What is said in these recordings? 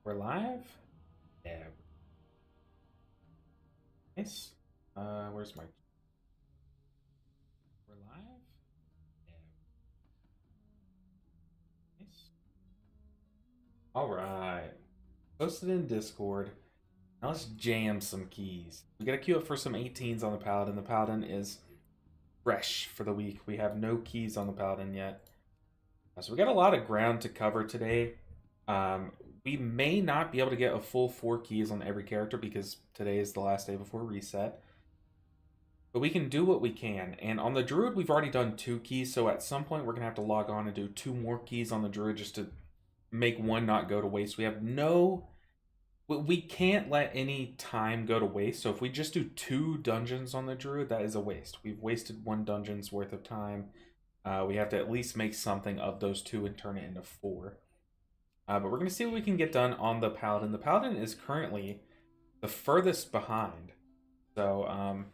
We're live? Yeah. Nice. Where's my... We're live? Yeah. Nice. Alright. Posted in Discord. Now let's jam some keys. We gotta queue up for some 18s on the Paladin. The Paladin is fresh for the week. We have no keys on the Paladin yet. So we got a lot of ground to cover today. Um, we may not be able to get a full 4 keys on every character because today is the last day before reset. But we can do what we can. And on the Druid, we've already done 2 keys, so at some point we're going to have to log on and do 2 more keys on the Druid just to make one not go to waste. We have no... We can't let any time go to waste, so if we just do 2 dungeons on the Druid, that is a waste. We've wasted 1 dungeon's worth of time. We have to at least make something of those 2 and turn it into 4. But we're going to see what we can get done on the Paladin. The Paladin is currently the furthest behind. So,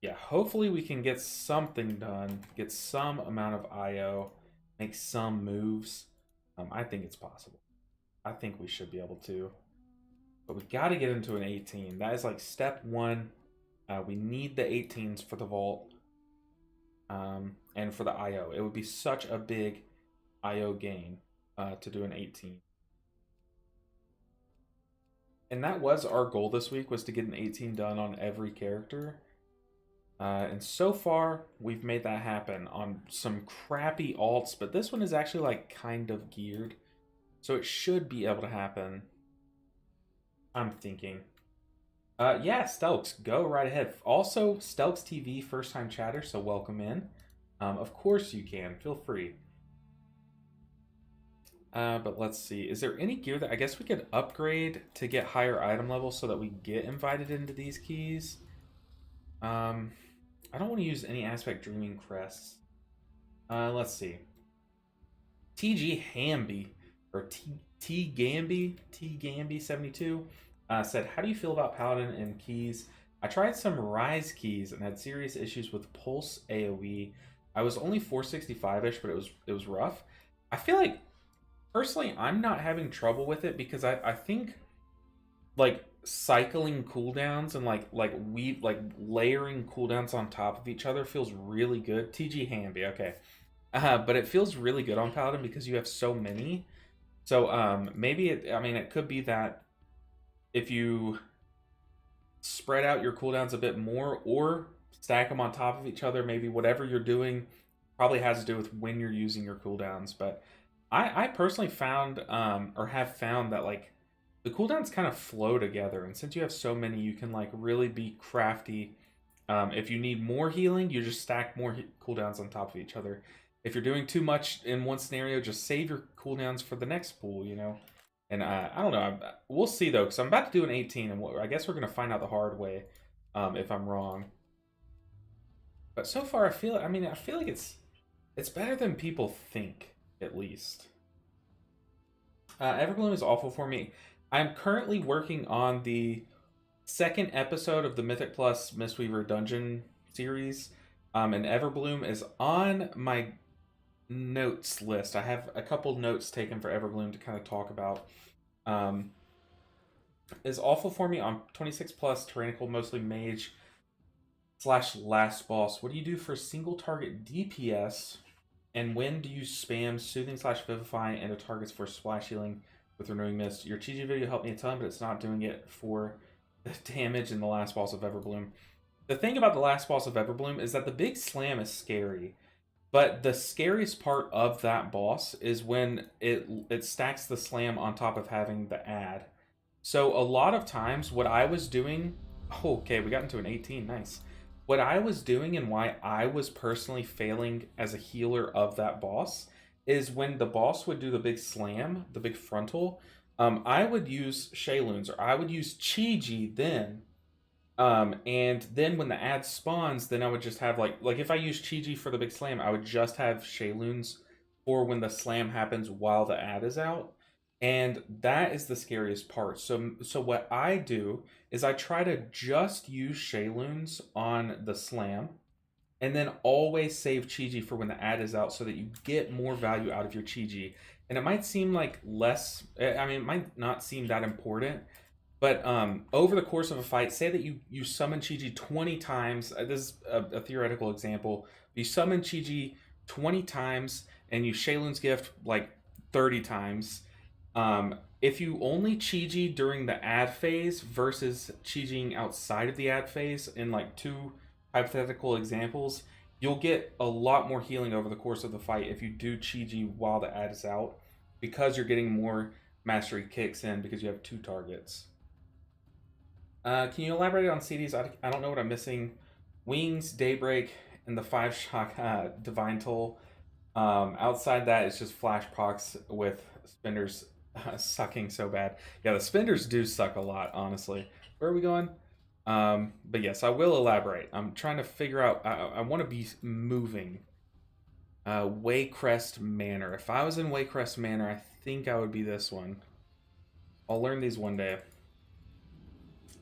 yeah, hopefully we can get something done, get some amount of IO, make some moves. I think it's possible. I think we should be able to. But we got to get into an 18. That is like step 1. We need the 18s for the vault and for the IO. It would be such a big IO gain to do an 18. And that was our goal this week, was to get an 18 done on every character. And so far, we've made that happen on some crappy alts, but this one is actually like kind of geared. So it should be able to happen. I'm thinking. Yeah, Stelks, go right ahead. Also, Stelks TV, first time chatter, so welcome in. Of course you can, feel free. But let's see, is there any gear that I guess we could upgrade to get higher item levels so that we get invited into these keys? I don't want to use any aspect dreaming crests. Let's see. TG Hamby, or T Gamby 72 said, how do you feel about Paladin and keys? I tried some Rise keys and had serious issues with Pulse AoE. I was only 465-ish, but it was rough. I feel like, personally, I'm not having trouble with it because I think, like, cycling cooldowns and like layering cooldowns on top of each other feels really good. TG Hamby, okay. But it feels really good on Paladin because you have so many. So maybe it could be that if you spread out your cooldowns a bit more or stack them on top of each other, maybe whatever you're doing probably has to do with when you're using your cooldowns. But I personally found or have found that like the cooldowns kind of flow together, and since you have so many, you can like really be crafty. If you need more healing, you just stack more cooldowns on top of each other. If you're doing too much in one scenario, just save your cooldowns for the next pool, you know? And I don't know. We'll see, though, because I'm about to do an 18, and I guess we're going to find out the hard way if I'm wrong. But so far, I feel like it's better than people think, at least. Everbloom is awful for me. I'm currently working on the 2nd episode of the Mythic Plus Mistweaver Dungeon series, and Everbloom is on my notes list. I have a couple notes taken for Everbloom to kind of talk about. Is awful for me on 26 plus Tyrannical, mostly mage / last boss. What do you do for single target DPS? And when do you spam Soothing / Vivify into targets for splash healing with Renewing Mist? Your TG video helped me a ton, but it's not doing it for the damage in the last boss of Everbloom. The thing about the last boss of Everbloom is that the big slam is scary, but the scariest part of that boss is when it stacks the slam on top of having the add. So a lot of times what I was doing... Oh, okay, we got into an 18, nice. What I was doing and why I was personally failing as a healer of that boss is when the boss would do the big slam, the big frontal, I would use Shayloons, or I would use Chi-Ji then. And then when the ad spawns, then I would just have like if I use Chi-Ji for the big slam, I would just have Shayloons for when the slam happens while the ad is out. And that is the scariest part. So what I do is I try to just use Shayloons on the slam. And then always save Chi-Ji for when the ad is out so that you get more value out of your Chi-Ji. And it might seem like less, I mean, it might not seem that important, but over the course of a fight, say that you summon Chi-Ji 20 times. This is a theoretical example. You summon Chi-Ji 20 times and you Shaylun's Gift like 30 times. If you only Chi-Ji during the ad phase versus Chi-Jiing outside of the ad phase in like two hypothetical examples, you'll get a lot more healing over the course of the fight if you do Chi-Ji while the ad is out, because you're getting more mastery kicks in because you have two targets. Can you elaborate on CDs? I don't know what I'm missing. Wings, Daybreak, and the 5-shock Divine Toll. Outside that, it's just Flash Procs with Spinders sucking so bad. Yeah, the Spinders do suck a lot, honestly. Where are we going? But yes, I will elaborate. I'm trying to figure out. I want to be moving. Waycrest Manor. If I was in Waycrest Manor, I think I would be this one. I'll learn these one day.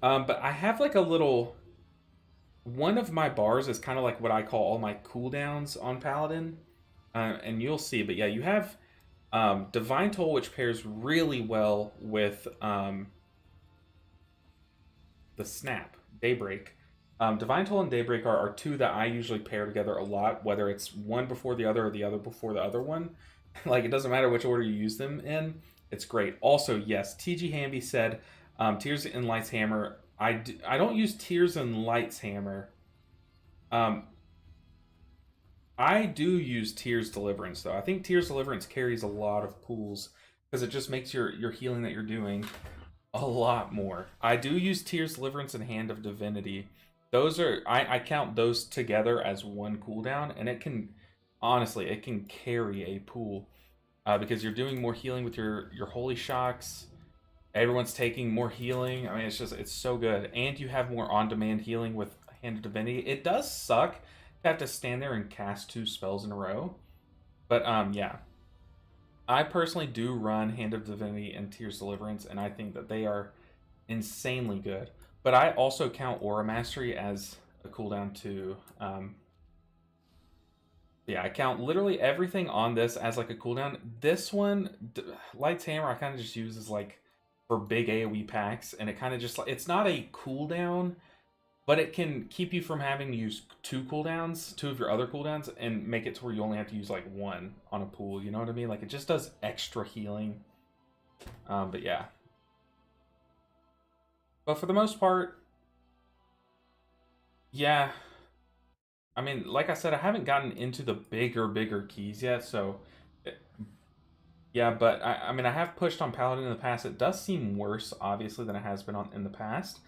But I have like a little. One of my bars is kind of like what I call all my cooldowns on Paladin, and you'll see. But yeah, you have Divine Toll, which pairs really well with the Snap, Daybreak. Divine Toll and Daybreak are two that I usually pair together a lot, whether it's one before the other or the other before the other one. Like, it doesn't matter which order you use them in. It's great. Also, yes, TG Hamby said, Tears and Light's Hammer. I don't use Tears and Light's Hammer. I do use Tears Deliverance, though. I think Tears Deliverance carries a lot of pools because it just makes your healing that you're doing a lot more. I do use Tears Deliverance and Hand of Divinity. Those are, I count those together as one cooldown, and it can, honestly, it can carry a pool because you're doing more healing with your Holy Shocks. Everyone's taking more healing. I mean, it's so good. And you have more on-demand healing with Hand of Divinity. It does suck to have to stand there and cast 2 spells in a row. But, yeah. I personally do run Hand of Divinity and Tears Deliverance, and I think that they are insanely good. But I also count Aura Mastery as a cooldown too. Yeah, I count literally everything on this as like a cooldown. This one, Light's Hammer, I kind of just use as like for big AoE packs, and it kind of just like, it's not a cooldown, but it can keep you from having to use 2 cooldowns, 2 of your other cooldowns, and make it to where you only have to use like 1 on a pool. You know what I mean? Like, it just does extra healing. But yeah. But for the most part, yeah. I mean, like I said, I haven't gotten into the bigger keys yet, so yeah, but I mean, I have pushed on Paladin in the past. It does seem worse, obviously, than it has been in the past,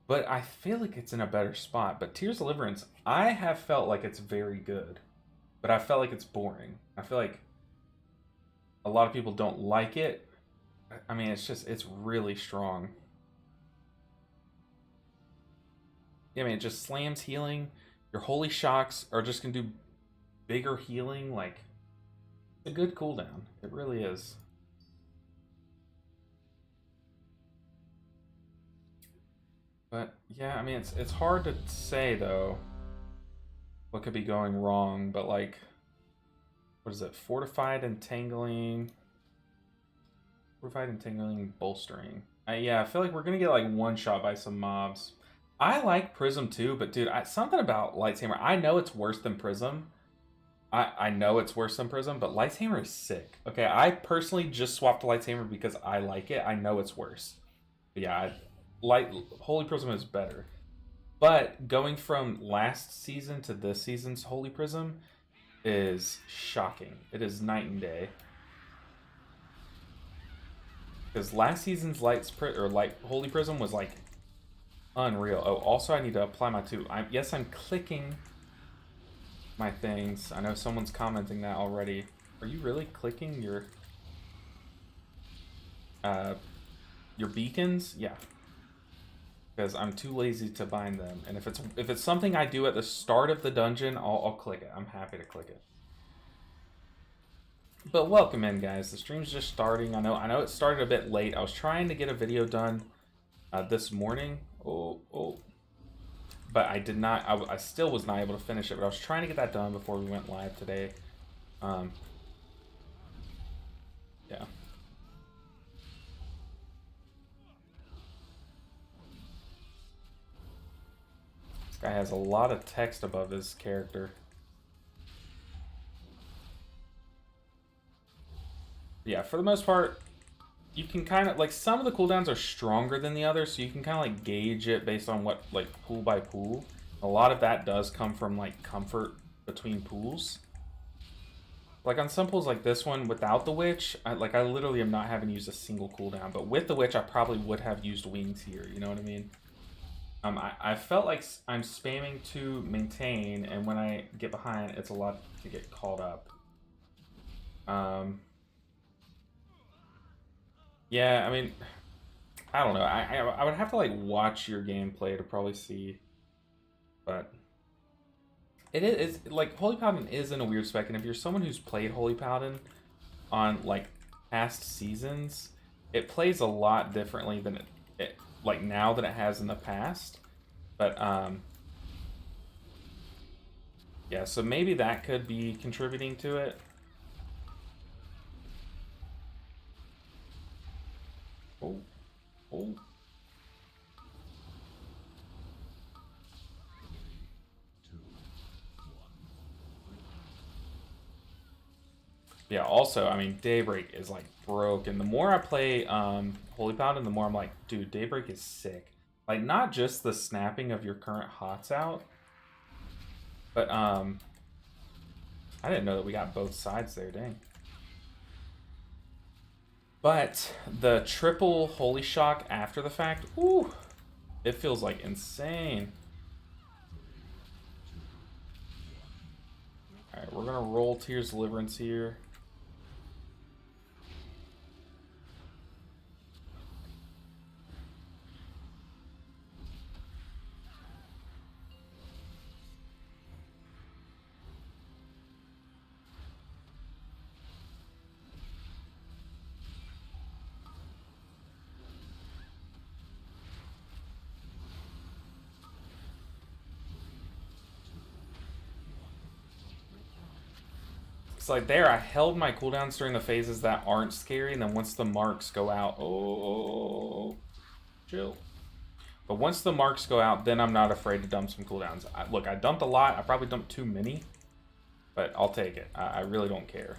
but I feel like it's in a better spot. But Tears Deliverance, I have felt like it's very good, but I felt like it's boring. I feel like a lot of people don't like it. I mean, it's really strong. Yeah, I mean, it just slams healing. Your Holy Shocks are just going to do bigger healing. Like, it's a good cooldown. It really is. But, yeah, I mean, it's hard to say, though, what could be going wrong. But, like, what is it? Fortified, Entangling, Bolstering. Yeah, I feel like we're going to get, like, one shot by some mobs. I like Prism too, but dude, something about Light's Hammer. I know it's worse than Prism. I know it's worse than Prism, but Light's Hammer is sick. Okay, I personally just swapped to Light's Hammer because I like it. I know it's worse. But yeah, Holy Prism is better. But going from last season to this season's Holy Prism is shocking. It is night and day. Because last season's Holy Prism was like unreal. Oh, also I need to apply my 2. Yes, I'm clicking my things. I know someone's commenting that already. Are you really clicking your beacons? Yeah. Because I'm too lazy to bind them. And if it's something I do at the start of the dungeon, I'll click it. I'm happy to click it. But welcome in, guys. The stream's just starting. I know it started a bit late. I was trying to get a video done this morning. Oh. but I did not. I still was not able to finish it, but I was trying to get that done before we went live today. Yeah. This guy has a lot of text above his character. Yeah, for the most part, you can kind of, like, some of the cooldowns are stronger than the others, so you can kind of, like, gauge it based on what, like, pool by pool. A lot of that does come from, like, comfort between pools. Like, on some pools like this one, without the Witch, I literally am not having to use a single cooldown, but with the Witch, I probably would have used Wings here, you know what I mean? I felt like I'm spamming to maintain, and when I get behind, it's a lot to get caught up. Yeah, I mean, I don't know. I would have to like watch your gameplay to probably see, but it's like Holy Paladin is in a weird spec, and if you're someone who's played Holy Paladin on like past seasons, it plays a lot differently than it like now than it has in the past. But yeah, so maybe that could be contributing to it. Oh, oh. Yeah, also, I mean, Daybreak is like broken. The more I play Holy Paladin, the more I'm like, dude, Daybreak is sick. Like, not just the snapping of your current hots out, but I didn't know that we got both sides there, dang. But the triple Holy Shock after the fact, ooh, it feels like insane. Alright, we're gonna roll Tears Deliverance here. It's like there, I held my cooldowns during the phases that aren't scary, and then once the marks go out, oh, chill. But once the marks go out, then I'm not afraid to dump some cooldowns. Look, I dumped a lot. I probably dumped too many, but I'll take it. I really don't care.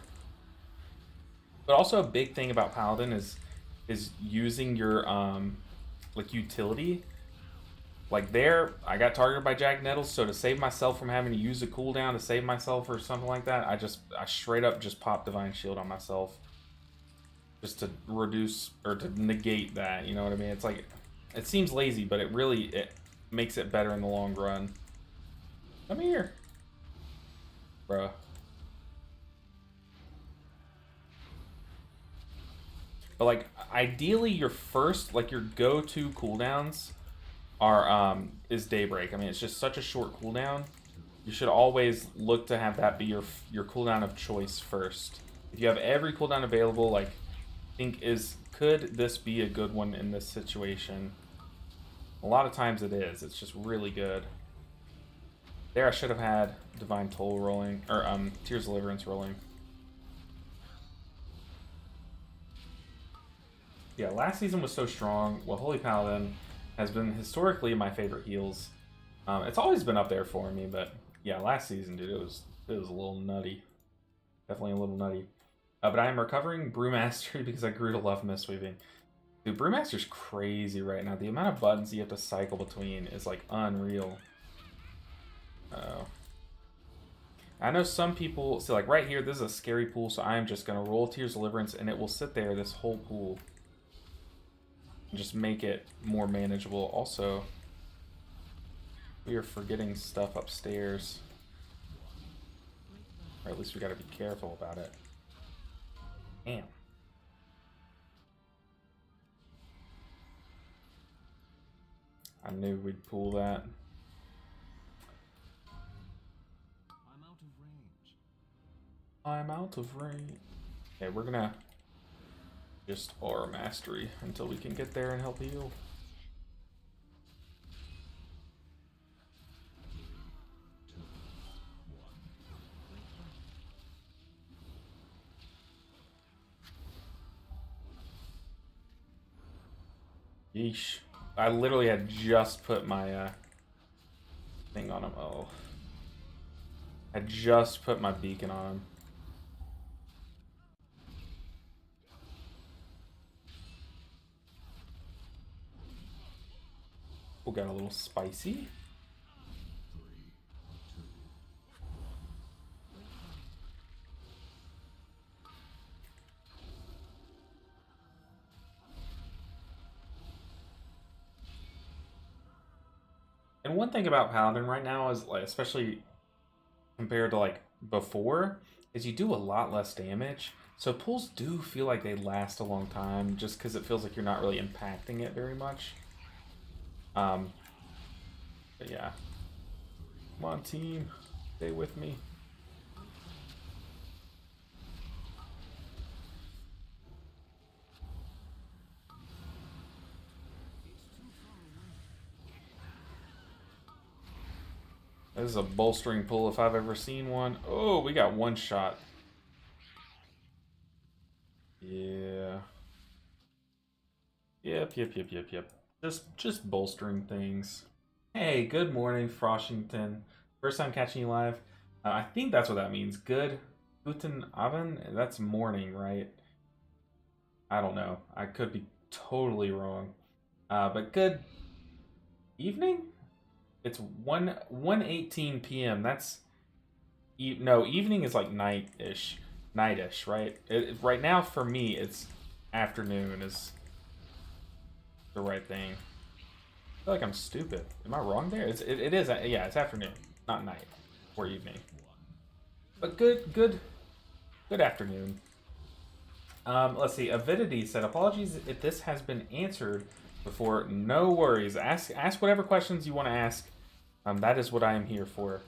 But also a big thing about Paladin is using your like utility. Like there, I got targeted by Jagged Nettles, so to save myself from having to use a cooldown to save myself or something like that, I straight up just pop Divine Shield on myself. Just to reduce, or to negate that, you know what I mean? It's like, it seems lazy, but it makes it better in the long run. Come here. Bruh. But like, ideally your first, like your go-to cooldowns are is Daybreak. I mean, it's just such a short cooldown. You should always look to have that be your cooldown of choice first. If you have every cooldown available, like, could this be a good one in this situation? A lot of times it is. It's just really good. There, I should have had Divine Toll rolling, or Tears Deliverance rolling. Yeah, last season was so strong. Well, Holy Paladin has been historically my favorite heals. It's always been up there for me, but yeah, last season, dude, it was a little nutty. Definitely a little nutty. But I am recovering Brewmastery because I grew to love Mistweaving. Dude, Brewmaster's crazy right now. The amount of buttons you have to cycle between is like unreal. Uh-oh. I know some people, so like right here, this is a scary pool, so I am just going to roll Tears Deliverance and it will sit there, this whole pool. And just make it more manageable. Also, we are forgetting stuff upstairs. Or at least we got to be careful about it. Damn. I knew we'd pull that. I'm out of range. Okay, we're gonna just aura mastery until we can get there and help heal. Yeesh. I literally had just put my thing on him. Oh. I just put my beacon on him. We got a little spicy. And one thing about Paladin right now is, like, especially compared to like before, is you do a lot less damage. So pulls do feel like they last a long time, just because it feels like you're not really impacting it very much. But yeah. Come on, team. Stay with me. This is a bolstering pull if I've ever seen one. Oh, we got one shot. Yeah. Yep. Just bolstering things. Hey, good morning, Froshington. First time catching you live. I think that's what that means. Good. Guten Abend? That's morning, right? I don't know. I could be totally wrong. But good evening? It's 1:18 p.m. That's no, evening is like night-ish, right? Right now for me it's afternoon is the right thing. I feel like I'm stupid. Am I wrong there? It is yeah, it's afternoon, not night or evening. But good afternoon. Let's see. Avidity said, "Apologies if this has been answered before. No worries. Ask whatever questions you want to ask. That is what I am here for.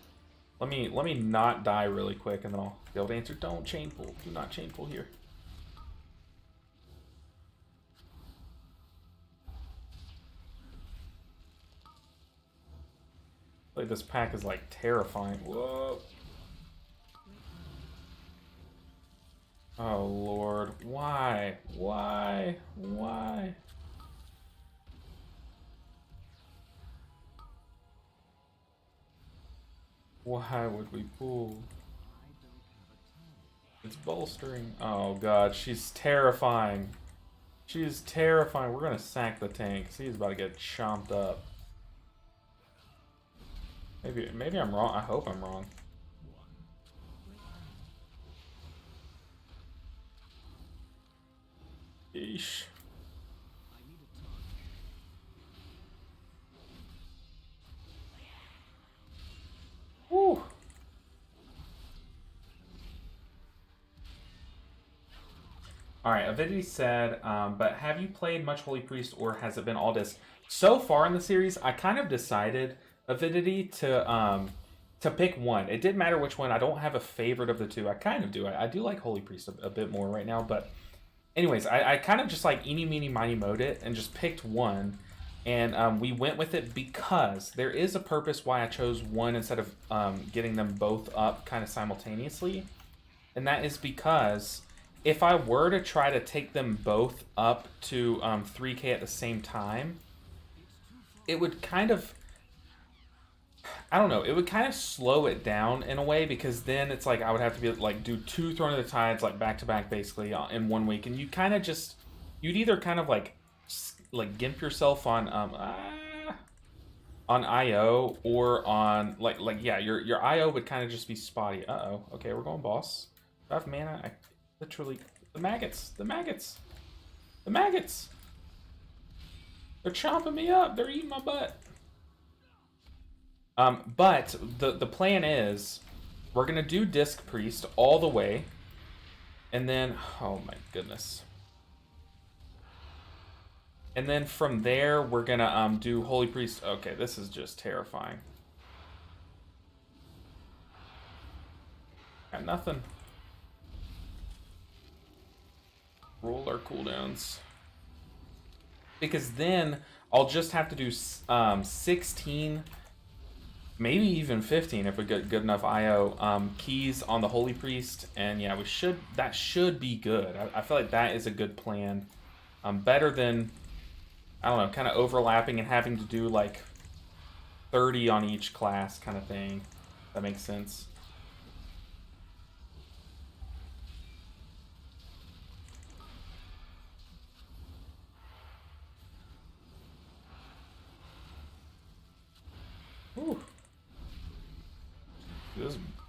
Let me not die really quick, and then I'll be able to answer. Don't chain pull. Do not chain pull here." Like, this pack is like terrifying. Whoa. Oh Lord, why? Why? Why? Why would we pull? It's bolstering. Oh god, she's terrifying. She's terrifying. We're gonna sack the tank. He's about to get chomped up. Maybe I'm wrong. I hope I'm wrong. Yeesh. Woo. Alright, Avidity said, but have you played much Holy Priest or has it been all disc? So far in the series, I kind of decided, Avidity, to pick one. It didn't matter which one. I don't have a favorite of the two. I kind of do. I do like Holy Priest a bit more right now, but anyways, I kind of just like eeny, meeny, miny, mowed it and just picked one. And we went with it because there is a purpose why I chose one instead of getting them both up kind of simultaneously. And that is because if I were to try to take them both up to 3K at the same time, it would kind of, I don't know, it would kind of slow it down in a way, because then it's like I would have to be like do 2 Throne of the Tides like back to back basically in 1 week, and you kind of just, you'd either kind of like gimp yourself on IO or on like yeah, your IO would kind of just be spotty. Okay, we're going boss. Do I have mana? I literally, the maggots. They're chomping me up. They're eating my butt. But the plan is we're gonna do Disc Priest all the way, and then, oh my goodness. And then from there we're gonna do Holy Priest. Okay, this is just terrifying. Got nothing. Roll our cooldowns. Because then I'll just have to do 16, maybe even 15 if we get good enough IO keys on the Holy Priest, and yeah, that should be good. I feel like that is a good plan. Better than I don't know, kind of overlapping and having to do like 30 on each class kind of thing. That makes sense. Ooh.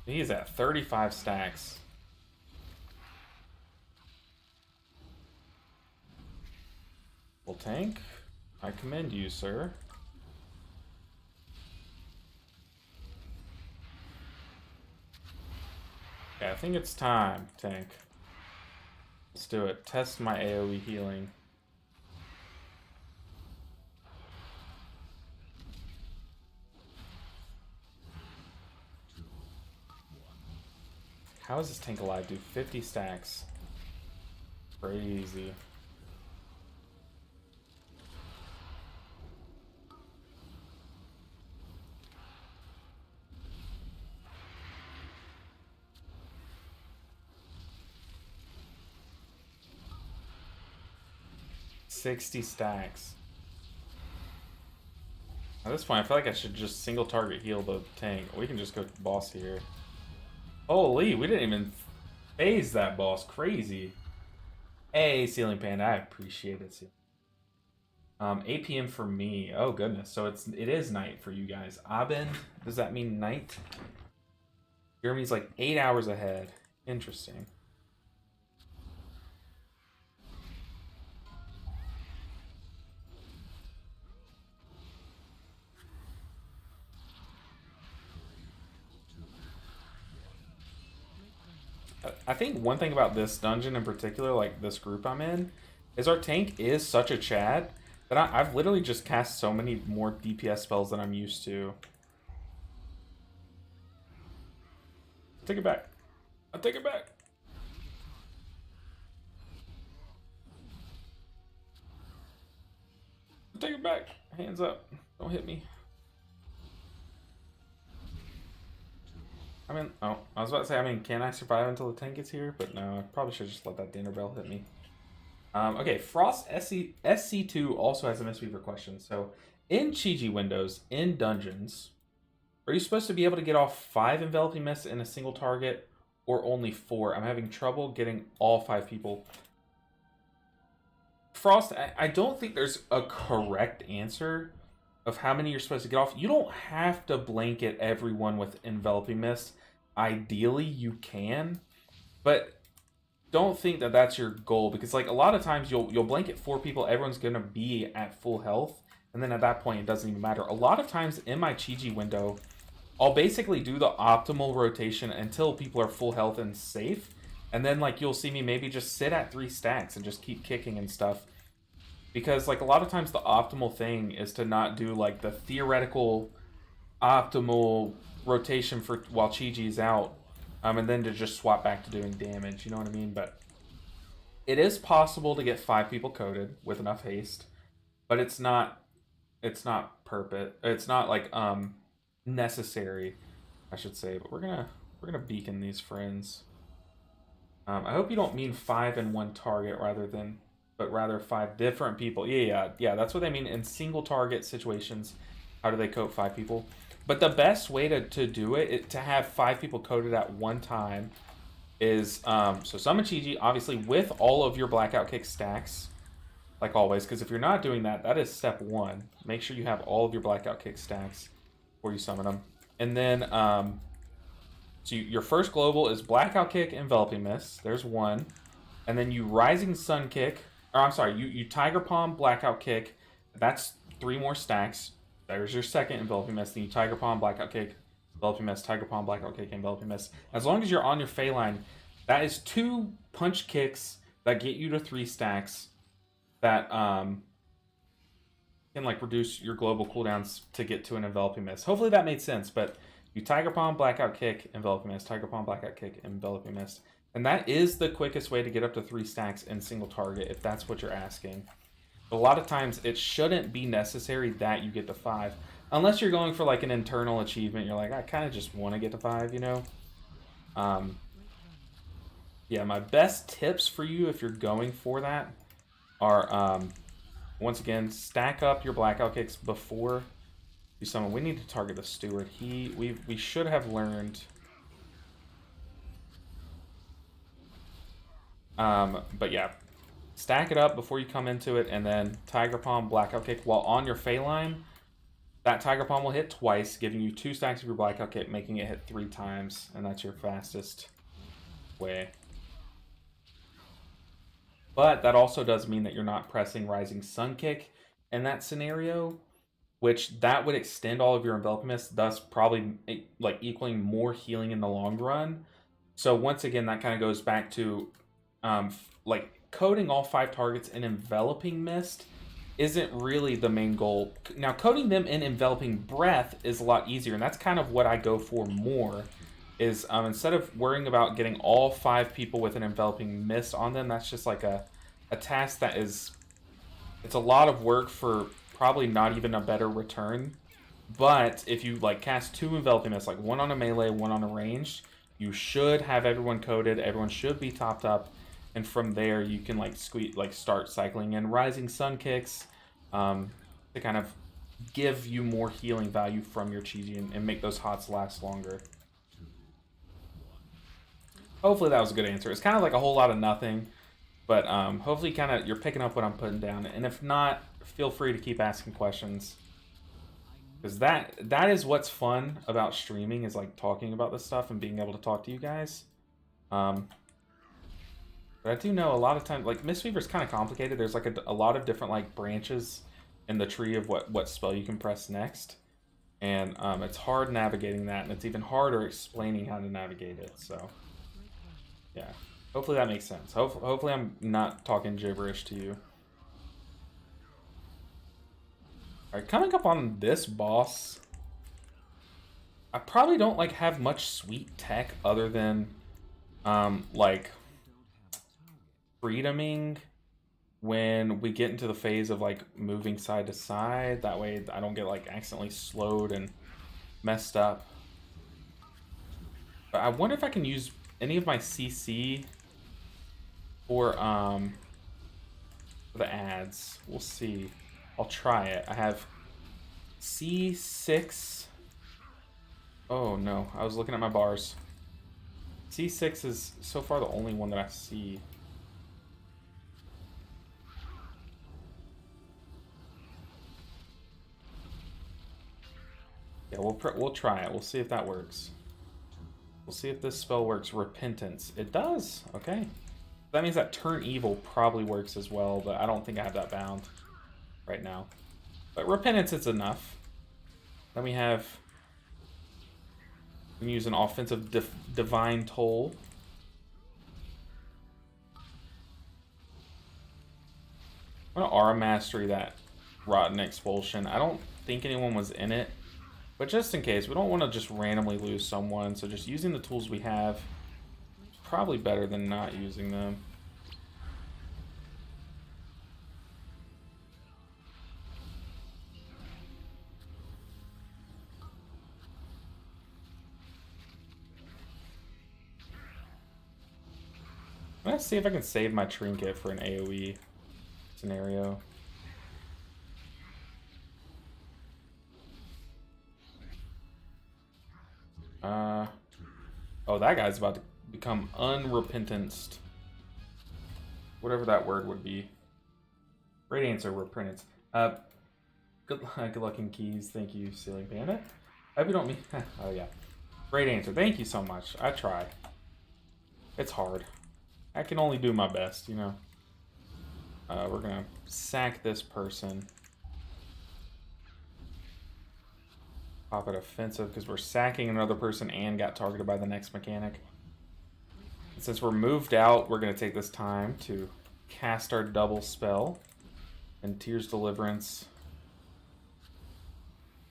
He's at 35 stacks. Well, tank, I commend you, sir. Okay, I think it's time, tank. Let's do it. Test my AoE healing. How is this tank alive, dude? 50 stacks. Crazy. $60 stacks. At this point, I feel like I should just single target heal the tank. We can just go boss here. Holy, we didn't even phase that boss. Crazy. Hey, Ceiling Panda, I appreciate it. 8 p.m. for me. Oh goodness, so it is night for you guys. Abend, does that mean night? Jeremy's like 8 hours ahead. Interesting. I think one thing about this dungeon in particular, like this group I'm in, is our tank is such a Chad that I've literally just cast so many more DPS spells than I'm used to. Take it back. I'll take it back. I'll take it back. Hands up. Don't hit me. I mean, oh, I was about to say, I mean, can I survive until the tank gets here? But no, I probably should just let that dinner bell hit me. Okay, Frost SC2 also has a Mistweaver question. So, in Chi-Ji windows, in dungeons, are you supposed to be able to get off 5 enveloping mists in a single target, or only 4? I'm having trouble getting all 5 people. Frost, I don't think there's a correct answer of how many you're supposed to get off. You don't have to blanket everyone with enveloping mist. Ideally, you can, but don't think that that's your goal, because like a lot of times you'll blanket 4 people, everyone's gonna be at full health, and then at that point it doesn't even matter. A lot of times in my Chi-Ji window, I'll basically do the optimal rotation until people are full health and safe, and then like you'll see me maybe just sit at 3 stacks and just keep kicking and stuff. Because like a lot of times the optimal thing is to not do like the theoretical optimal rotation for while Chi-Ji's out, and then to just swap back to doing damage, you know what I mean? But it is possible to get 5 people coated with enough haste, but it's not like necessary, I should say. But we're gonna beacon these friends. I hope you don't mean 5 in one target but rather 5 different people. Yeah, that's what they mean in single target situations. How do they coat 5 people? But the best way to do it, to have 5 people coated at one time, is so summon Chi-Ji, obviously with all of your blackout kick stacks, like always, because if you're not doing that, that is step 1. Make sure you have all of your blackout kick stacks before you summon them. And then, so your first global is blackout kick, enveloping mist. There's 1. And then you rising sun kick. Or I'm sorry, you Tiger Palm, Blackout Kick. That's 3 more stacks. There's your second enveloping mist. Then you Tiger Palm, Blackout Kick, enveloping mist, Tiger Palm, Blackout Kick, enveloping mist. As long as you're on your Fey line, that is 2 punch kicks that get you to 3 stacks. That can like reduce your global cooldowns to get to an enveloping mist. Hopefully that made sense. But you Tiger Palm, Blackout Kick, enveloping mist, Tiger Palm, Blackout Kick, enveloping mist. And that is the quickest way to get up to 3 stacks in single target, if that's what you're asking. But a lot of times, it shouldn't be necessary that you get to 5. Unless you're going for like an internal achievement. You're like, I kind of just want to get to 5, you know? Yeah, my best tips for you if you're going for that are Once again, stack up your blackout kicks before you summon. We need to target the steward. We should have learned. But yeah, stack it up before you come into it, and then Tiger Palm, blackout kick while on your Fey line. That Tiger Palm will hit twice, giving you 2 stacks of your blackout kick, making it hit 3 times, and that's your fastest way. But that also does mean that you're not pressing Rising Sun Kick in that scenario, which that would extend all of your Envelop Mist, thus probably like equaling more healing in the long run. So once again, that kind of goes back to like coating all 5 targets in Enveloping Mist isn't really the main goal. Now, coating them in Enveloping Breath is a lot easier, and that's kind of what I go for more, is instead of worrying about getting all 5 people with an Enveloping Mist on them, that's just like a task that is, it's a lot of work for probably not even a better return. But if you like cast 2 Enveloping Mists, like one on a melee, one on a ranged, you should have everyone coated, everyone should be topped up, and from there you can like start cycling in Rising Sun Kicks to kind of give you more healing value from your Chi-Ji and make those hots last longer. Hopefully that was a good answer. It's kind of like a whole lot of nothing, but hopefully you're picking up what I'm putting down. And if not, feel free to keep asking questions, because that is what's fun about streaming, is like talking about this stuff and being able to talk to you guys. But I do know a lot of times, like, Mistweaver is kind of complicated. There's like a lot of different like branches in the tree of what spell you can press next, and it's hard navigating that, and it's even harder explaining how to navigate it. So yeah, hopefully that makes sense. Hopefully I'm not talking gibberish to you. All right, coming up on this boss, I probably don't like have much sweet tech other than like freedoming when we get into the phase of like moving side to side. That way I don't get like accidentally slowed and messed up. But I wonder if I can use any of my CC for the ads. We'll see. I'll try it. I have C6. Oh no, I was looking at my bars. C6 is so far the only one that I see. Yeah, we'll try it. We'll see if that works. We'll see if this spell works. Repentance. It does. Okay. That means that Turn Evil probably works as well, but I don't think I have that bound right now. But Repentance is enough. Then we can use an offensive Divine Toll. I'm gonna Aura Mastery that Rotten Expulsion. I don't think anyone was in it, but just in case, we don't want to just randomly lose someone, so just using the tools we have is probably better than not using them. Let's see if I can save my trinket for an AoE scenario. Oh, that guy's about to become unrepentanced. Whatever that word would be. Great answer, repentance. Good looking keys. Thank you, Ceiling Bandit. I hope you don't mean... Oh, yeah. Great answer. Thank you so much. I try. It's hard. I can only do my best, you know. We're going to sack this person. Pop it offensive because we're sacking another person and got targeted by the next mechanic. And since we're moved out, we're going to take this time to cast our double spell and Tears Deliverance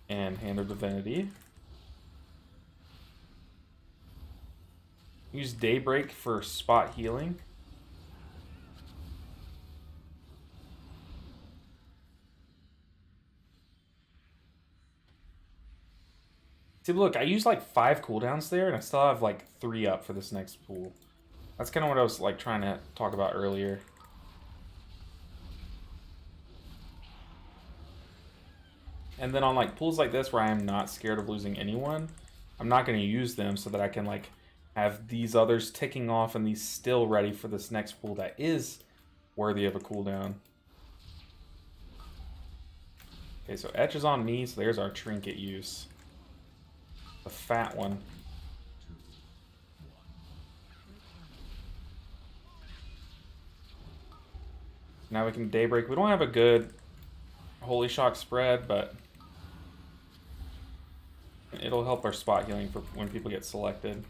and Hand of Divinity. Use Daybreak for spot healing. See, look, I used like 5 cooldowns there, and I still have like 3 up for this next pool. That's kind of what I was like trying to talk about earlier. And then on like pools like this where I am not scared of losing anyone, I'm not going to use them so that I can like have these others ticking off and these still ready for this next pool that is worthy of a cooldown. Okay, so Etch is on me, so there's our trinket use. The fat one. Now we can Daybreak. We don't have a good Holy Shock spread, but it'll help our spot healing for when people get selected.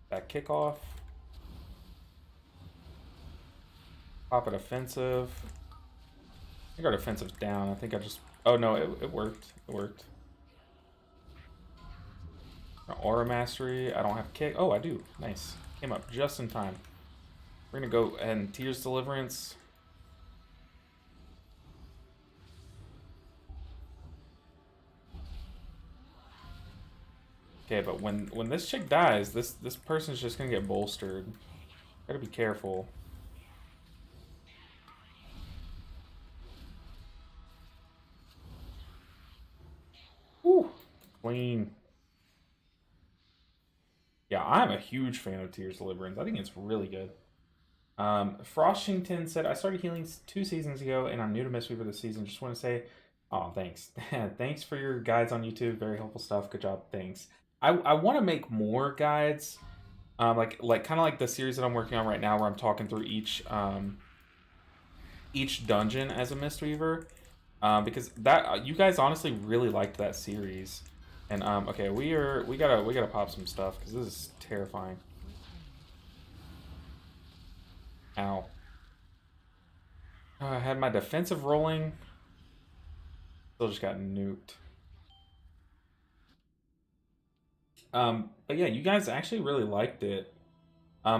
That kickoff. Pop it offensive. I think our defensive's down. I think I just... Oh no, it worked. It worked. Aura Mastery. I don't have kick. Oh, I do. Nice. Came up just in time. We're gonna go ahead and Tears Deliverance. Okay, but when this chick dies, this person's just gonna get bolstered. Gotta be careful. Whew, clean. Yeah, I'm a huge fan of Tears Deliverance. I think it's really good. Frostington said, I started healing 2 seasons ago, and I'm new to Mistweaver this season. Just want to say, oh, thanks. Thanks for your guides on YouTube. Very helpful stuff. Good job. Thanks. I want to make more guides, like kind of like the series that I'm working on right now, where I'm talking through each dungeon as a Mistweaver, because that you guys honestly really liked that series. And okay, we gotta pop some stuff because this is terrifying. Ow. I had my defensive rolling. Still just got nuked. But yeah, you guys actually really liked it.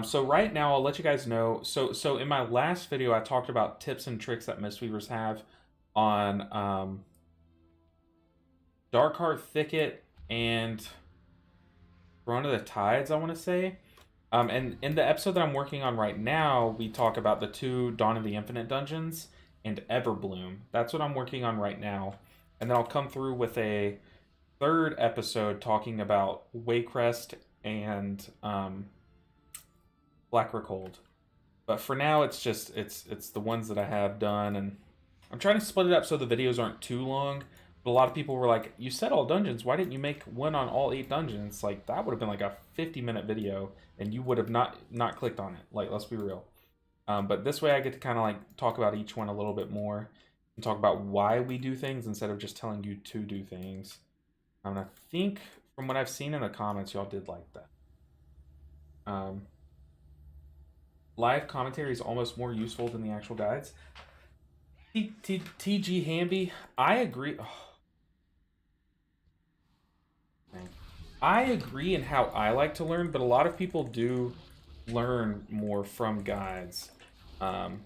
So right now I'll let you guys know. So in my last video I talked about tips and tricks that Mistweavers have on Darkheart Thicket and Run of the Tides, I want to say. And in the episode that I'm working on right now, we talk about the 2 Dawn of the Infinite dungeons and Everbloom. That's what I'm working on right now. And then I'll come through with a 3rd episode talking about Waycrest and Black Rickhold. But for now, it's just it's the ones that I have done, and I'm trying to split it up so the videos aren't too long. But a lot of people were like, "You said all dungeons. Why didn't you make one on all 8 dungeons?" Like that would have been like a 50-minute video, and you would have not clicked on it. Like, let's be real. But this way, I get to kind of like talk about each one a little bit more and talk about why we do things instead of just telling you to do things. And I think from what I've seen in the comments, y'all did like that. Live commentary is almost more useful than the actual guides. TG Hamby, I agree. Oh. I agree in how I like to learn, but a lot of people do learn more from guides. And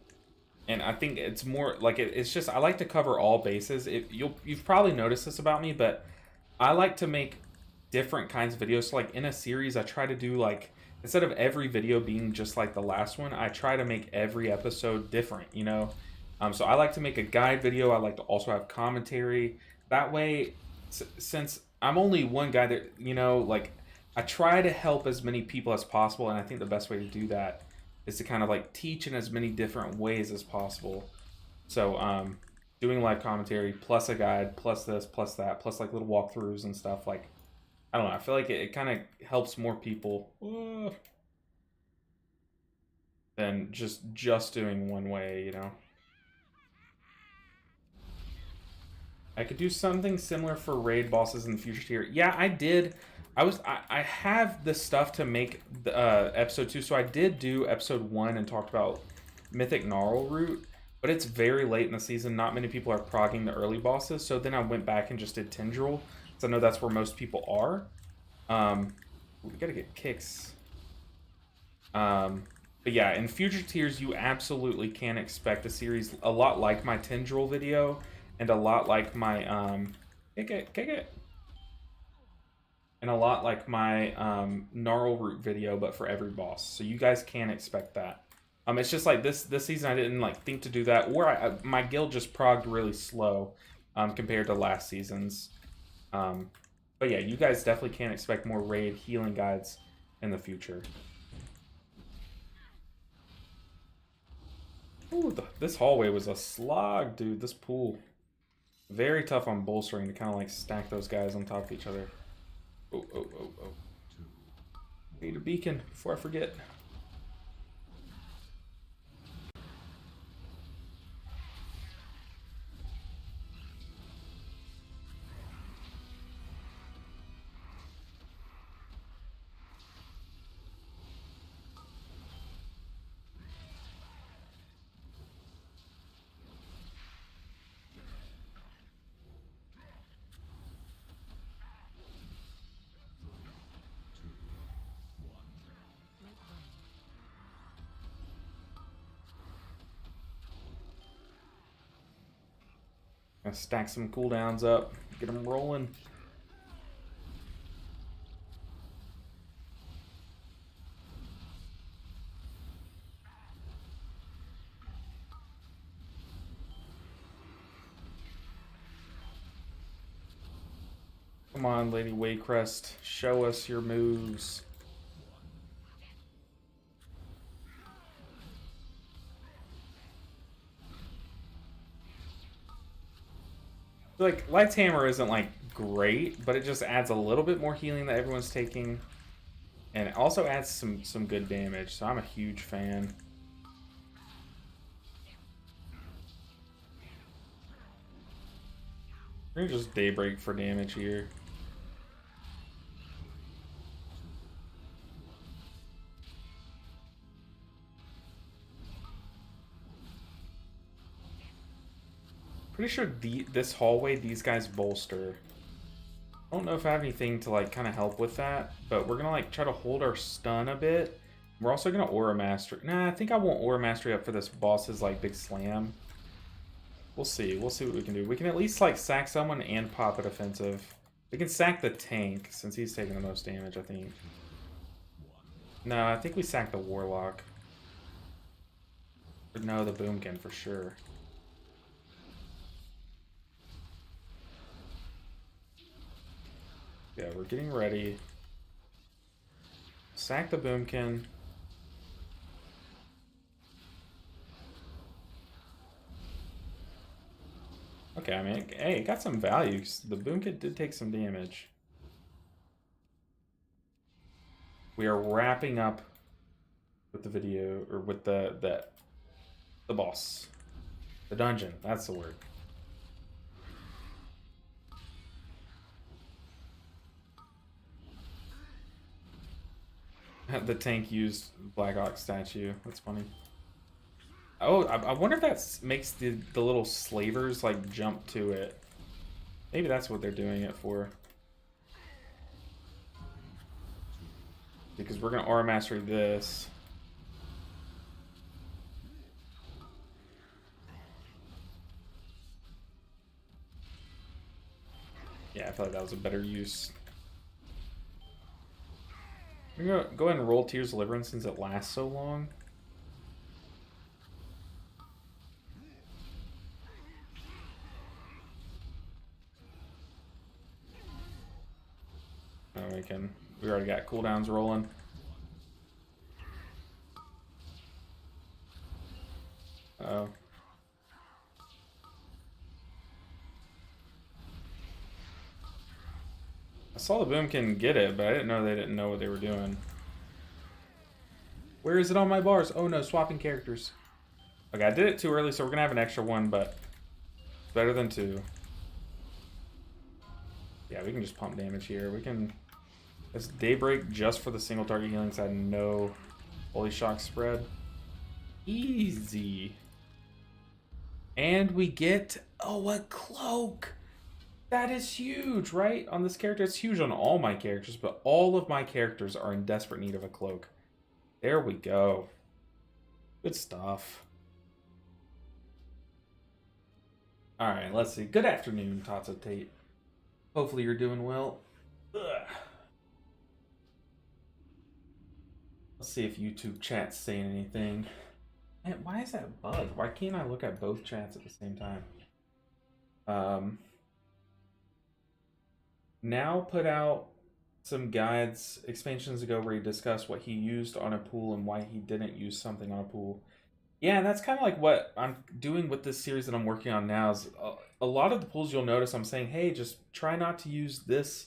I think it's more like it's just I like to cover all bases. You've probably noticed this about me, but I like to make different kinds of videos. So like in a series, I try to do like, instead of every video being just like the last one, I try to make every episode different, you know? So I like to make a guide video. I like to also have commentary. That way, since I'm only one guy that, you know, like I try to help as many people as possible. And I think the best way to do that is to kind of like teach in as many different ways as possible. So, doing live commentary plus a guide plus this plus that plus like little walkthroughs and stuff, like I don't know, I feel like it kind of helps more people than just doing one way, you know. I could do something similar for raid bosses in the future tier. Yeah, I did. I have the stuff to make the episode 2, so I did do episode 1 and talked about Mythic Gnarl Root. But it's very late in the season. Not many people are progging the early bosses. So then I went back and just did Tendril. So I know that's where most people are. We gotta get kicks. But yeah, in future tiers, you absolutely can expect a series a lot like my Tendril video. And a lot like my, kick it. And a lot like my Gnarl Root video, but for every boss. So you guys can expect that. It's just like this season I didn't like think to do that, or my guild just progged really slow. compared to last season's. But yeah, you guys definitely can expect more raid healing guides in the future. Ooh, this hallway was a slog, dude. This pool. Very tough on bolstering to kind of like stack those guys on top of each other. Oh. Need a beacon before I forget. Gonna stack some cooldowns up, get them rolling. Come on, Lady Waycrest, show us your moves. Like, Light's Hammer isn't, like, great, but it just adds a little bit more healing that everyone's taking. And it also adds some good damage, so I'm a huge fan. We're gonna just Daybreak for damage here. Pretty sure this hallway, these guys bolster. I don't know if I have anything to like kind of help with that, but we're gonna like try to hold our stun a bit. We're also gonna Aura Mastery. Nah, I think I won't Aura Mastery up for this boss's like big slam. We'll see. We'll see what we can do. We can at least like sack someone and pop a defensive. We can sack the tank since he's taking the most damage, I think. No, I think we sack the Warlock. But no, the Boomkin for sure. Yeah, we're getting ready. Sack the Boomkin. Okay, I mean, hey, it got some value. The Boomkin did take some damage. We are wrapping up with the video, or with the boss. The dungeon, that's the word. The tank used Black Ox statue. That's funny. Oh, I wonder if that makes the little slavers like jump to it. Maybe that's what they're doing it for. Because we're gonna Aura Mastery this. Yeah, I feel like that was a better use. I'm gonna go ahead and roll Tears of Deliverance since it lasts so long. Oh, we already got cooldowns rolling. Uh-oh. I saw the Boomkin get it, but I didn't know they didn't know what they were doing. Where is it on my bars? Oh no, swapping characters. Okay, I did it too early, so we're gonna have an extra one, but it's better than two. Yeah, we can just pump damage here. We can... It's Daybreak just for the single target healing side, no Holy Shock spread. Easy. And we get... Oh, a cloak! That is huge, right? On this character, it's huge on all my characters, but all of my characters are in desperate need of a cloak. There we go. Good stuff. Alright, let's see. Good afternoon, Tatsa Tate. Hopefully you're doing well. Ugh. Let's see if YouTube chat's saying anything. Man, why is that bugged? Why can't I look at both chats at the same time? now put out some guides expansions ago where he discussed what he used on a pool and why he didn't use something on a pool. Yeah, and that's kind of like what I'm doing with this series that I'm working on now. Is a lot of the pools you'll notice I'm saying, hey, just try not to use this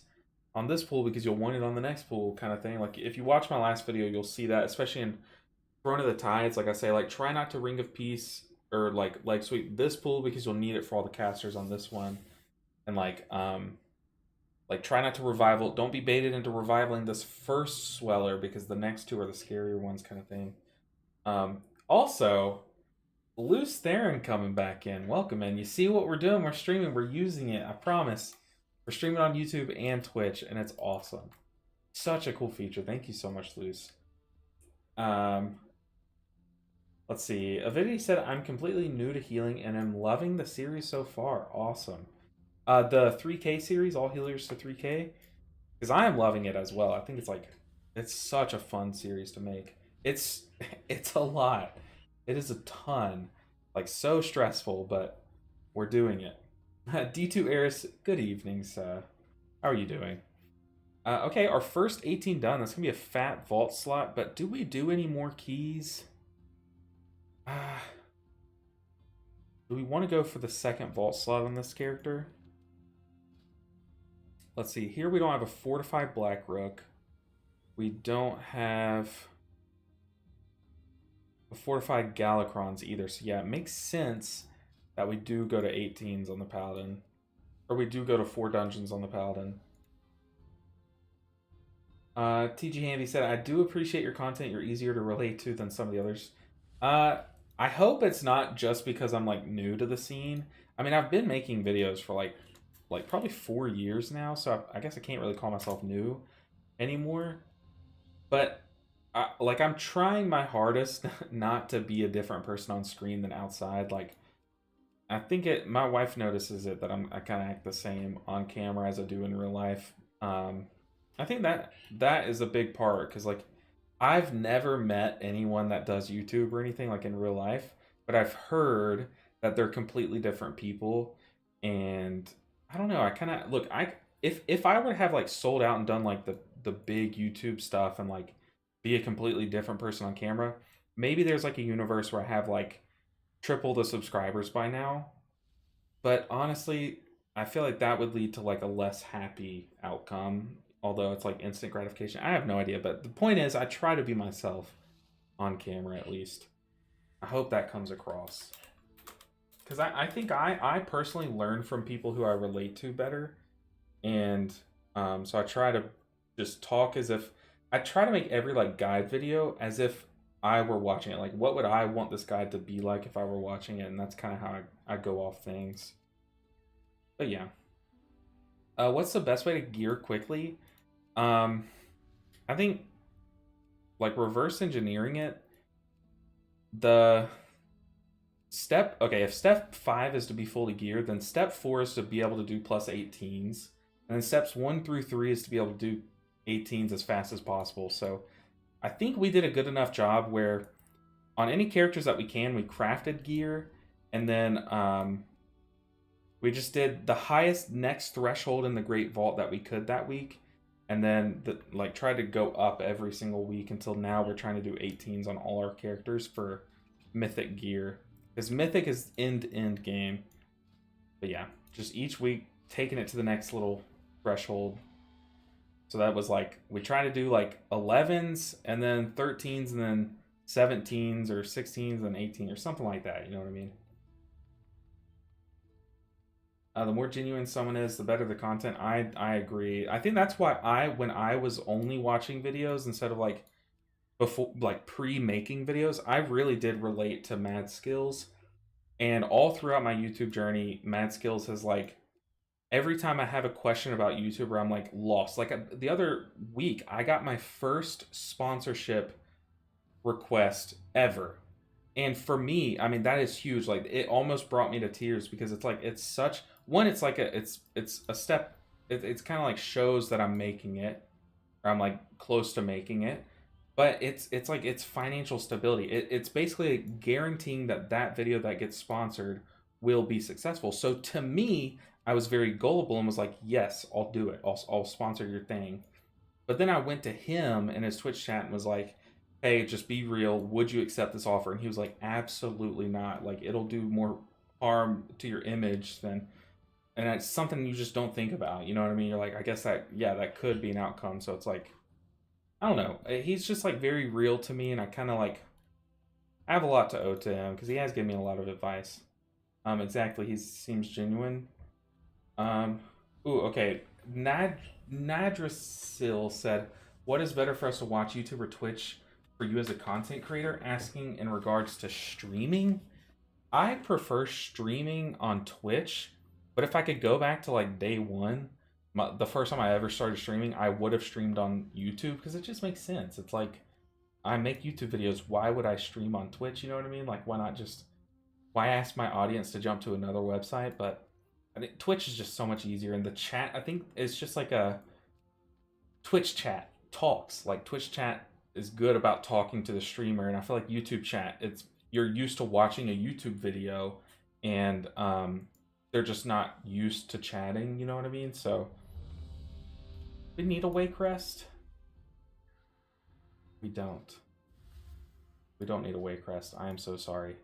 on this pool because you'll want it on the next pool, kind of thing. Like if you watch my last video, you'll see that, especially in Throne of the Tides. Like I say, like try not to Ring of Peace or like sweep this pool because you'll need it for all the casters on this one, and like try not to revival. Don't be baited into revivaling this first sweller because the next two are the scarier ones, kind of thing. Also, Loose Theron coming back in. Welcome in. You see what we're doing? We're streaming. We're using it. I promise. We're streaming on YouTube and Twitch, and it's awesome. Such a cool feature. Thank you so much, Loose. Let's see. Avidity said, I'm completely new to healing and am loving the series so far. Awesome. The 3K series, all healers to 3K, because I am loving it as well. I think it's such a fun series to make. It's it's a lot. It is a ton, like so stressful, but we're doing it. D2 Eris, good evening, sir. How are you doing? Okay, our first 18 done. That's gonna be a fat vault slot, but do we do any more keys? Do we want to go for the second vault slot on this character? Let's see. Here we don't have a fortified Blackrook. We don't have a fortified Galakrons either. So yeah, it makes sense that we do go to 18s on the Paladin. Or we do go to 4 dungeons on the Paladin. TG Handy said, I do appreciate your content. You're easier to relate to than some of the others. I hope it's not just because I'm like new to the scene. I mean, I've been making videos for like probably 4 years now, so I guess I can't really call myself new anymore. But I'm trying my hardest not to be a different person on screen than outside. Like, I think my wife notices it that I kind of act the same on camera as I do in real life. I think that is a big part because like I've never met anyone that does YouTube or anything like in real life, but I've heard that they're completely different people, and I don't know. I kind of look. If I were to have like sold out and done like the big YouTube stuff and like be a completely different person on camera, maybe there's like a universe where I have like triple the subscribers by now. But honestly, I feel like that would lead to like a less happy outcome. Although it's like instant gratification, I have no idea. But the point is, I try to be myself on camera at least. I hope that comes across. Because I think I personally learn from people who I relate to better. And so I try to just talk as if I try to make every like guide video as if I were watching it. Like, what would I want this guide to be like if I were watching it? And that's kind of how I go off things. But yeah. What's the best way to gear quickly? I think like reverse engineering it. The if step 5 is to be fully geared, then step 4 is to be able to do plus 18s. And then steps 1 through 3 is to be able to do 18s as fast as possible. So I think we did a good enough job where on any characters that we crafted gear, and then we just did the highest next threshold in the Great Vault that we could that week, and then tried to go up every single week until now we're trying to do 18s on all our characters for Mythic gear. Because Mythic is end game. But yeah, just each week taking it to the next little threshold. So that was like, we try to do like 11s and then 13s and then 17s or 16s and 18 or something like that. You know what I mean? The more genuine someone is, the better the content. I agree. I think that's why when I was only watching videos instead of like before, like pre-making videos, I really did relate to Mad Skills. And all throughout my YouTube journey, Mad Skills has like, every time I have a question about YouTube where I'm like lost, like the other week, I got my first sponsorship request ever. And for me, I mean, that is huge. Like, it almost brought me to tears because it's like, it's such one, it's like it's a step. It's kind of like shows that I'm making it, or I'm like close to making it. But it's like it's financial stability. It's basically guaranteeing that video that gets sponsored will be successful. So to me, I was very gullible and was like, yes, I'll do it. I'll sponsor your thing. But then I went to him in his Twitch chat and was like, hey, just be real. Would you accept this offer? And he was like, absolutely not. Like, it'll do more harm to your image than. And it's something you just don't think about. You know what I mean? You're like, I guess that, yeah, that could be an outcome. So it's like, I don't know. He's just like very real to me. And I kind of like, I have a lot to owe to him because he has given me a lot of advice. Exactly. He seems genuine. Ooh, okay. Nadrasil said, what is better for us to watch, YouTube or Twitch for you as a content creator? Asking in regards to streaming. I prefer streaming on Twitch, but if I could go back to like day one, the first time I ever started streaming, I would have streamed on YouTube because it just makes sense. It's like I make YouTube videos. Why would I stream on Twitch? You know what I mean? Like, why not just why ask my audience to jump to another website? But I think Twitch is just so much easier, and the chat I think it's just like a Twitch chat talks. Like Twitch chat is good about talking to the streamer, and I feel like YouTube chat it's you're used to watching a YouTube video, and they're just not used to chatting. You know what I mean? So we need a Waycrest. We don't. We don't need a Waycrest. I am so sorry.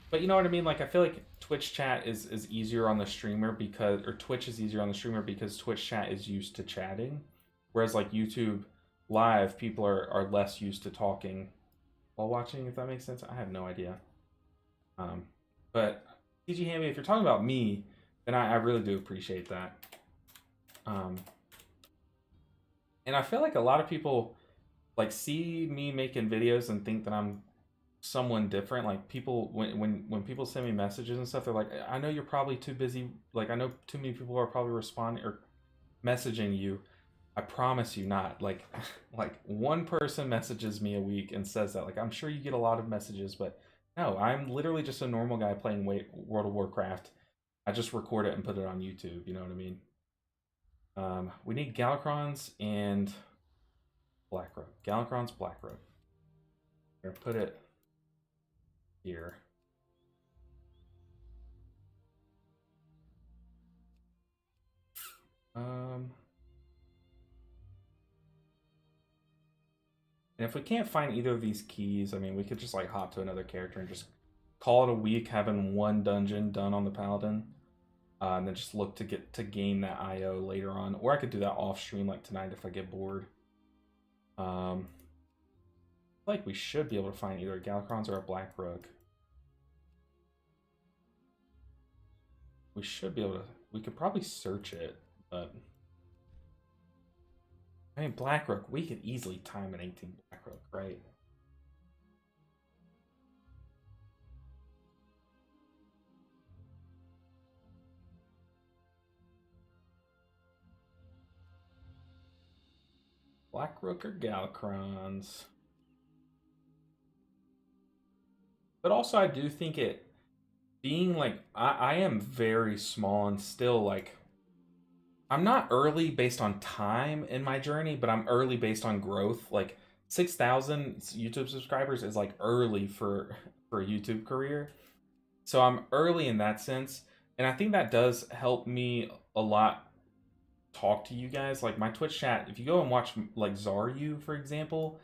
But you know what I mean? Like I feel like Twitch chat is easier on the streamer because or Twitch is easier on the streamer because Twitch chat is used to chatting. Whereas like YouTube live, people are less used to talking while watching, if that makes sense. I have no idea. But TG Hamby, if you're talking about me, then I really do appreciate that. And I feel like a lot of people like see me making videos and think that I'm someone different. Like people when people send me messages and stuff, they're like, I know you're probably too busy. Like I know too many people are probably responding or messaging you. I promise you not. Like like one person messages me a week and says that. Like I'm sure you get a lot of messages, but no, I'm literally just a normal guy playing World of Warcraft. I just record it and put it on YouTube. You know what I mean? We need Galakrons and Blackrobe. Galakrons, Blackrobe. I'm gonna put it here. And if we can't find either of these keys, I mean, we could just like hop to another character and just call it a week having one dungeon done on the Paladin. And then just look to get to gain that IO later on. Or I could do that off stream like tonight if I get bored. Like we should be able to find either a Galakrons or a Blackrook. We should be able to. We could probably search it, but I mean Blackrook. We could easily time an 18 Blackrook, right? Blackrook or Galakrons. But also, I do think it being like I am very small and still like I'm not early based on time in my journey, but I'm early based on growth. Like 6,000 YouTube subscribers is like early for a YouTube career. So I'm early in that sense, and I think that does help me a lot talk to you guys. Like my Twitch chat, if you go and watch like Zaryu, for example,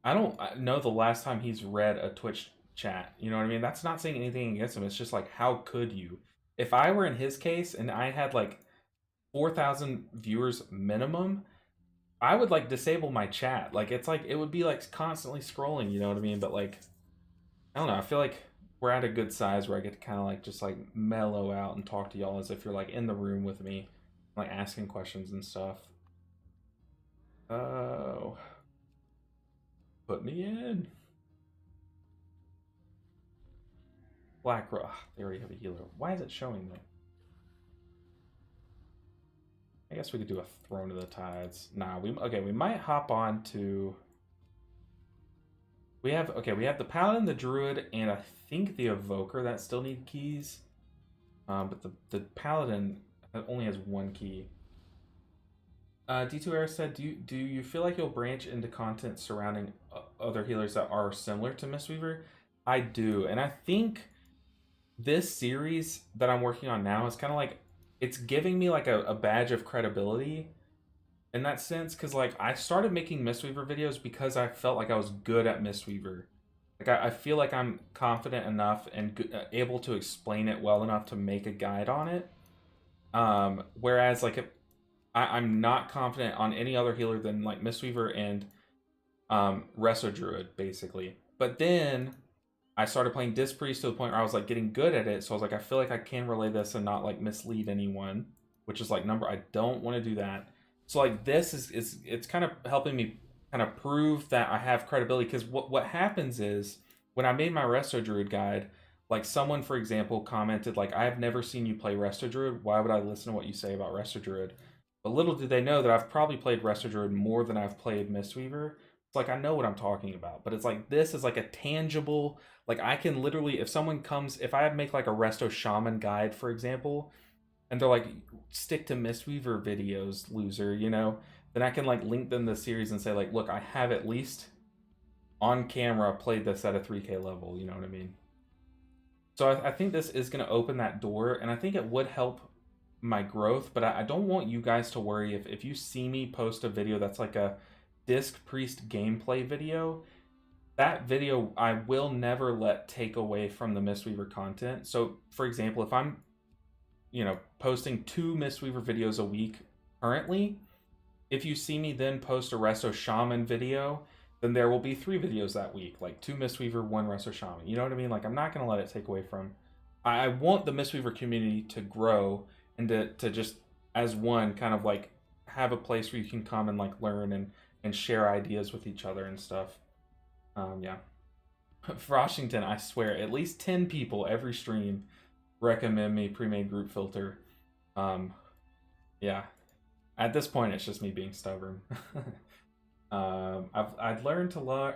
I don't know the last time he's read a Twitch chat. You know what I mean? That's not saying anything against him. It's just like, how could you? If I were in his case and I had like 4,000 viewers minimum, I would like disable my chat. Like it's like it would be like constantly scrolling. You know what I mean? But like I don't know. I feel like we're at a good size where I get to kind of like just like mellow out and talk to y'all as if you're like in the room with me, like asking questions and stuff. Oh, put me in. Blackrook. They already have a healer. Why is it showing me? I guess we could do a Throne of the Tides. Nah, we might hop on to. We have the Paladin, the Druid, and I think the Evoker that still need keys. But the Paladin only has one key. D2R said, do you feel like you'll branch into content surrounding other healers that are similar to Mistweaver? I do, and I think this series that I'm working on now is kind of like it's giving me like a badge of credibility in that sense, because like I started making Mistweaver videos because I felt like I was good at Mistweaver. Like I feel like I'm confident enough and able to explain it well enough to make a guide on it. Whereas like if I'm not confident on any other healer than like Mistweaver and Resto Druid basically. But then I started playing Disc Priest to the point where I was like getting good at it. So I was like, I feel like I can relay this and not like mislead anyone, which is like number. I don't want to do that. So like this is it's kind of helping me kind of prove that I have credibility, because what happens is when I made my Resto Druid guide, like someone for example commented like, I have never seen you play Resto Druid. Why would I listen to what you say about Resto Druid? But little did they know that I've probably played Resto Druid more than I've played Mistweaver. It's like I know what I'm talking about, but it's like this is like a tangible, like I can literally, if someone comes, if I make like a Resto Shaman guide, for example, and they're like, stick to Mistweaver videos, loser, you know, then I can like link them to the series and say like, look, I have at least on camera played this at a 3K level, you know what I mean? So I think this is going to open that door, and I think it would help my growth, but I don't want you guys to worry if you see me post a video that's like a Disc Priest gameplay video. That video I will never let take away from the Mistweaver content. So for example, if I'm, you know, posting 2 Mistweaver videos a week currently, if you see me then post a Resto Shaman video, then there will be 3 videos that week, like 2 Mistweaver, 1 Resto Shaman. You know what I mean? Like I'm not gonna let it take away from. I want the Mistweaver community to grow and to just as one kind of like have a place where you can come and like learn and share ideas with each other and stuff. Yeah. Washington, I swear, at least 10 people every stream recommend me pre-made group filter. Yeah. At this point, it's just me being stubborn. I'd learned to learn.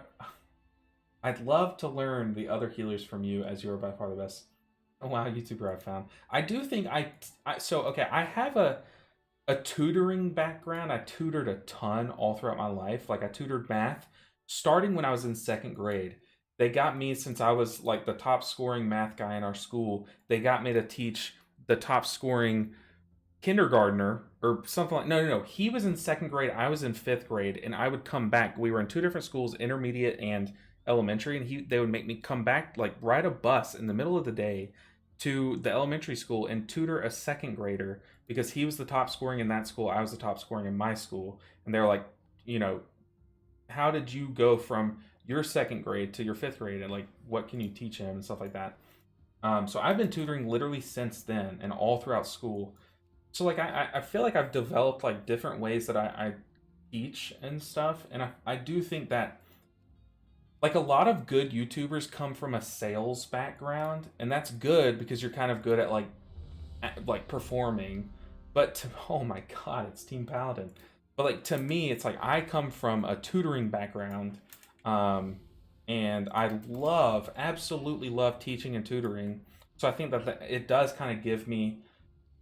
I'd love to learn the other healers from you, as you are by far the best. Oh wow, YouTuber I've found. I do think so okay, I have a tutoring background. I tutored a ton all throughout my life. Like I tutored math starting when I was in 2nd grade. They got me, since I was like the top scoring math guy in our school, they got me to teach the top scoring kindergartner or something like no. He was in 2nd grade, I was in 5th grade, and I would come back. We were in 2 different schools, intermediate and elementary, and they would make me come back, like ride a bus in the middle of the day to the elementary school and tutor a 2nd grader, because he was the top scoring in that school, I was the top scoring in my school, and they're like, you know, how did you go from your 2nd grade to your 5th grade, and like what can you teach him and stuff like that. So I've been tutoring literally since then and all throughout school. So like I feel like I've developed like different ways that I teach and stuff, and I do think that like a lot of good YouTubers come from a sales background, and that's good because you're kind of good at like performing. But oh my god, it's Team Paladin. But like to me, it's like I come from a tutoring background, and I absolutely love teaching and tutoring. So I think that it does kind of give me,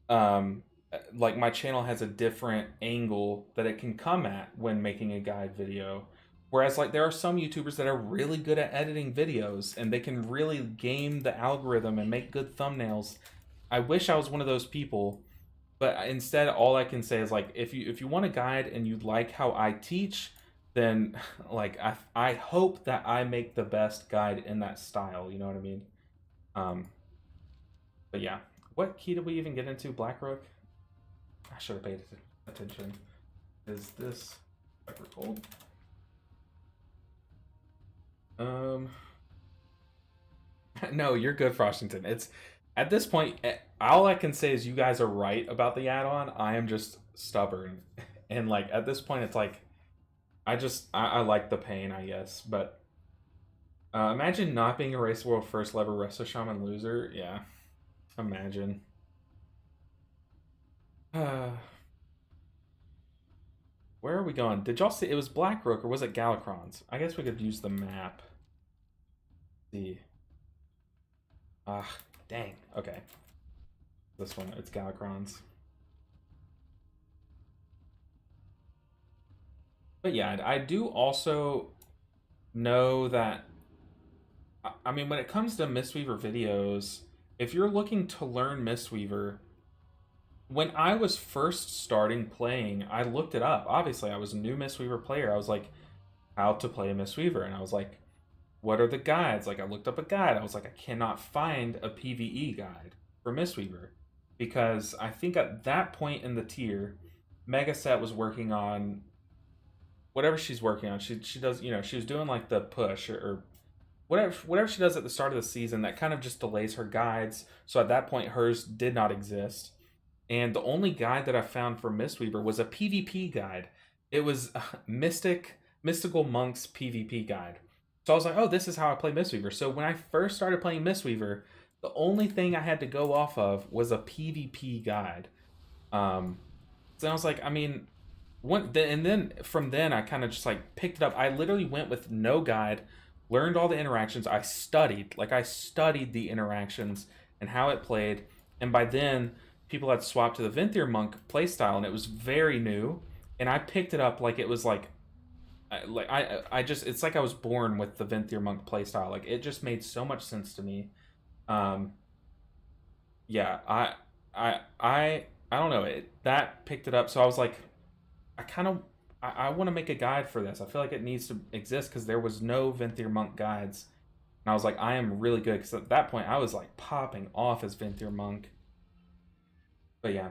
like my channel has a different angle that it can come at when making a guide video. Whereas like there are some YouTubers that are really good at editing videos and they can really game the algorithm and make good thumbnails. I wish I was one of those people, but instead all I can say is like if you want a guide and you like how I teach, then like I hope that I make the best guide in that style, you know what I mean? But yeah, what key did we even get into? Blackrook? I should have paid attention. Is this Pepper Gold? No, you're good, Washington. It's at this point, all I can say is you guys are right about the add-on. I am just stubborn, and like at this point, it's like I like the pain, I guess. But imagine not being a Race World first level Resto Shaman loser. Yeah, imagine. Where are we going? Did y'all see? It was Blackrook or was it Galakrons? I guess we could use the map. See. Ah, dang. Okay. This one, it's Galakrons. But yeah, I do also know that, I mean, when it comes to Mistweaver videos, if you're looking to learn Mistweaver, when I was first starting playing, I looked it up. Obviously, I was a new Mistweaver player. I was like, how to play a Mistweaver, and I was like, what are the guides? Like, I looked up a guide. I was like, I cannot find a PvE guide for Mistweaver because I think at that point in the tier, Megaset was working on whatever she's working on. She does, you know, she was doing like the push or whatever she does at the start of the season that kind of just delays her guides. So at that point, hers did not exist. And the only guide that I found for Mistweaver was a PvP guide. It was Mystical Monks PvP guide. So I was like, oh, this is how I play Mistweaver. So when I first started playing Mistweaver, the only thing I had to go off of was a PvP guide. So I was like, I mean, and then from then I kind of just like picked it up. I literally went with no guide, learned all the interactions. I studied the interactions and how it played. And by then, people had swapped to the Venthyr Monk playstyle, and it was very new. And I picked it up like it was I just it's like I was born with the Venthyr Monk playstyle. Like it just made so much sense to me. Um, yeah, I don't know. That picked it up. So I was like, I kind of I want to make a guide for this. I feel like it needs to exist because there was no Venthyr Monk guides, and I was like, I am really good because at that point I was like popping off as Venthyr Monk. But yeah,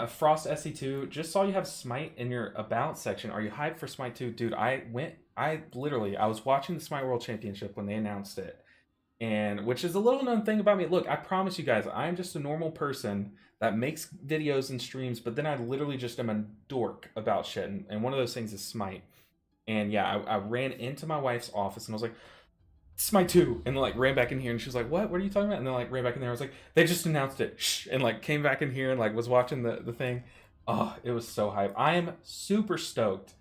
Frost SE2 just saw you have Smite in your about section. Are you hyped for Smite 2, dude? I was watching the Smite World Championship when they announced it, and which is a little known thing about me. Look, I promise you guys, I'm just a normal person that makes videos and streams, but then I literally just am a dork about shit, and one of those things is Smite. And yeah, I ran into my wife's office and I was like, Smite 2, and like ran back in here, and she was like, what are you talking about? And then like ran back in there. I was like, they just announced it. Shh. And like came back in here and like was watching the thing. Oh, it was so hype. I am super stoked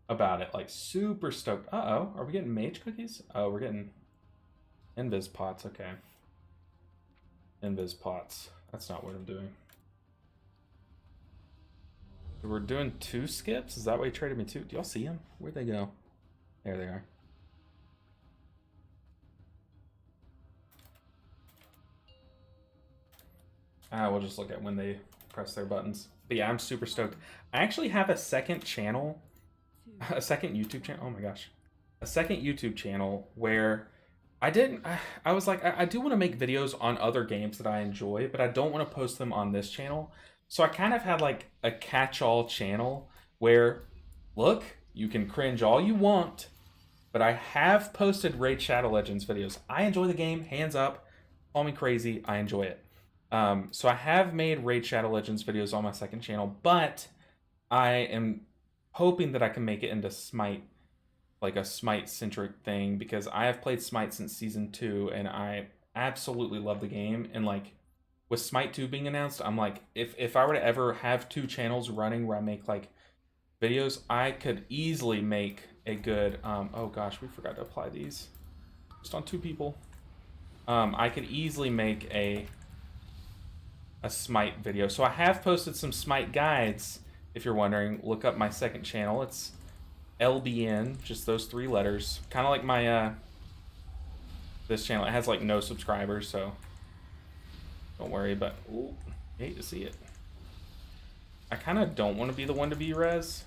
about it. Like super stoked. Uh-oh, are we getting mage cookies? Oh, we're getting invis pots. Okay, invis pots. That's not what I'm doing. We're doing 2 skips. Is that why he traded me 2? Do y'all see them? Where'd they go? There they are. We'll just look at when they press their buttons. But yeah, I'm super stoked. I actually have a second channel, a second YouTube channel. Oh my gosh, a second YouTube channel where I was like, I do want to make videos on other games that I enjoy, but I don't want to post them on this channel. So I kind of had like a catch-all channel where, look, you can cringe all you want, but I have posted Raid Shadow Legends videos. I enjoy the game, hands up, call me crazy, I enjoy it. So I have made Raid Shadow Legends videos on my second channel, but I am hoping that I can make it into Smite, like a Smite-centric thing, because I have played Smite since Season 2, and I absolutely love the game, and like, with Smite 2 being announced, I'm like, if I were to ever have 2 channels running where I make like videos, I could easily make a good, oh gosh, we forgot to apply these, just on 2 people. I could easily make a Smite video. So I have posted some Smite guides. If you're wondering, look up my second channel. It's LBN, just those 3 letters. Kind of like my this channel. It has like no subscribers, so don't worry. But ooh, hate to see it. I kind of don't want to be the one to be res.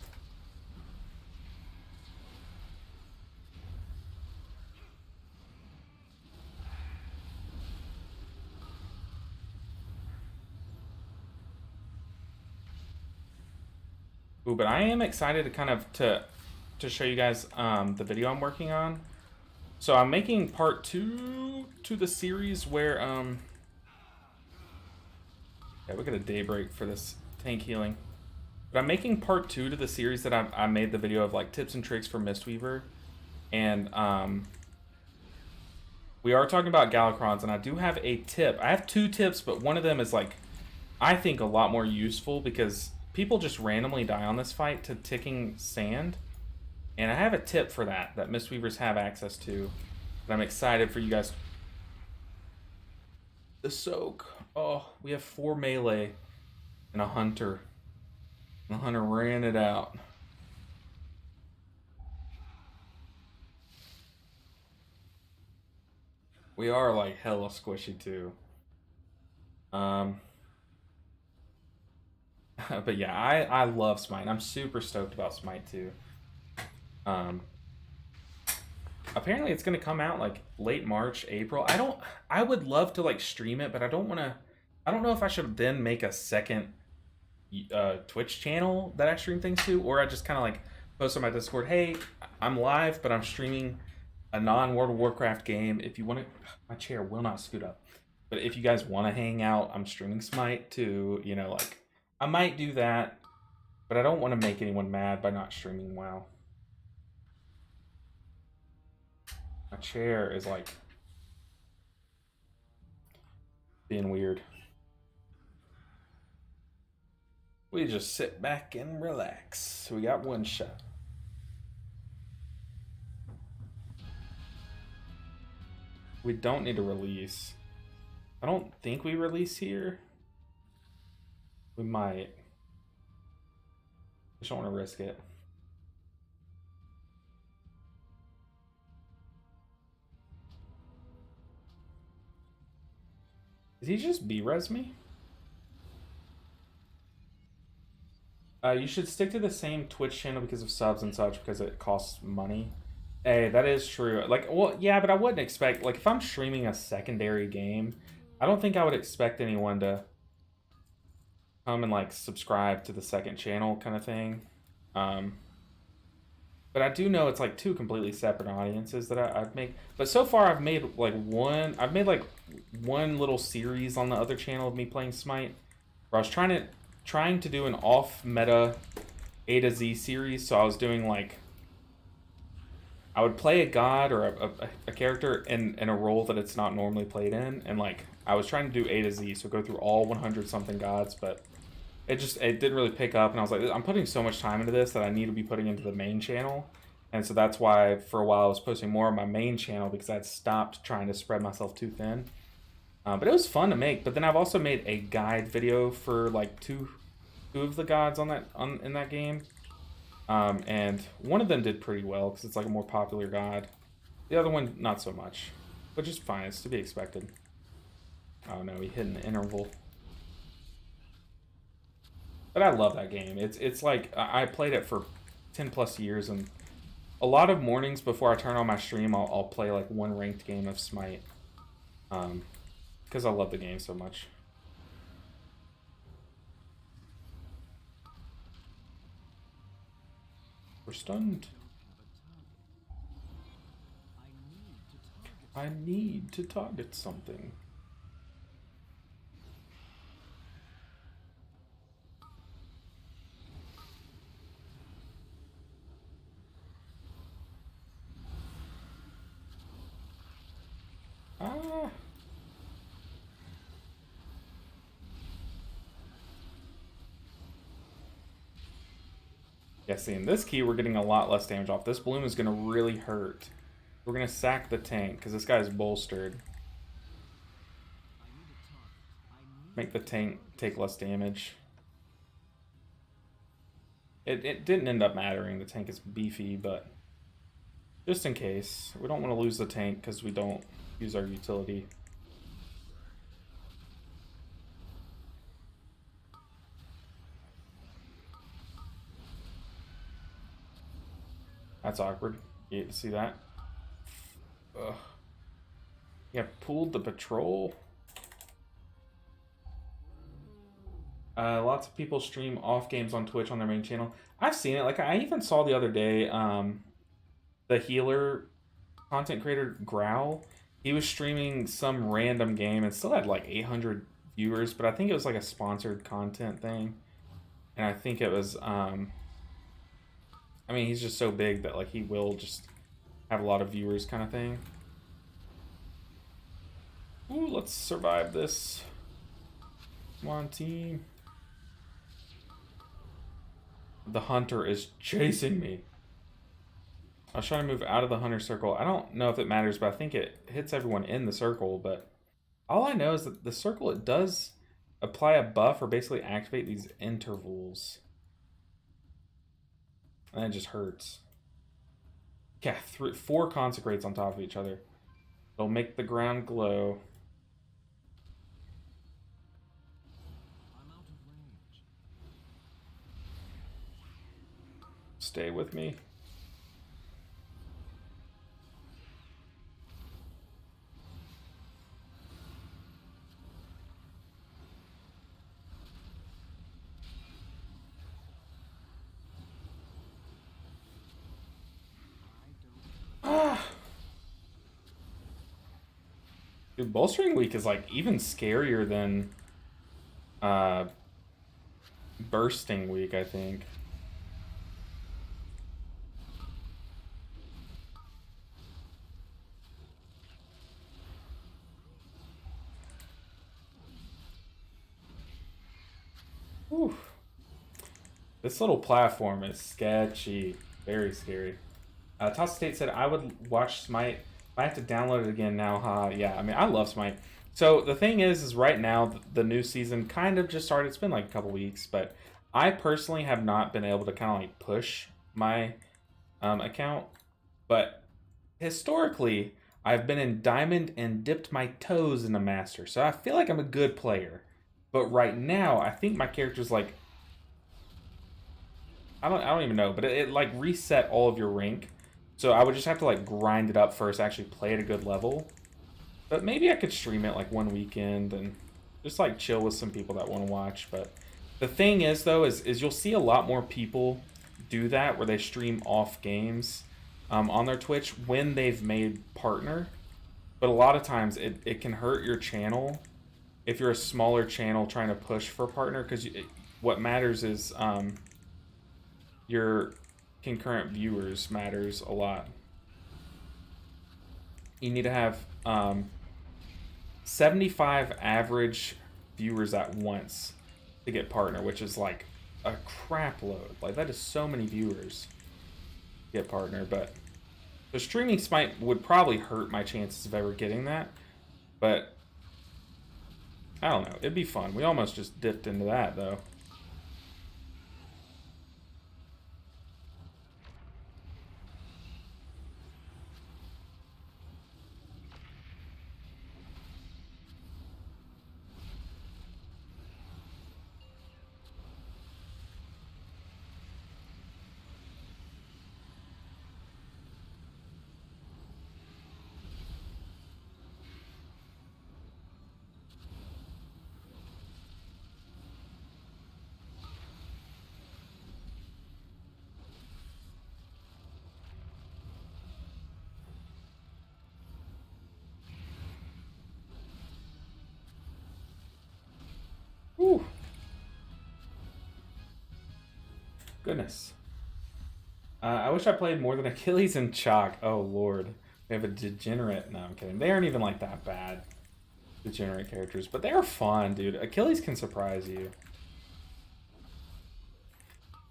Ooh, but I am excited to kind of to show you guys the video I'm working on. So I'm making part 2 to the series where yeah, we got a daybreak for this tank healing. But I'm making part 2 to the series that I made the video of like tips and tricks for Mistweaver, and we are talking about Galakrons, and I do have a tip. I have 2 tips, but one of them is like, I think a lot more useful because people just randomly die on this fight to ticking sand. And I have a tip for that Mistweavers have access to. And I'm excited for you guys. The soak. Oh, we have 4 melee and a hunter. And the hunter ran it out. We are like hella squishy too. Um, but yeah, I love Smite. I'm super stoked about Smite too. Um, apparently it's gonna come out like late March, April. I would love to like stream it, but I don't want to. I don't know if I should then make a second Twitch channel that I stream things to, or I just kind of like post on my Discord, hey, I'm live, but I'm streaming a non-World of Warcraft game. If you want to, my chair will not scoot up. But if you guys want to hang out, I'm streaming Smite too. You know, like I might do that, but I don't want to make anyone mad by not streaming WoW. My chair is like being weird. We just sit back and relax. We got one shot. We don't need to release. I don't think we release here. We might. Just don't want to risk it. Did he just B-res me? You should stick to the same Twitch channel because of subs and such, because it costs money. Hey, that is true. Like, well, yeah, but I wouldn't expect, like, if I'm streaming a secondary game, I don't think I would expect anyone to come and, like, subscribe to the second channel kind of thing. But I do know it's, like, two completely separate audiences that I've made. But so far, I've made, like, one little series on the other channel of me playing Smite, where I was trying to do an off-meta A to Z series, so I was doing, like, I would play a god or a character in a role that it's not normally played in, and like I was trying to do A to Z, so go through all 100 something gods, but it didn't really pick up, and I was like, I'm putting so much time into this that I need to be putting into the main channel, and so that's why for a while I was posting more on my main channel because I'd stopped trying to spread myself too thin. But it was fun to make. But then I've also made a guide video for like two of the gods in that game. And one of them did pretty well because it's like a more popular god. The other one, not so much, which is fine. It's to be expected. Oh no, he hit an interval. But I love that game. It's like I played it for 10 plus years, and a lot of mornings before I turn on my stream, I'll play like one ranked game of Smite, because I love the game so much. We're stunned. I need to target something. Ah. Yeah, see, in this key, we're getting a lot less damage off. This bloom is going to really hurt. We're going to sack the tank, because this guy's bolstered. Make the tank take less damage. It didn't end up mattering. The tank is beefy, but just in case. We don't want to lose the tank, because we don't use our utility. That's awkward. You hate to see that. Ugh. Yeah, pulled the patrol. Lots of people stream off games on Twitch on their main channel. I've seen it. Like, I even saw the other day, the healer content creator Growl. He was streaming some random game and still had like 800 viewers, but I think it was like a sponsored content thing. And I think it was, I mean, he's just so big that like he will just have a lot of viewers kind of thing. Ooh, let's survive this. Come on, team. The hunter is chasing me. I was trying to move out of the hunter circle. I don't know if it matters, but I think it hits everyone in the circle. But all I know is that the circle, it does apply a buff or basically activate these intervals. And it just hurts. Yeah, 4 consecrates on top of each other. They'll make the ground glow. stay with me. Dude, bolstering week is like even scarier than bursting week, I think. Whew. This little platform is sketchy. Very scary. Toss State said, I would watch Smite. I have to download it again now, huh? Yeah, I mean, I love Smite. So the thing is right now, the new season kind of just started. It's been like a couple weeks, but I personally have not been able to kind of like push my account. But historically, I've been in Diamond and dipped my toes in the Master. So I feel like I'm a good player. But right now, I think my character's like, I don't even know, but it like reset all of your rank. So I would just have to like grind it up first, actually play at a good level. But maybe I could stream it like one weekend and just like chill with some people that want to watch. But the thing is though, is you'll see a lot more people do that where they stream off games on their Twitch when they've made partner. But a lot of times it can hurt your channel if you're a smaller channel trying to push for partner, because what matters is your concurrent viewers matters a lot. You need to have 75 average viewers at once to get partner, which is like a crap load. Like that is so many viewers to get partner, but the streaming Smite would probably hurt my chances of ever getting that. But I don't know, it'd be fun. We almost just dipped into that though. Whew. Goodness. I wish I played more than Achilles and Chalk. Oh, Lord. We have a degenerate. No, I'm kidding. They aren't even like that bad, degenerate characters. But they're fun, dude. Achilles can surprise you.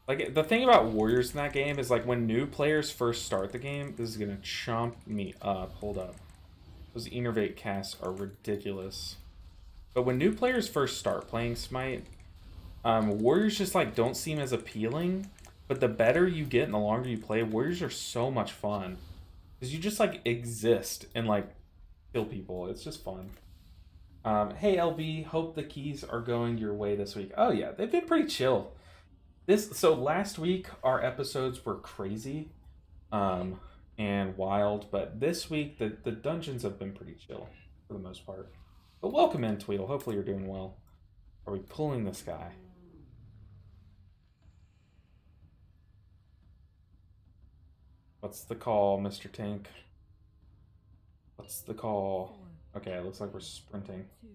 Like, the thing about warriors in that game is, like, when new players first start the game, this is going to chomp me up. Hold up. Those Enervate casts are ridiculous. But when new players first start playing Smite, warriors just, like, don't seem as appealing. But the better you get and the longer you play, warriors are so much fun. Because you just, like, exist and, like, kill people. It's just fun. Hey, LB, hope the keys are going your way this week. Oh, yeah, they've been pretty chill. So last week, our episodes were crazy and wild. But this week, the dungeons have been pretty chill for the most part. But welcome in, Tweedle. Hopefully you're doing well. Are we pulling this guy? What's the call, Mr. Tank? What's the call? Okay, it looks like we're sprinting. 2,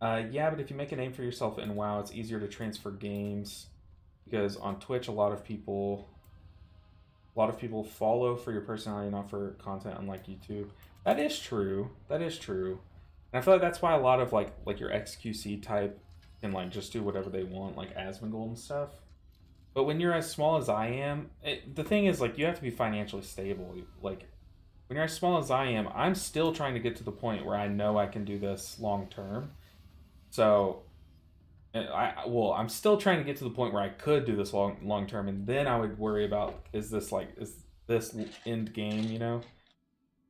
1. Yeah, but if you make a name for yourself in WoW, it's easier to transfer games. Because on Twitch, a lot of people follow for your personality, not for content, unlike YouTube. That is true. That is true. And I feel like that's why a lot of like your XQC type can like just do whatever they want, like Asmongold and stuff. But when you're as small as I am, the thing is, like, you have to be financially stable. Like, when you're as small as I am, I'm still trying to get to the point where I know I can do this long term. So, I'm still trying to get to the point where I could do this long term, and then I would worry about is this end game, you know?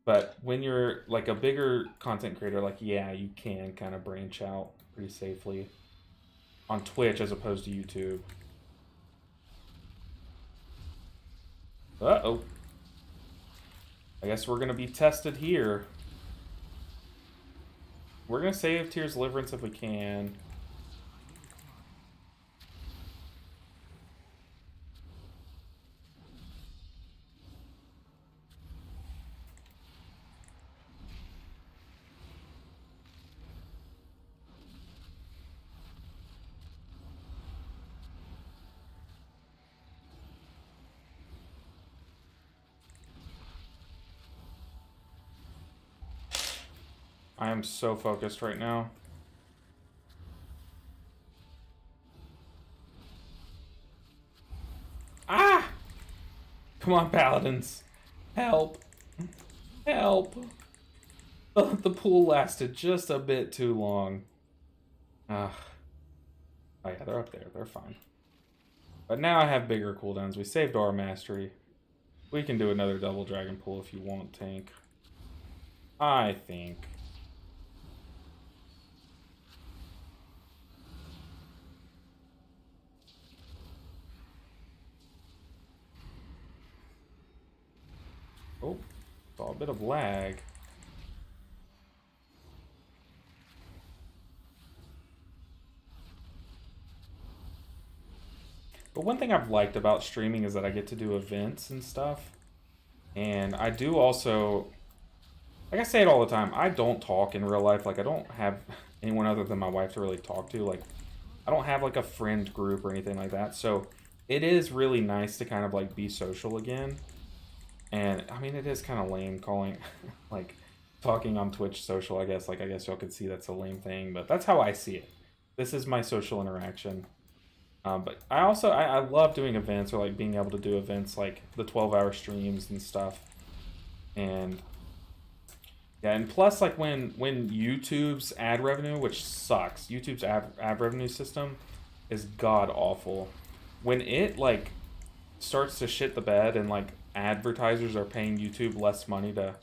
But when you're like a bigger content creator, like, yeah, you can kind of branch out pretty safely on Twitch as opposed to YouTube. Uh-oh. I guess we're going to be tested here. We're going to save Tears Deliverance if we can. I am so focused right now. Ah! Come on, Paladins. Help. Help. The pool lasted just a bit too long. Ah. Oh yeah, they're up there. They're fine. But now I have bigger cooldowns. We saved our mastery. We can do another double dragon pool if you want, tank. I think. Oh, saw a bit of lag. But one thing I've liked about streaming is that I get to do events and stuff. And I do also, like I say it all the time, I don't talk in real life. Like, I don't have anyone other than my wife to really talk to. Like, I don't have, like, a friend group or anything like that. So it is really nice to kind of, like, be social again. And, I mean, it is kind of lame calling, like, talking on Twitch social, I guess. Like, I guess y'all could see that's a lame thing. But that's how I see it. This is my social interaction. But I also, I love doing events, or like being able to do events like the 12-hour streams and stuff. And yeah, and plus like when YouTube's ad revenue, which sucks, YouTube's ad revenue system is god awful. When it like starts to shit the bed and like advertisers are paying YouTube less money to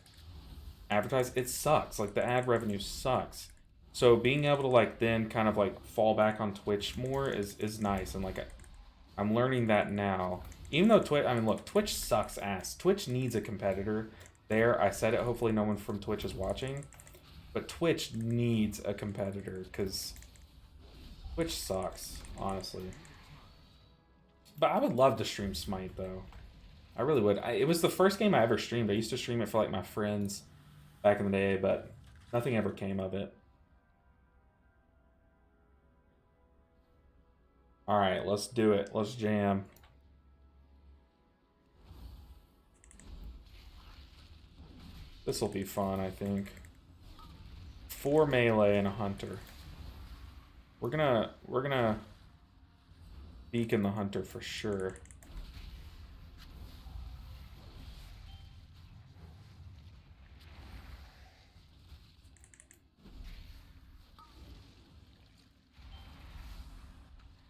advertise, it sucks. Like the ad revenue sucks. So being able to like then kind of like fall back on Twitch more is nice, and like I'm learning that now. Even though Twitch, I mean, look, Twitch sucks ass. Twitch needs a competitor. There, I said it. Hopefully, no one from Twitch is watching, but Twitch needs a competitor because Twitch sucks, honestly. But I would love to stream Smite though. I really would. It was the first game I ever streamed. I used to stream it for like my friends back in the day, but nothing ever came of it. All right, let's do it. Let's jam. This will be fun, I think. 4 melee and a hunter. We're gonna beacon the hunter for sure.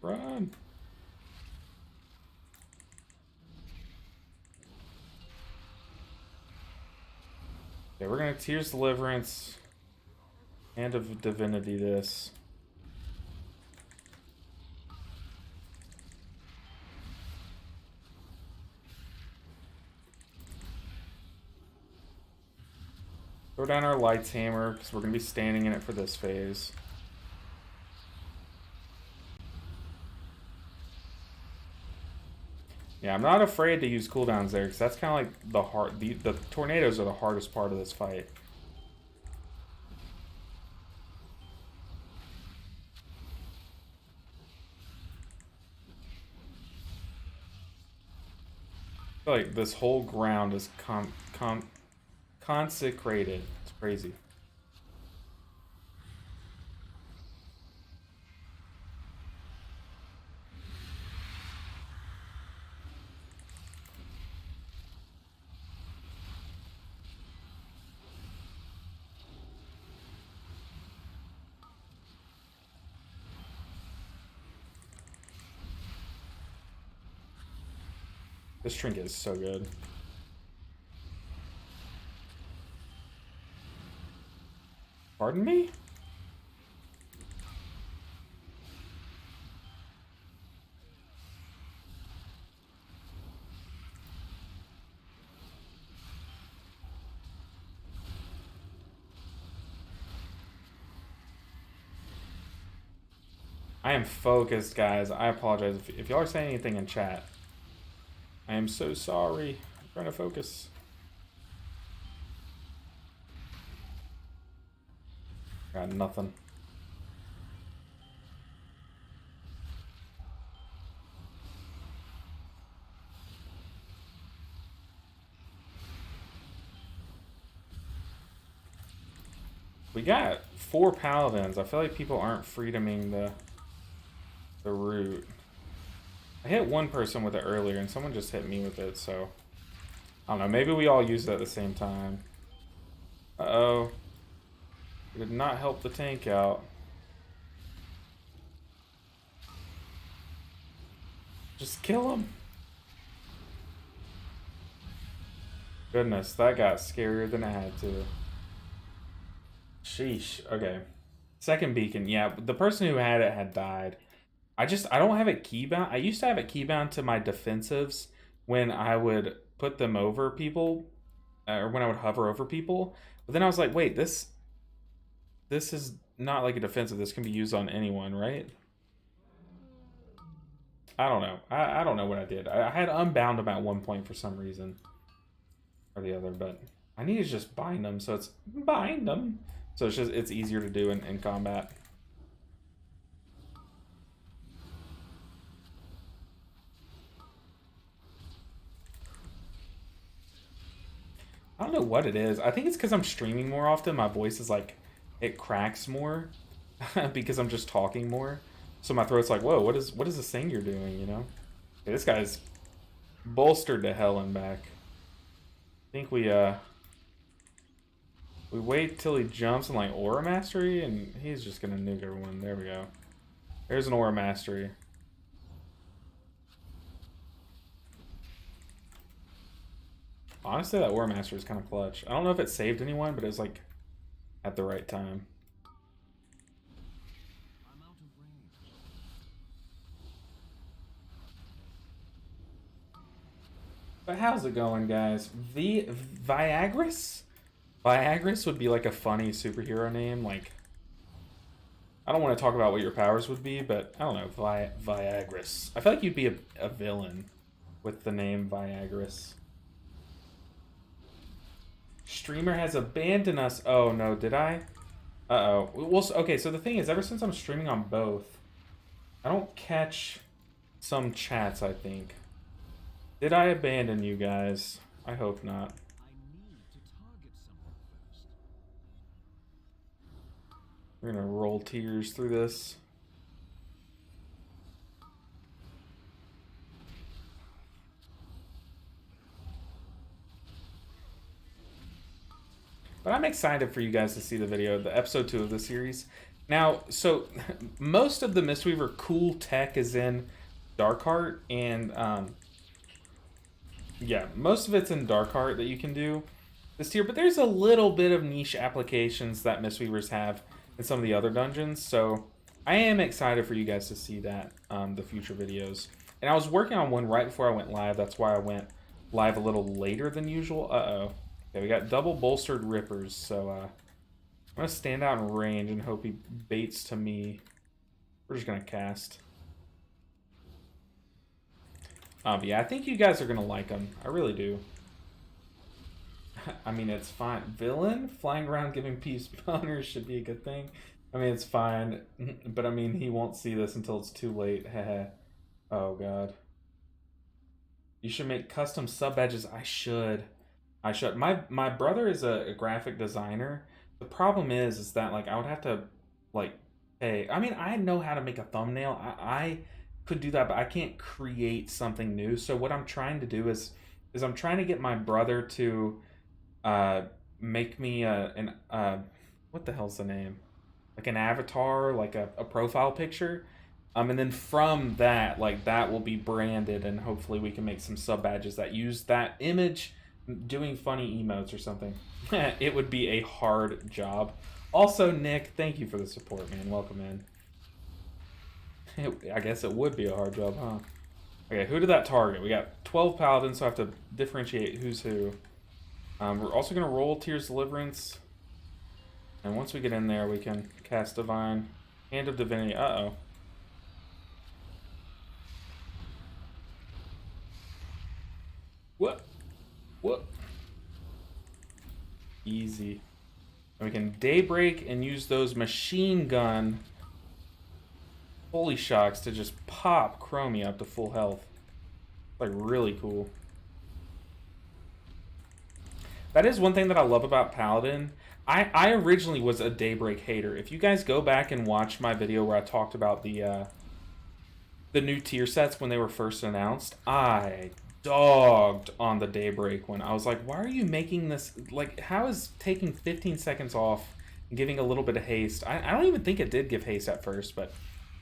Run. Okay, we're gonna Tears Deliverance, Hand of Divinity this. Throw down our Lights Hammer, because we're gonna be standing in it for this phase. Yeah, I'm not afraid to use cooldowns there, because that's kind of like the hard. The tornadoes are the hardest part of this fight. I feel like this whole ground is consecrated. It's crazy. This trinket is so good. Pardon me? I am focused, guys. I apologize if y'all are saying anything in chat. I am so sorry. I'm trying to focus. Got nothing. We got 4 paladins. I feel like people aren't freedoming the root. I hit one person with it earlier, and someone just hit me with it, so... I don't know, maybe we all used it at the same time. Uh-oh. It did not help the tank out. Just kill him. Goodness, that got scarier than it had to. Sheesh. Okay. Second beacon. Yeah, the person who had it had died. I don't have it keybound. I used to have it keybound to my defensives when I would put them over people, or when I would hover over people. But then I was like, wait, this is not like a defensive. This can be used on anyone, right? I don't know. I don't know what I did. I had unbound them at one point for some reason or the other, but I need to just bind them. So it's bind them. So it's easier to do in combat. I don't know what it is. I think it's because I'm streaming more often. My voice is like, it cracks more because I'm just talking more. So my throat's like, whoa, what is this thing you're doing, you know? Okay, this guy's bolstered to hell and back. I think we wait till he jumps in like Aura Mastery, and he's just gonna nuke everyone. There we go. There's an Aura Mastery. Honestly, that War Master is kind of clutch. I don't know if it saved anyone, but it was like at the right time. But how's it going, guys? Viagris? Viagris would be like a funny superhero name. Like, I don't want to talk about what your powers would be, but I don't know. Viagris. I feel like you'd be a villain with the name Viagris. Streamer has abandoned us. Oh no, did I? Uh-oh. Well, okay, so the thing is, ever since I'm streaming on both, I don't catch some chats, I think. Did I abandon you guys? I hope not. We're gonna roll tears through this. But I'm excited for you guys to see the video, the episode 2 of the series. Now, so most of the Mistweaver cool tech is in Darkheart, and yeah, most of it's in Darkheart that you can do this tier, but there's a little bit of niche applications that Mistweavers have in some of the other dungeons, so I am excited for you guys to see that, the future videos. And I was working on one right before I went live, that's why I went live a little later than usual. Uh-oh. Okay, we got double bolstered rippers, so I'm gonna stand out in range and hope he baits to me. We're just gonna cast. Yeah, I think you guys are gonna like him. I really do. I mean, it's fine. Villain flying around giving peace boners should be a good thing. I mean, it's fine, but I mean, he won't see this until it's too late. Heh. Oh god. You should make custom sub badges. I should. My brother is a graphic designer. The problem is that like I would have to like pay. I mean, I know how to make a thumbnail. I could do that, but I can't create something new. So what I'm trying to do is I'm trying to get my brother to make me what the hell's the name? Like an avatar, like a profile picture. And then from that, like that will be branded, and hopefully we can make some sub badges that use that image doing funny emotes or something. It would be a hard job. Also, Nick, thank you for the support, man. Welcome in. I guess it would be a hard job, huh? Okay, who did that target? We got 12 paladins, so I have to differentiate who's who. We're also going to roll Tears Deliverance. And once we get in there, we can cast Divine. Hand of Divinity. Uh-oh. Easy. And we can Daybreak and use those machine gun Holy Shocks to just pop Chromie up to full health. Like, really cool. That is one thing that I love about Paladin. I originally was a Daybreak hater. If you guys go back and watch my video where I talked about the new tier sets when they were first announced, I dogged on the Daybreak one. I was like, why are you making this? Like, how is taking 15 seconds off and giving a little bit of haste? I don't even think it did give haste at first, but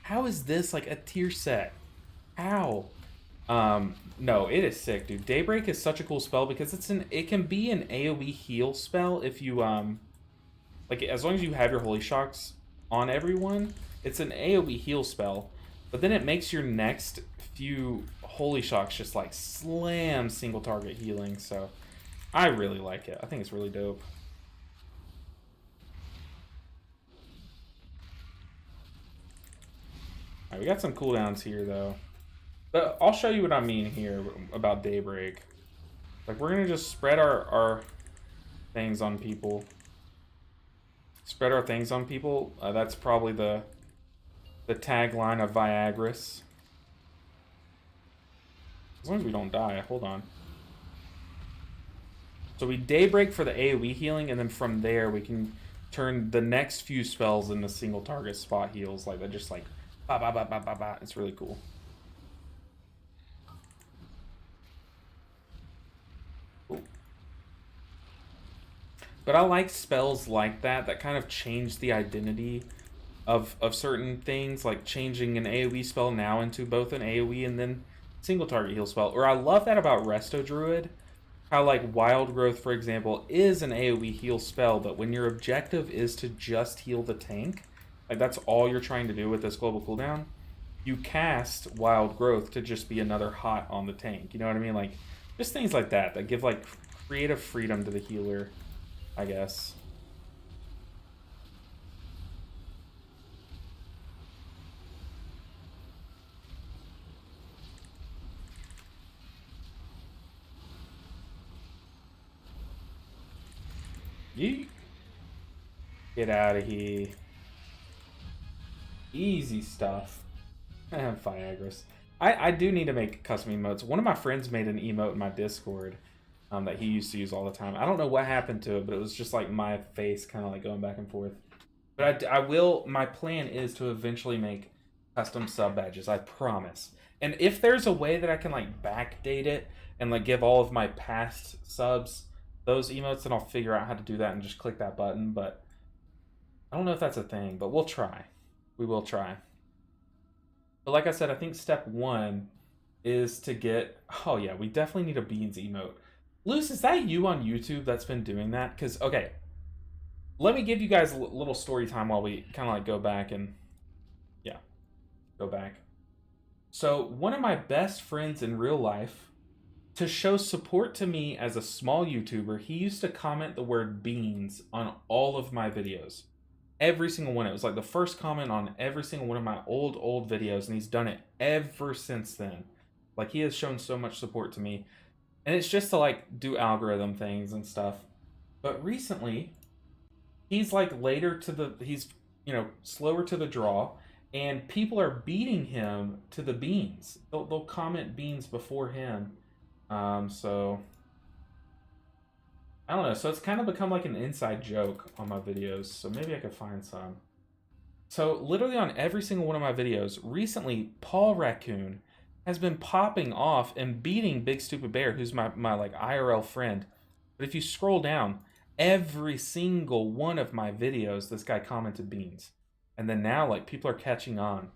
how is this like a tier set? How? No, it is sick, dude. Daybreak is such a cool spell because it can be an AoE heal spell if you like, as long as you have your Holy Shocks on everyone, it's an AoE heal spell. But then it makes your next few Holy Shocks just like slam single target healing. So I really like it. I think it's really dope. Alright, we got some cooldowns here though. But I'll show you what I mean here about Daybreak. Like, we're gonna just spread our things on people. Spread our things on people. That's probably the tagline of Viagris. As long as we don't die. Hold on. So we Daybreak for the AoE healing, and then from there we can turn the next few spells into single target spot heals. Like, they're just like ba ba ba ba ba ba. It's really cool. Ooh. But I like spells like that kind of change the identity of certain things, like changing an AoE spell now into both an AoE and then single target heal spell. Or I love that about Resto Druid, how like Wild Growth, for example, is an AoE heal spell, but when your objective is to just heal the tank, like that's all you're trying to do with this global cooldown, you cast Wild Growth to just be another hot on the tank. You know what I mean? Like, just things like that give like creative freedom to the healer, I guess. Get out of here. Easy stuff. Viagris. I do need to make custom emotes. One of my friends made an emote in my Discord that he used to use all the time. I don't know what happened to it, but it was just like my face kind of like going back and forth. But I will, my plan is to eventually make custom sub badges, I promise. And if there's a way that I can like backdate it and like give all of my past subs those emotes, then I'll figure out how to do that and just click that button. But I don't know if that's a thing, but we'll try. We will try. But like I said, I think step one is to get... Oh yeah, we definitely need a Beans emote. Luce, is that you on YouTube that's been doing that? Because, okay, let me give you guys a little story time while we kind of like go back and... Yeah, go back. So one of my best friends in real life, to show support to me as a small YouTuber, he used to comment the word beans on all of my videos. Every single one. It was like the first comment on every single one of my old videos, and he's done it ever since then. Like, he has shown so much support to me. And it's just to like do algorithm things and stuff. But recently, he's like he's, you know, slower to the draw, and people are beating him to the beans. They'll comment beans before him. So I don't know. So it's kind of become like an inside joke on my videos. So maybe I could find some. So literally on every single one of my videos, recently, Paul Raccoon has been popping off and beating Big Stupid Bear, who's my like IRL friend. But if you scroll down, every single one of my videos, this guy commented beans. And then now, like, people are catching on,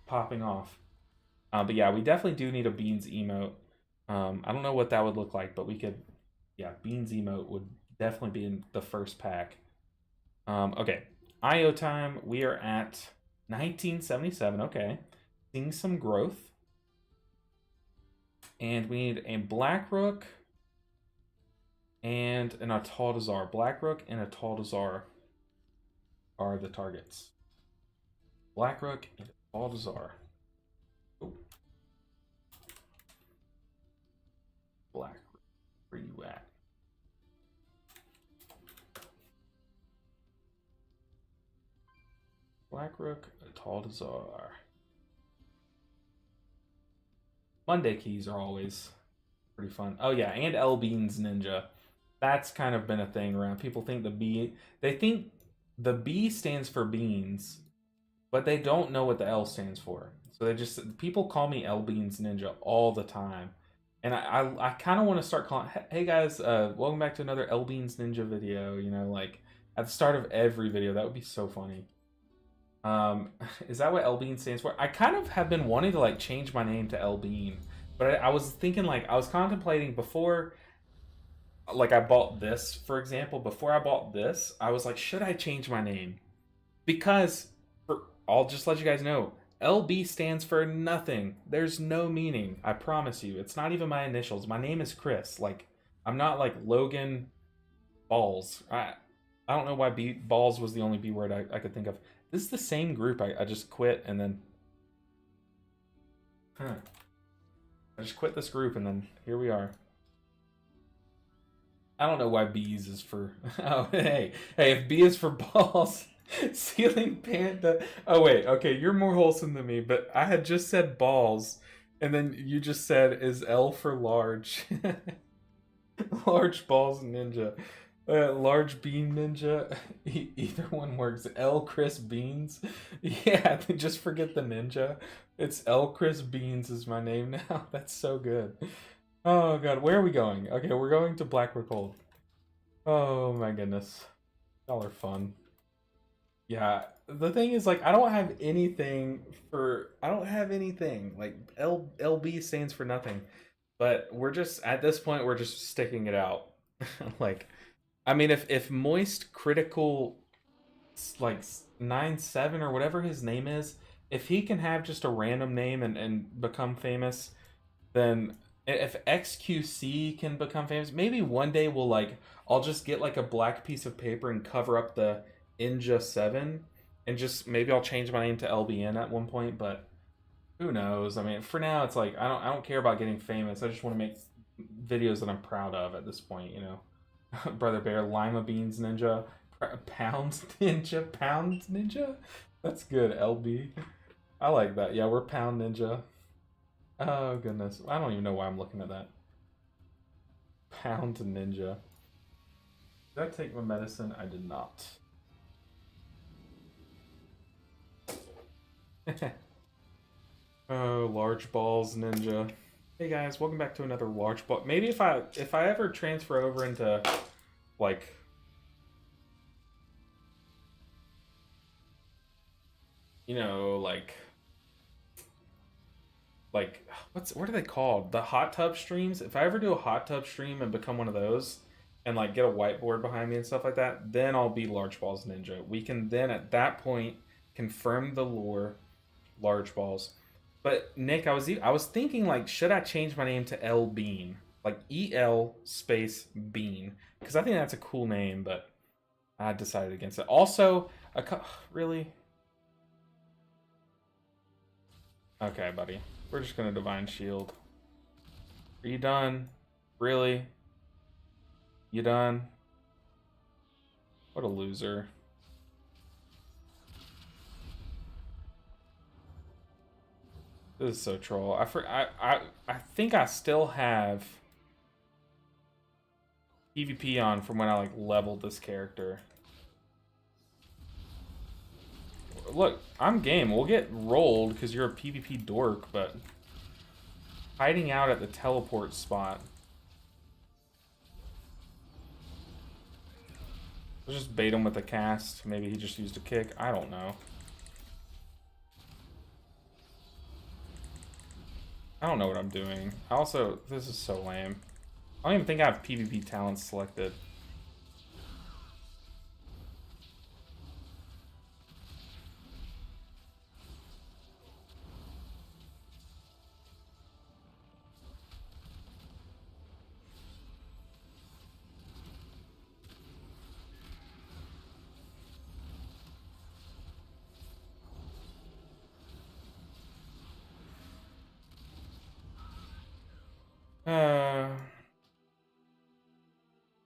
popping off. But yeah, we definitely do need a beans emote. I don't know what that would look like, but we could... Yeah, Beans emote would definitely be in the first pack. Okay, IO time. We are at 1977. Okay, seeing some growth. And we need a Blackrook and an Ataldazar. Blackrook and Ataldazar are the targets. Blackrook and Ataldazar. Oh. Blackrook, where you at? Blackrook, Taldazar. Monday keys are always pretty fun. Oh yeah, and L Beans Ninja. That's kind of been a thing around. People think they think the B stands for beans, but they don't know what the L stands for. So people call me L Beans Ninja all the time. And I kind of want to start calling, hey guys, welcome back to another L Beans Ninja video, you know, like at the start of every video. That would be so funny. Is that what L Bean stands for? I kind of have been wanting to like change my name to L Bean, but I was thinking, like, I was contemplating before, like, I bought this, for example. Before I bought this, I was like, should I change my name? Because I'll just let you guys know, LB stands for nothing. There's no meaning. I promise you. It's not even my initials. My name is Chris. Like, I'm not like Logan Balls. I don't know why balls was the only B word I could think of. This is the same group I just quit, and then I just quit this group, and then here we are. I don't know why B's is for. Oh, hey, if B is for balls, ceiling panda. Oh wait, okay, you're more wholesome than me, but I had just said balls, and then you just said is L for large. Large balls ninja. Large bean ninja. Either one works. L Chris Beans. Yeah, just forget the ninja. It's L Chris Beans is my name now. That's so good. Oh god, where are we going? Okay, we're going to Blackrook Hold. Oh my goodness. Y'all are fun. Yeah, the thing is, like, I don't have anything. Like, LB stands for nothing. But we're just, at this point, we're just sticking it out. Like, I mean, if Moist Critical, like 9-7 or whatever his name is, if he can have just a random name and become famous, then if XQC can become famous, maybe one day I'll just get like a black piece of paper and cover up the Inja 7, and just maybe I'll change my name to LBN at one point, but who knows? I mean, for now it's like I don't care about getting famous. I just want to make videos that I'm proud of at this point, you know. Brother Bear, Lima Beans Ninja, Pounds Ninja. That's good, LB. I like that. Yeah, we're Pound Ninja. Oh goodness, I don't even know why I'm looking at that. Pound Ninja. Did I take my medicine? I did not. Oh, large balls ninja. Hey guys, welcome back to another large ball. Maybe if I ever transfer over into like what are they called? The hot tub streams? If I ever do a hot tub stream and become one of those and like get a whiteboard behind me and stuff like that, then I'll be large balls ninja. We can then at that point confirm the lore large balls. But Nick, I was thinking, like, should I change my name to L Bean, like EL space Bean, because I think that's a cool name, but I decided against it. Also, really? Okay, buddy, we're just gonna Divine Shield. Are you done? Really? You done? What a loser. This is so troll. I think I still have PvP on from when I like leveled this character. Look, I'm game. We'll get rolled because you're a PvP dork, but hiding out at the teleport spot. Let's just bait him with a cast. Maybe he just used a kick. I don't know. I don't know what I'm doing. Also, this is so lame. I don't even think I have PvP talents selected.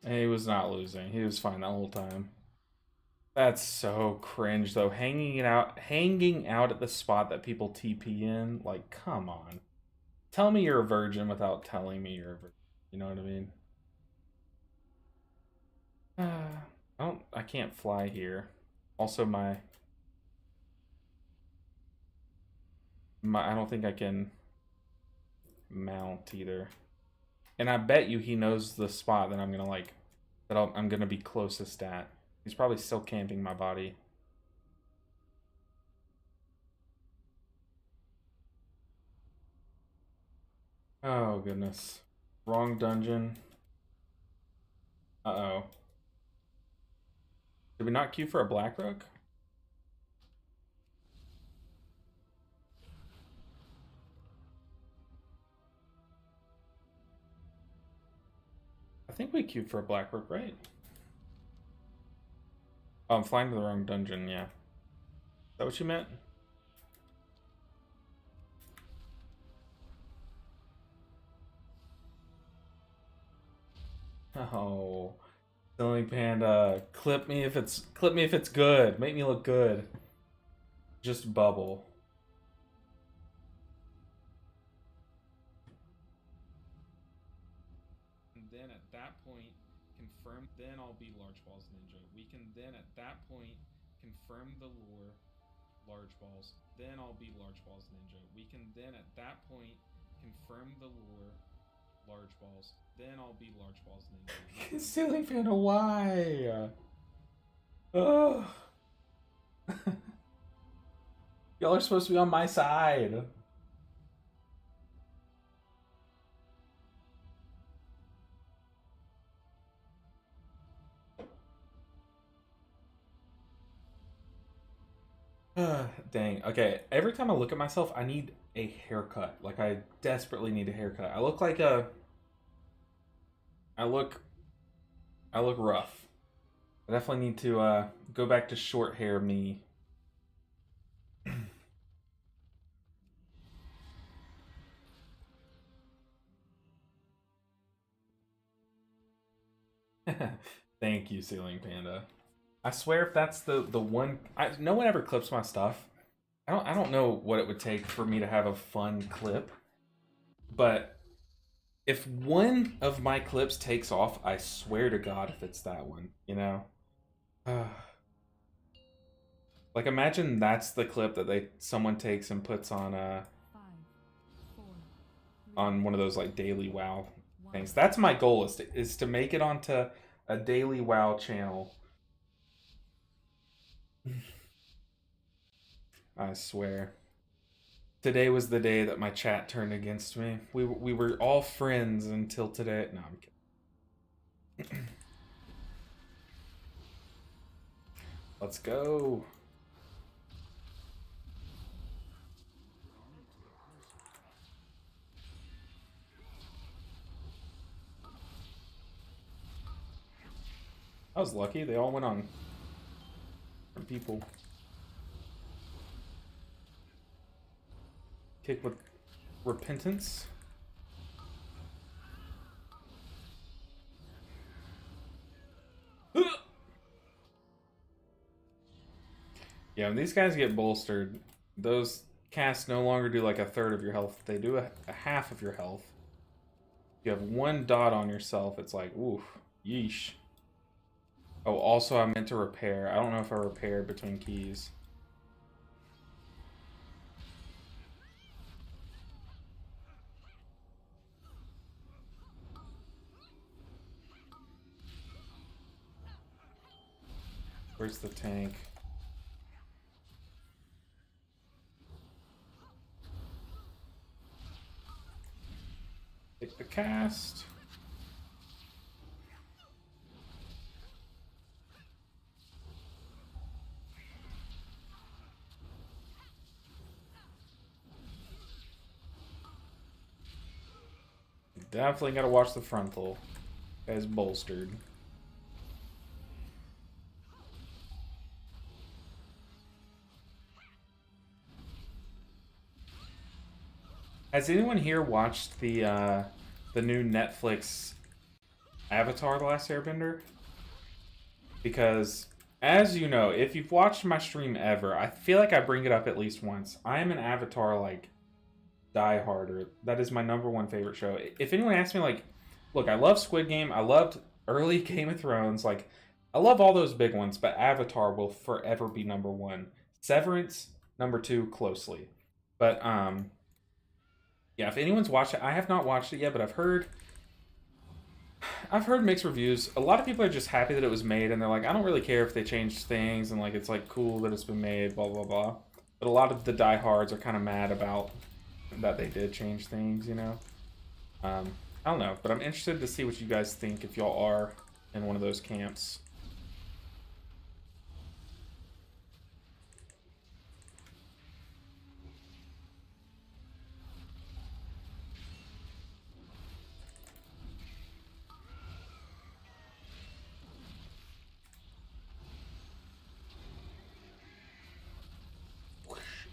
He was not losing. He was fine the whole time. That's so cringe though. Hanging out at the spot that people TP in. Like, come on. Tell me you're a virgin without telling me you're a virgin. You know what I mean? I can't fly here. Also, I don't think I can mount either. And I bet you he knows the spot that I'm gonna like, I'm gonna be closest at. He's probably still camping my body. Oh goodness. Wrong dungeon. Uh-oh. Did we not queue for a Blackrook? I think we queued for a Blackrook, right? Oh, I'm flying to the wrong dungeon, yeah. Is that what you meant? Oh, Silly Panda, clip me if it's good. Make me look good. Just bubble. And then at that point, confirm. Then I'll be Large Balls Ninja. We can then at that point confirm the lore, Large Balls. Then I'll be Large Balls Ninja. We can then at that point confirm the lore, Large Balls. Then I'll be Large Balls Ninja. Silly Panda, why? Oh. Y'all are supposed to be on my side. Dang. Okay, every time I look at myself, I need a haircut. Like, I desperately need a haircut. I look like a... I look rough. I definitely need to go back to short hair me. Thank you, Ceiling Panda. I swear if that's the one no one ever clips my stuff. I don't know what it would take for me to have a fun clip. But if one of my clips takes off, I swear to God if it's that one, you know? Like imagine that's the clip that someone takes and puts on one of those like daily WoW things. That's my goal is to make it onto a daily WoW channel. I swear. Today was the day that my chat turned against me. We were all friends until today. No, I'm kidding. Let's go. I was lucky. They all went on people. Kick with repentance. Yeah, when these guys get bolstered, those casts no longer do like a third of your health. They do a half of your health. If you have one dot on yourself, it's like, oof, yeesh. Oh, also I meant to repair. I don't know if I repaired between keys. Where's the tank? Take the cast. Definitely gotta watch the frontal. Guy's bolstered. Has anyone here watched the new Netflix Avatar: The Last Airbender? Because As you know, if you've watched my stream ever, I feel like I bring it up at least once. I am an Avatar, like, dieharder. That is my #1 favorite show. If anyone asks me, like, look, I love Squid Game. I loved early Game of Thrones. Like, I love all those big ones, but Avatar will forever be #1. Severance, #2, closely. But, yeah, if anyone's watched it, I have not watched it yet, but I've heard mixed reviews. A lot of people are just happy that it was made, and they're like, I don't really care if they changed things, and like it's like cool that it's been made, blah blah blah. But a lot of the diehards are kind of mad about that they did change things, you know. I don't know, but I'm interested to see what you guys think if y'all are in one of those camps.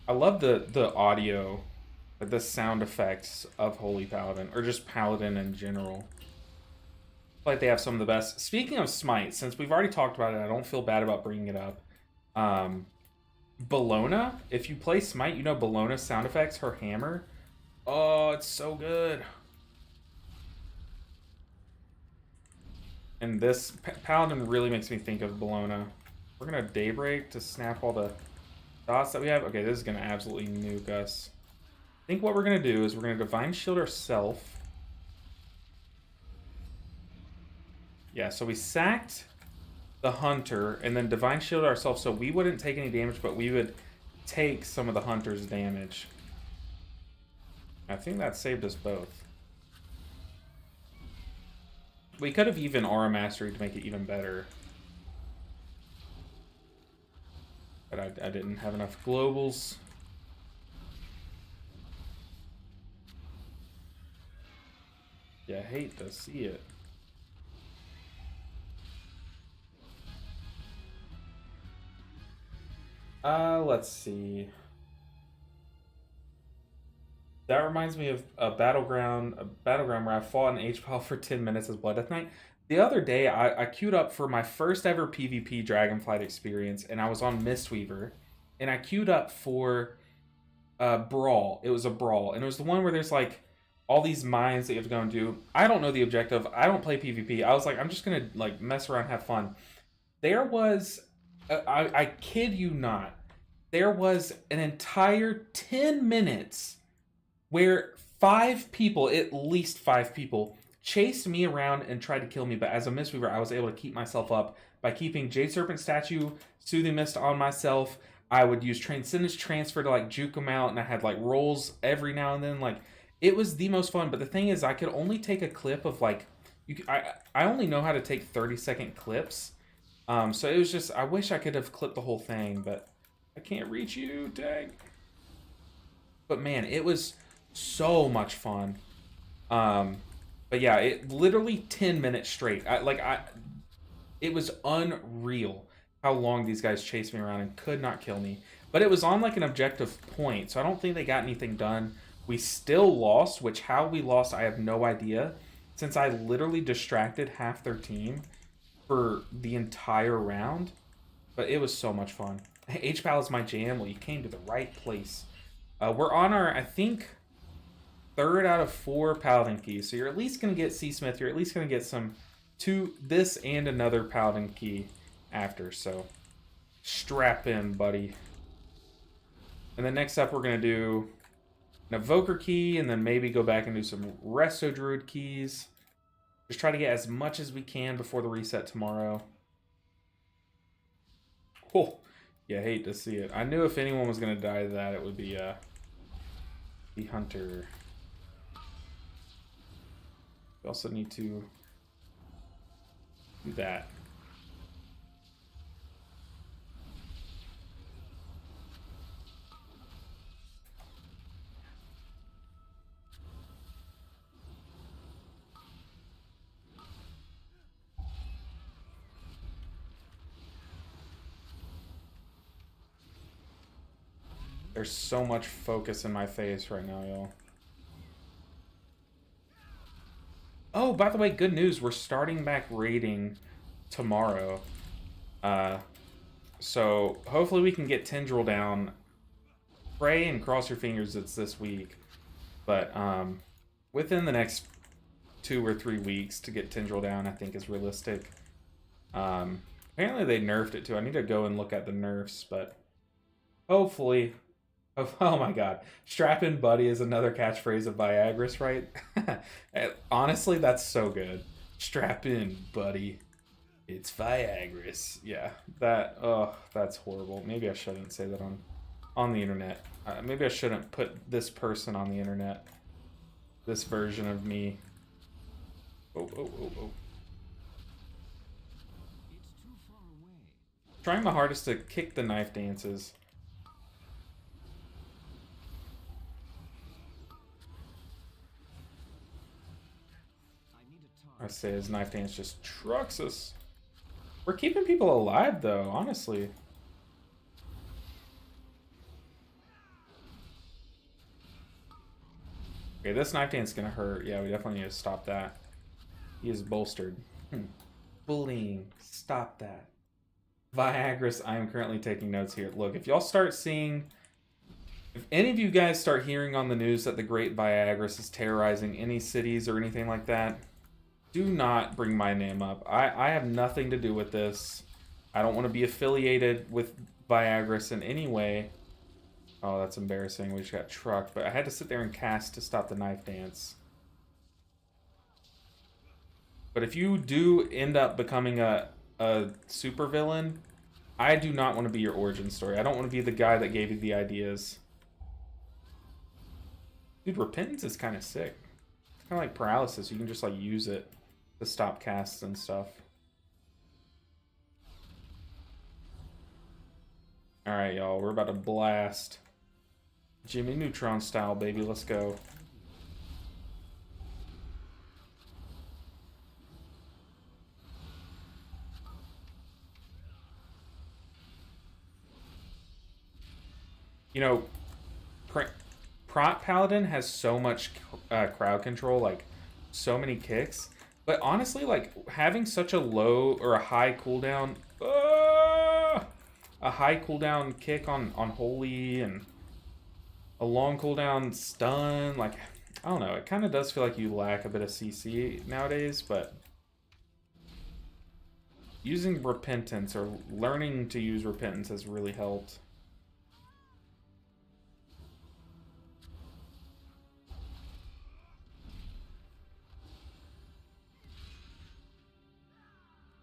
I love the audio, like the sound effects of Holy Paladin, or just Paladin in general. Like they have some of the best. Speaking of Smite, since we've already talked about it, I don't feel bad about bringing it up. Bellona, if you play Smite, you know Bellona's sound effects, her hammer. Oh, it's so good. And this Paladin really makes me think of Bellona. We're gonna Daybreak to snap all the dots that we have. Okay, this is gonna absolutely nuke us. I think what we're gonna do is we're gonna Divine Shield ourselves. Yeah, so we sacked the Hunter and then Divine Shield ourselves, so we wouldn't take any damage, but we would take some of the Hunter's damage. I think that saved us both. We could have even Aura Mastery to make it even better. But I didn't have enough globals. Yeah, I hate to see it. Let's see. That reminds me of a battleground where I fought an H-Pal for 10 minutes as Blood Death Knight. The other day, I queued up for my first ever PvP Dragonflight experience, and I was on Mistweaver, and I queued up for Brawl. It was a Brawl, and it was the one where there's like all these mines that you have to go and do. I don't know the objective. I don't play PvP. I was like, I'm just gonna like mess around, have fun. There was, I kid you not, there was an entire 10 minutes where 5 people, at least 5 people, chased me around and tried to kill me. But as a Mistweaver, I was able to keep myself up by keeping Jade Serpent Statue, Soothing Mist on myself. I would use Transcendence Transfer to like juke them out, and I had like rolls every now and then. Like, it was the most fun. But the thing is, I could only take a clip of like, I only know how to take 30-second clips. So it was just, I wish I could have clipped the whole thing, but I can't reach you, dang. But man, it was so much fun. But yeah, it literally 10 minutes straight. It was unreal how long these guys chased me around and could not kill me. But it was on like an objective point, so I don't think they got anything done. We still lost, which how we lost, I have no idea, since I literally distracted half their team for the entire round. But it was so much fun. H-Pal is my jam. Well, you came to the right place. We're on our, I think, 3rd out of 4 Paladin keys. So you're at least going to get C-Smith. You're at least going to get some this and another Paladin key after. So strap in, buddy. And then next up, we're going to do an Evoker key, and then maybe go back and do some Resto Druid keys. Just try to get as much as we can before the reset tomorrow. Oh, yeah, hate to see it. I knew if anyone was going to die to that, it would be the Hunter. We also need to do that. There's so much focus in my face right now, y'all. Oh, by the way, good news. We're starting back raiding tomorrow. So hopefully we can get Tendril down. Pray and cross your fingers it's this week. But within the next 2 or 3 weeks to get Tendril down, I think is realistic. Apparently they nerfed it too. I need to go and look at the nerfs, but hopefully. Oh my god. Strap in buddy is another catchphrase of Viagra's, right? Honestly, that's so good. Strap in, buddy. It's Viagra's. Yeah, that's horrible. Maybe I shouldn't say that on the internet. Maybe I shouldn't put this person on the internet. This version of me. Oh. Trying my hardest to kick the knife dances. I say his knife dance just trucks us. We're keeping people alive though, honestly. Okay, this knife dance is gonna hurt. Yeah, we definitely need to stop that. He is bolstered. Bullying. Stop that. Viagra's, I am currently taking notes here. Look, if y'all start seeing... If any of you guys start hearing on the news that the Great Viagra's is terrorizing any cities or anything like that, do not bring my name up. I have nothing to do with this. I don't want to be affiliated with Viagra's in any way. Oh, that's embarrassing. We just got trucked. But I had to sit there and cast to stop the knife dance. But if you do end up becoming a super villain, I do not want to be your origin story. I don't want to be the guy that gave you the ideas. Dude, Repentance is kind of sick. It's kind of like Paralysis. You can just like use it to stop casts and stuff. Alright, y'all. We're about to blast. Jimmy Neutron style, baby. Let's go. You know, Prot Paladin has so much crowd control, like so many kicks. But honestly, like having such a low or a high cooldown, a high cooldown kick on Holy and a long cooldown stun, like I don't know, it kind of does feel like you lack a bit of CC nowadays. But using Repentance or learning to use Repentance has really helped.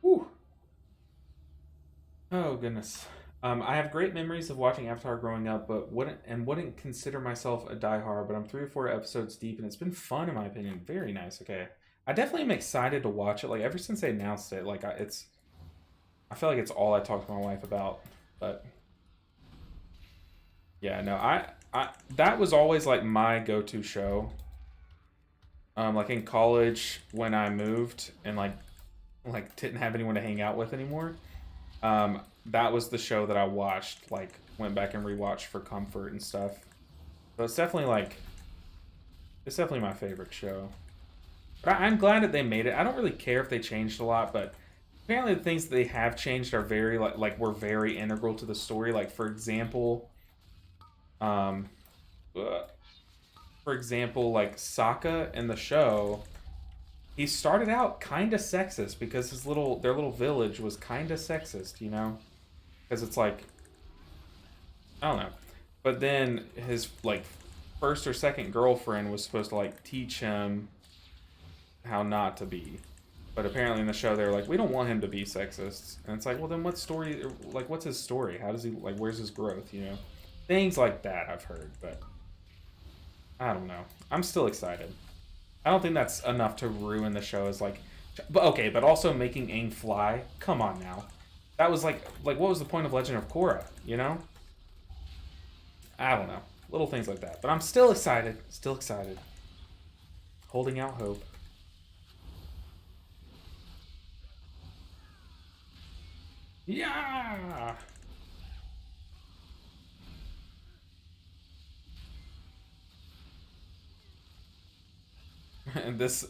Whew. Oh goodness. I have great memories of watching Avatar growing up, but wouldn't consider myself a diehard. But I'm 3 or 4 episodes deep, and it's been fun in my opinion. Very nice. Okay, I definitely am excited to watch it. Like ever since they announced it, like I feel like it's all I talk to my wife about. But yeah, no, I that was always like my go-to show. Like in college when I moved and like didn't have anyone to hang out with anymore. That was the show that I watched, like went back and rewatched for comfort and stuff. So it's definitely my favorite show. But I'm glad that they made it. I don't really care if they changed a lot, but apparently the things that they have changed are very were very integral to the story. Like for example, like Sokka in the show, he started out kind of sexist because their little village was kind of sexist, you know? Because it's like, I don't know. But then his like first or second girlfriend was supposed to like teach him how not to be. But apparently in the show they're like, we don't want him to be sexist. And it's like, well then what's his story? How does he like where's his growth, you know? Things like that I've heard, but I don't know. I'm still excited. I don't think that's enough to ruin the show as like but okay, but also making Aang fly. Come on now. That was like what was the point of Legend of Korra, you know? I don't know. Little things like that. But I'm still excited. Still excited. Holding out hope. Yeah. And this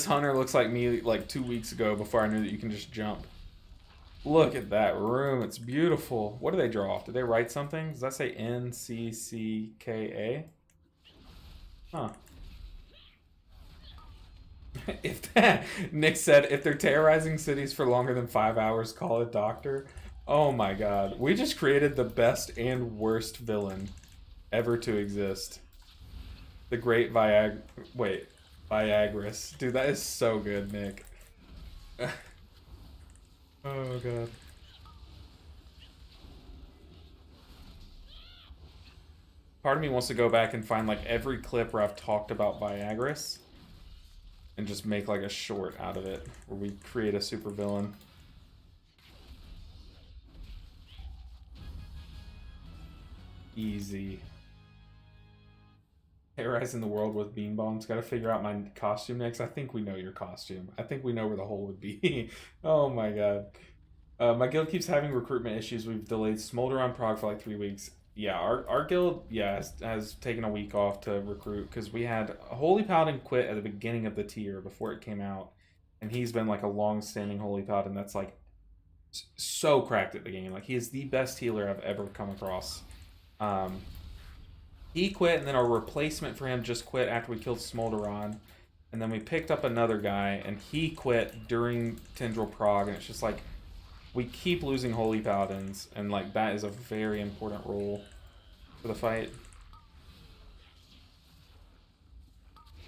hunter looks like me like 2 weeks ago before I knew that you can just jump. Look at that room. It's beautiful. What do they draw off? Did they write something? Does that say NCCKA? Huh. If that, Nick said, if they're terrorizing cities for longer than 5 hours, call a doctor. Oh my god. We just created the best and worst villain ever to exist. The Great Viagrus. Dude, that is so good, Nick. Oh god. Part of me wants to go back and find like every clip where I've talked about Viagrus and just make like a short out of it where we create a super villain. Easy. Terrorizing the world with bean bombs. Gotta figure out my costume next. I think we know your costume. I think we know where the hole would be. Oh my god. My guild keeps having recruitment issues. We've delayed Smolder on Prague for like 3 weeks. Yeah, our guild, yeah, has taken a week off to recruit because we had a Holy Paladin quit at the beginning of the tier before it came out. And he's been like a long-standing Holy Paladin that's like so cracked at the game. Like he is the best healer I've ever come across. He quit, and then our replacement for him just quit after we killed Smolderon. And then we picked up another guy, and he quit during Tendril Prague, and it's just like, we keep losing Holy Paladins, and like that is a very important role for the fight.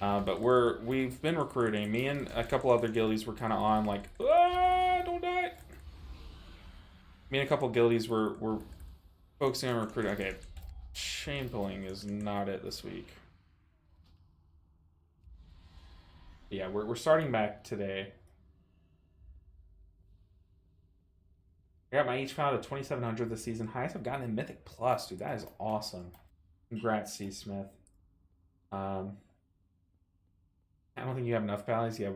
But we've been recruiting. Me and a couple other guildies were kind of on like, don't die. Me and a couple guildies were focusing on recruiting. Okay, Chamberlain is not it this week. Yeah, we're starting back today. I got my each pound of 2,700 this season. Highest I've gotten in Mythic Plus, dude. That is awesome. Congrats, C. Smith. I don't think you have enough pallies. Yeah,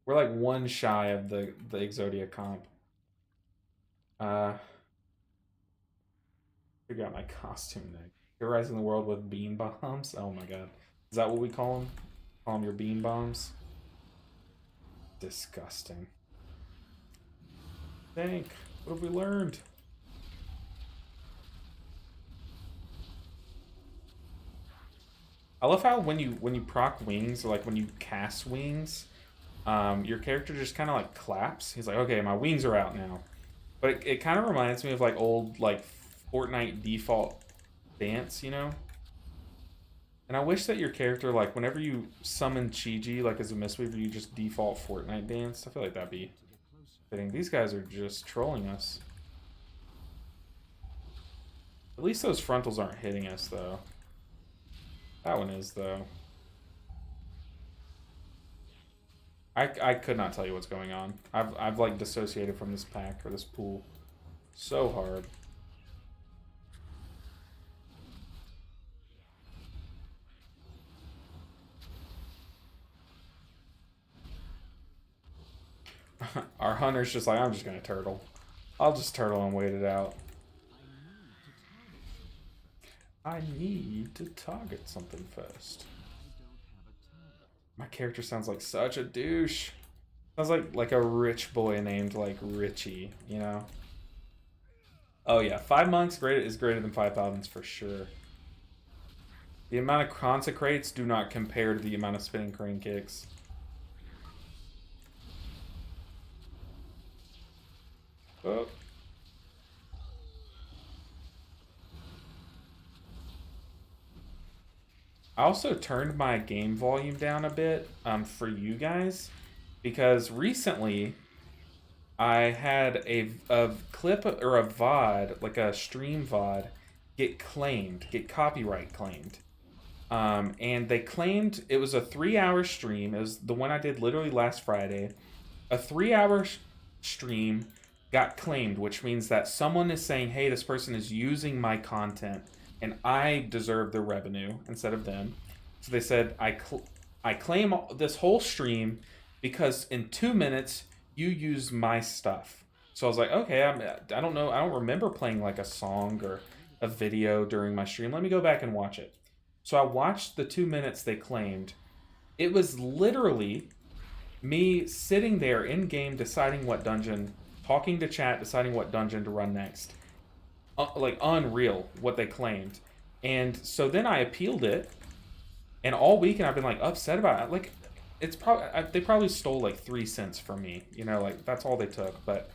we're like one shy of the Exodia comp. Figure out my costume next. Terrorizing the world with bean bombs. Oh my god, is that what we call them? Call them your bean bombs? Disgusting. Thank. What have we learned? I love how when you proc wings, or like when you cast wings, your character just kind of like claps. He's like, okay, my wings are out now. But it kind of reminds me of like old like Fortnite default dance, you know? And I wish that your character, like whenever you summon Chi-Ji, like as a Mistweaver, you just default Fortnite dance. I feel like that'd be fitting. These guys are just trolling us. At least those frontals aren't hitting us though. That one is though. I could not tell you what's going on. I've like dissociated from this pack or this pool so hard. Our hunter's just like, I'm just gonna turtle. I'll just turtle and wait it out. I need to target something first. My character sounds like such a douche. Sounds like a rich boy named like Richie, you know? Oh yeah, 5 monks is greater than 5 paladins for sure. The amount of consecrates do not compare to the amount of spinning crane kicks. Oh. I also turned my game volume down a bit for you guys because recently I had a clip or a VOD, like a stream VOD, get copyright claimed. And they claimed it was a 3-hour stream. It was the one I did literally last Friday. A 3-hour stream got claimed, which means that someone is saying, hey, this person is using my content and I deserve the revenue instead of them. So they said, I claim this whole stream because in 2 minutes you used my stuff. So I was like, okay, I don't know. I don't remember playing like a song or a video during my stream. Let me go back and watch it. So I watched the 2 minutes they claimed. It was literally me sitting there in game deciding what dungeon talking to chat, deciding what dungeon to run next. Like, unreal what they claimed. And so then I appealed it, and all weekend I've been like upset about it. Like, it's probably they probably stole like 3 cents from me, you know, like that's all they took. But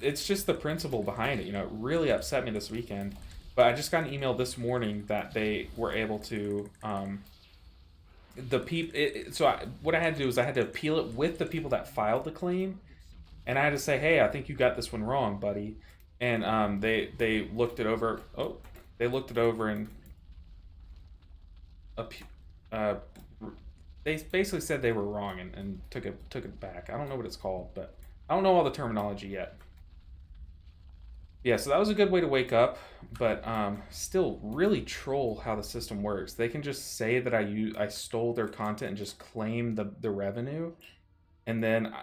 it's just the principle behind it, you know. It really upset me this weekend. But I just got an email this morning that they were able to the people. What I had to do is I had to appeal it with the people that filed the claim, and I had to say, hey, I think you got this one wrong, buddy. And they looked it over. Oh, they looked it over and they basically said they were wrong and took it back. I don't know what it's called, but I don't know all the terminology yet. Yeah, so that was a good way to wake up, but still really troll how the system works. They can just say that I stole their content and just claim the revenue, and then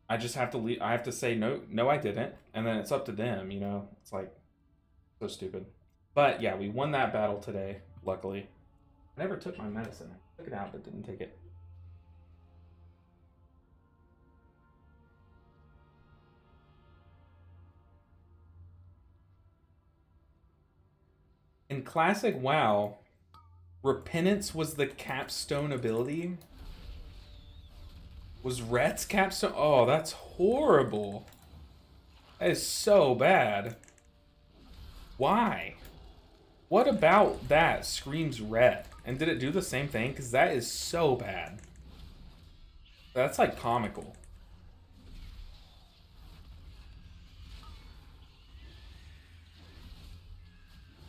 I just have to leave. I have to say no, I didn't, and then it's up to them. You know, it's like so stupid. But yeah, we won that battle today. Luckily, I never took my medicine. I took it out, but didn't take it. In classic WoW, repentance was the capstone ability. Was Rhett's capstone? Oh, that's horrible. That is so bad. Why? What about that screams Rhett? And did it do the same thing? Because that is so bad. That's like comical.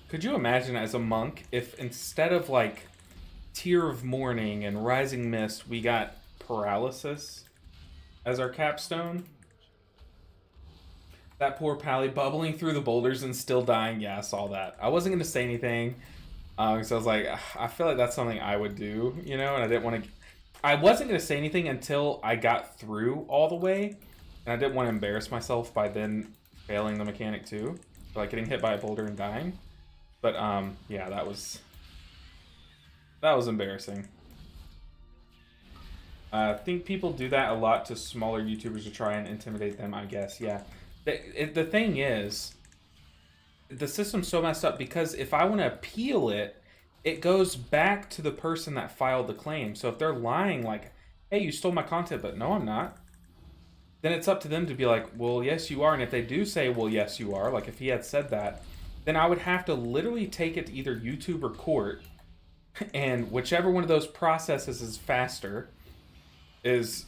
Could you imagine as a monk if instead of like Tear of Mourning and Rising Mist, we got Paralysis as our capstone? That poor Pally bubbling through the boulders and still dying. Yeah, I saw that. I wasn't going to say anything because I was like, I feel like that's something I would do, you know, and I didn't want to. I wasn't going to say anything until I got through all the way, and I didn't want to embarrass myself by then failing the mechanic too, like getting hit by a boulder and dying. But yeah, that was embarrassing. I think people do that a lot to smaller YouTubers to try and intimidate them, I guess. Yeah. The thing is, the system's so messed up because if I want to appeal it, it goes back to the person that filed the claim. So if they're lying like, hey, you stole my content, but no, I'm not, then it's up to them to be like, well, yes, you are. And if they do say, well, yes, you are, like if he had said that, then I would have to literally take it to either YouTube or court. And whichever one of those processes is faster is,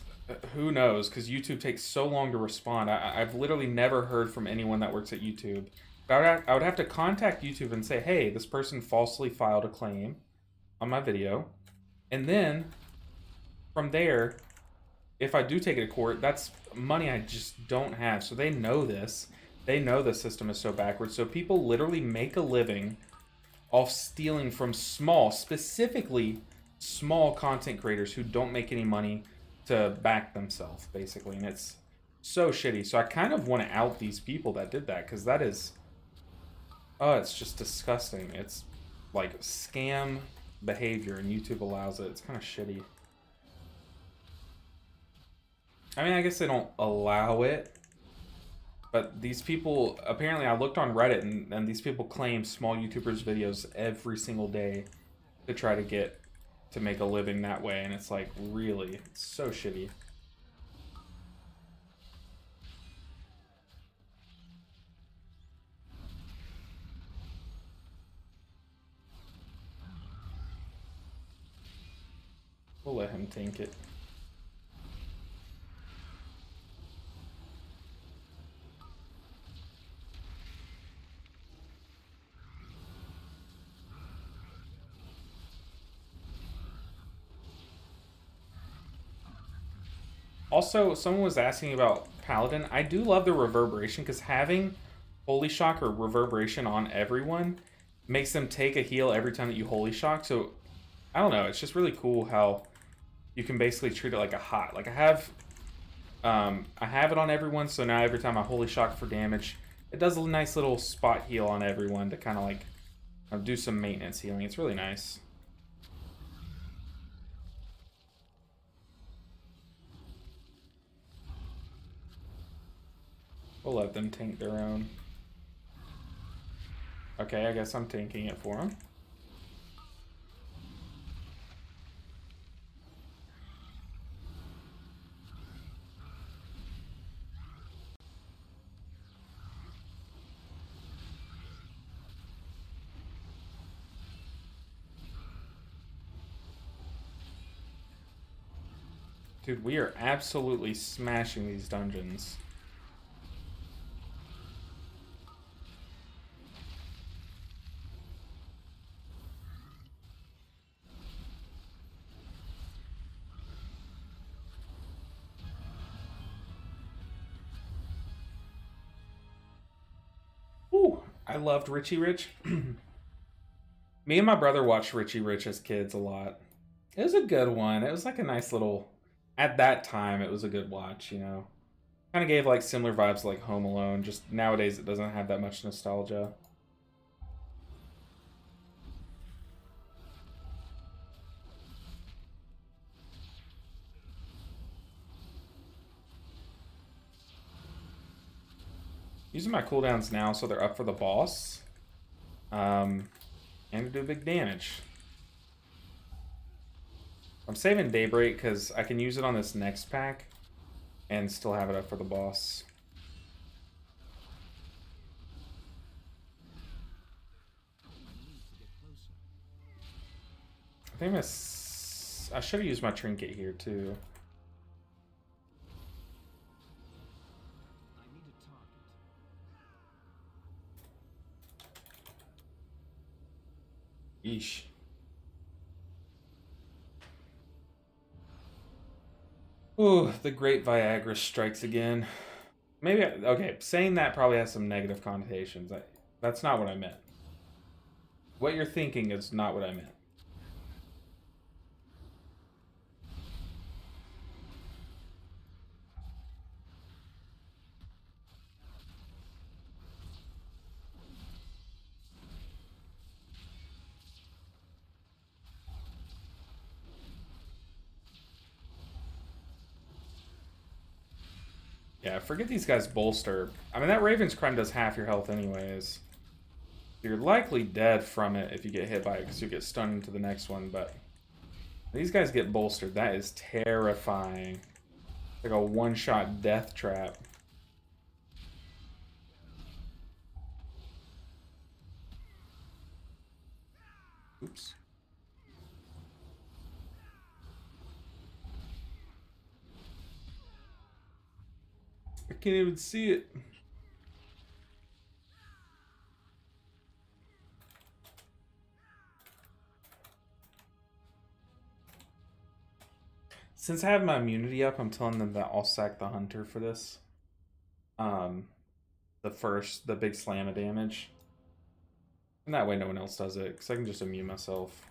who knows, because YouTube takes so long to respond. I've literally never heard from anyone that works at YouTube. But I would have to contact YouTube and say, hey, this person falsely filed a claim on my video. And then from there, if I do take it to court, that's money I just don't have. So they know this. They know the system is so backwards. So people literally make a living off stealing from specifically small content creators who don't make any money to back themselves, basically. And it's so shitty. So I kind of want to out these people that did that, because that is, oh, it's just disgusting. It's like scam behavior, and YouTube allows it. It's kind of shitty. I mean, I guess they don't allow it, but these people, apparently I looked on Reddit, and these people claim small YouTubers' videos every single day to try to make a living that way, and it's like, really? It's so shitty. We'll let him tank it. Also, someone was asking about Paladin. I do love the reverberation, because having Holy Shock or reverberation on everyone makes them take a heal every time that you Holy Shock. So, I don't know. It's just really cool how you can basically treat it like a hot. Like I have it on everyone, so now every time I Holy Shock for damage, it does a nice little spot heal on everyone to kind of like do some maintenance healing. It's really nice. We'll let them tank their own. Okay, I guess I'm tanking it for them. Dude, we are absolutely smashing these dungeons. Ooh, I loved Richie Rich. Me and my brother watched Richie Rich as kids a lot. It was a good one. It was like a nice little. At that time, it was a good watch, you know? Kind of gave like similar vibes to like Home Alone, just nowadays it doesn't have that much nostalgia. Using my cooldowns now so they're up for the boss. And to do big damage. I'm saving Daybreak because I can use it on this next pack and still have it up for the boss. I think I should have used my trinket here too. Yeesh. Ooh, the great Viagra strikes again. Maybe, okay, saying that probably has some negative connotations. That's not what I meant. What you're thinking is not what I meant. Yeah, forget these guys bolster. I mean, that Raven's Crime does half your health anyways. You're likely dead from it if you get hit by it because you get stunned into the next one, but these guys get bolstered. That is terrifying. Like a one-shot death trap. Oops. I can't even see it. Since I have my immunity up, I'm telling them that I'll sack the hunter for this. The big slam of damage. And that way no one else does it, because I can just immune myself.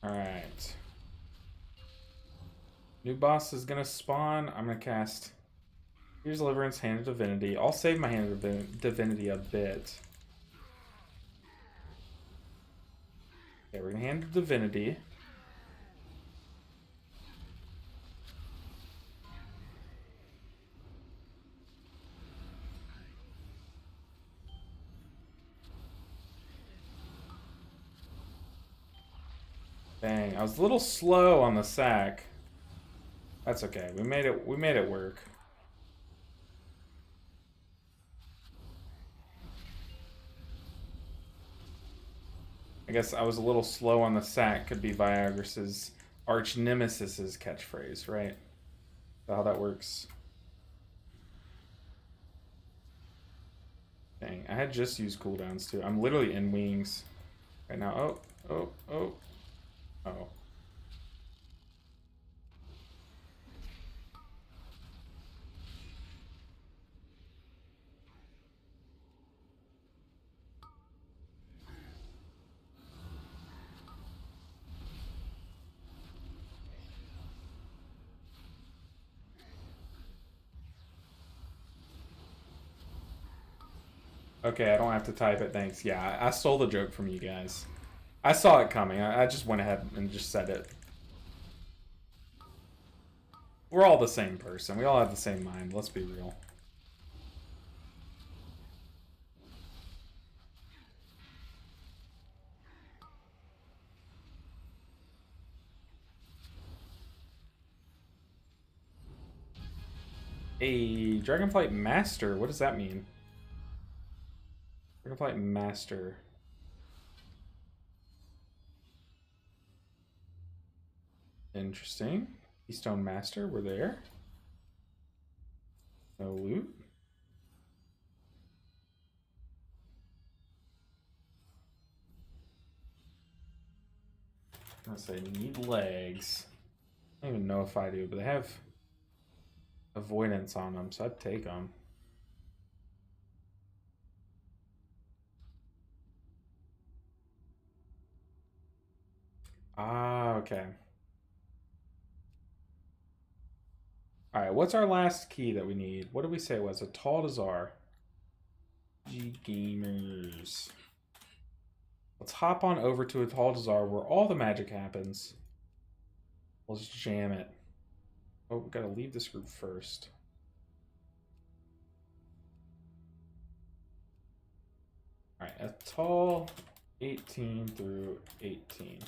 Alright. New boss is gonna spawn. I'm gonna cast Here's Deliverance, Hand of Divinity. I'll save my Hand of Divinity a bit. Okay, we're gonna Hand of Divinity. Dang, I was a little slow on the sack. That's okay. We made it work. I guess I was a little slow on the sack. Could be Viagris's arch nemesis's catchphrase, right? Is that how that works? Dang, I had just used cooldowns too. I'm literally in wings right now. Oh, Oh, oh, oh. Okay, I don't have to type it, thanks. Yeah, I stole the joke from you guys. I saw it coming. I just went ahead and just said it. We're all the same person. We all have the same mind. Let's be real. A Dragonflight Master. What does that mean? Dragonflight Master. Interesting. Keystone Master. We're there. No loot. I'm gonna say need legs. I don't even know if I do, but they have avoidance on them, so I'd take them. Ah, okay. Alright, what's our last key that we need? What did we say it was? A Tal'Dazar. G Gamers. Let's hop on over to a Tal'Dazar where all the magic happens. Let's jam it. Oh, we gotta leave this group first. Alright, a tall 18 through 18.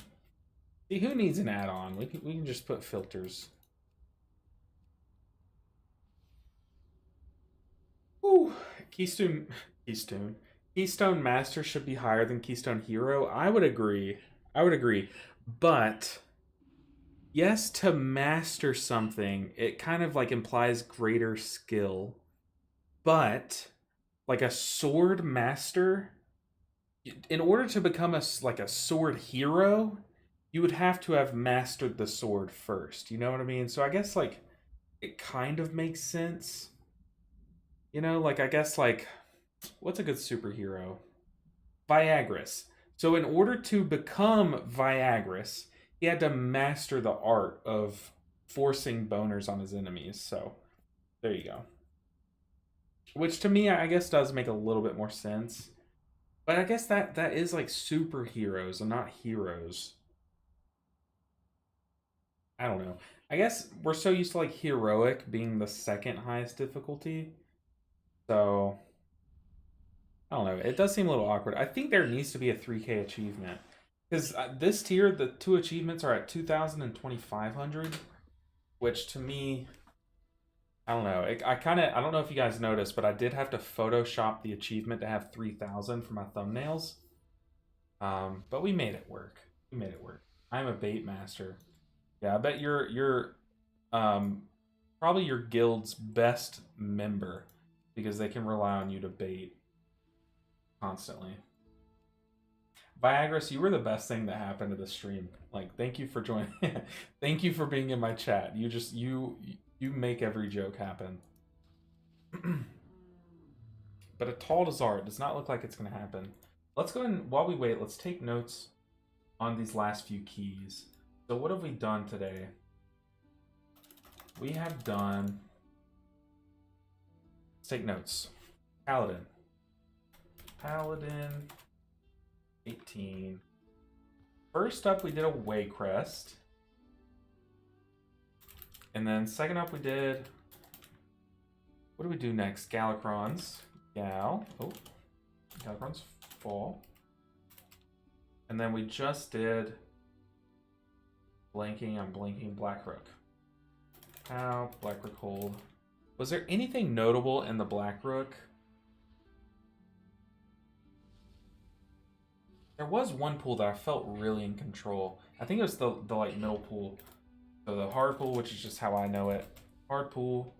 See, who needs an add-on? We can just put filters. Ooh, Keystone Master should be higher than Keystone Hero. I would agree. But yes, to master something, it kind of like implies greater skill. But like a sword master, in order to become a sword hero, you would have to have mastered the sword first. You know what I mean? So I guess like it kind of makes sense. You know, like I guess like what's a good superhero? Viagris. So in order to become Viagris, he had to master the art of forcing boners on his enemies. So there you go. Which to me, I guess, does make a little bit more sense. But I guess that is like superheroes and not heroes. I don't know. I guess we're so used to like heroic being the second highest difficulty. So I don't know. It does seem a little awkward. I think there needs to be a 3K achievement. Because this tier, the two achievements are at 2,000 and 2,500, which to me, I don't know. I don't know if you guys noticed, but I did have to Photoshop the achievement to have 3,000 for my thumbnails. But we made it work. We made it work. I'm a bait master. Yeah, I bet you're probably your guild's best member because they can rely on you to bait constantly. Viagris, you were the best thing that happened to the stream. Like, thank you for joining. Thank you for being in my chat. You make every joke happen. But a Tal'Dazar does not look like it's going to happen. Let's go and while we wait, let's take notes on these last few keys. So what have we done today? We have done. Let's take notes. Paladin. 18. First up, we did a Waycrest. And then second up, we did... What do we do next? Galakrons. Oh, Galakrons fall. And then we just did... I'm blanking Blackrook. Blackrook hold. Was there anything notable in the Blackrook? There was one pool that I felt really in control. I think it was the like middle pool. So the hard pool, which is just how I know it. Hard pool,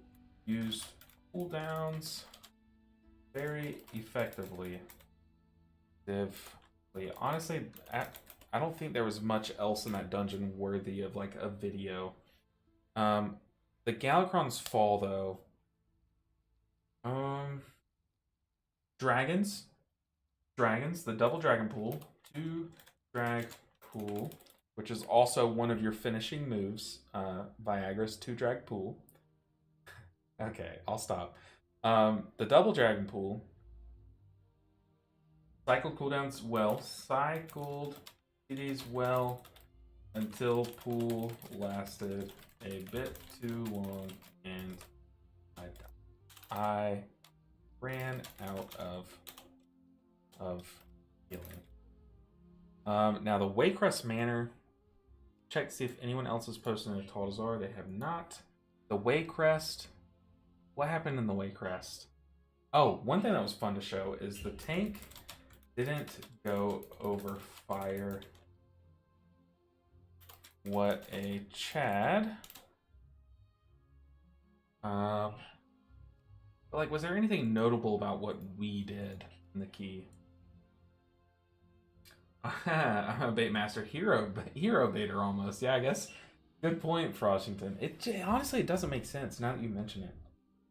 use cooldowns very effectively. Honestly, I don't think there was much else in that dungeon worthy of like a video. The Galakrons Fall though. Dragons. Dragons, the double dragon pool. 2 drag pool, which is also one of your finishing moves. Viagra's 2 drag pool. Okay, I'll stop. The double dragon pool. Cycled cooldowns well. Cycled CDs well until pool lasted a bit too long and I ran out of healing. Now the Waycrest Manor. Check to see if anyone else has posted a Tal'Dazar. They have not. The Waycrest. What happened in the Waycrest? Oh, one thing that was fun to show is the tank didn't go over fire. What a Chad. Like, was there anything notable about what we did in the key? I'm a bait master, hero baiter almost. Yeah, I guess. Good point, Frostington. Honestly, it doesn't make sense now that you mention it.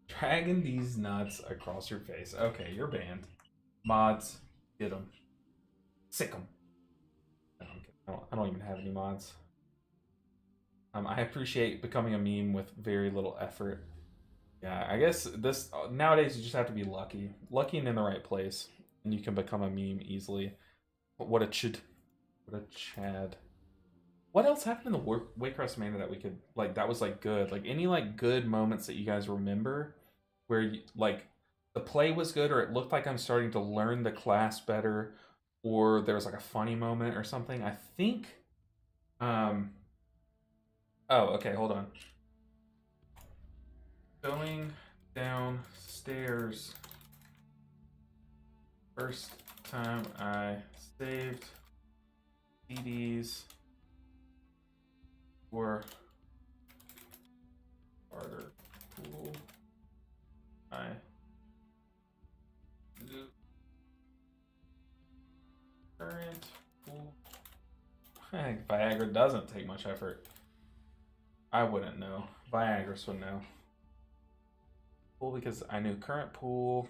Dragging these nuts across your face. Okay, you're banned. Mods, get them. Sick them. I don't even have any mods. I appreciate becoming a meme with very little effort. Yeah, I guess this nowadays you just have to be lucky and in the right place, and you can become a meme easily. But what a chad. What else happened in the Waycrest Manor that we could like that was like good? Like any like good moments that you guys remember where you, like the play was good or it looked like I'm starting to learn the class better or there was like a funny moment or something. I think oh, okay, hold on. Going downstairs. First time I saved CDs for harder pool. I current pool. Viagra doesn't take much effort. I wouldn't know. Viagra would know. Pool because I knew current pool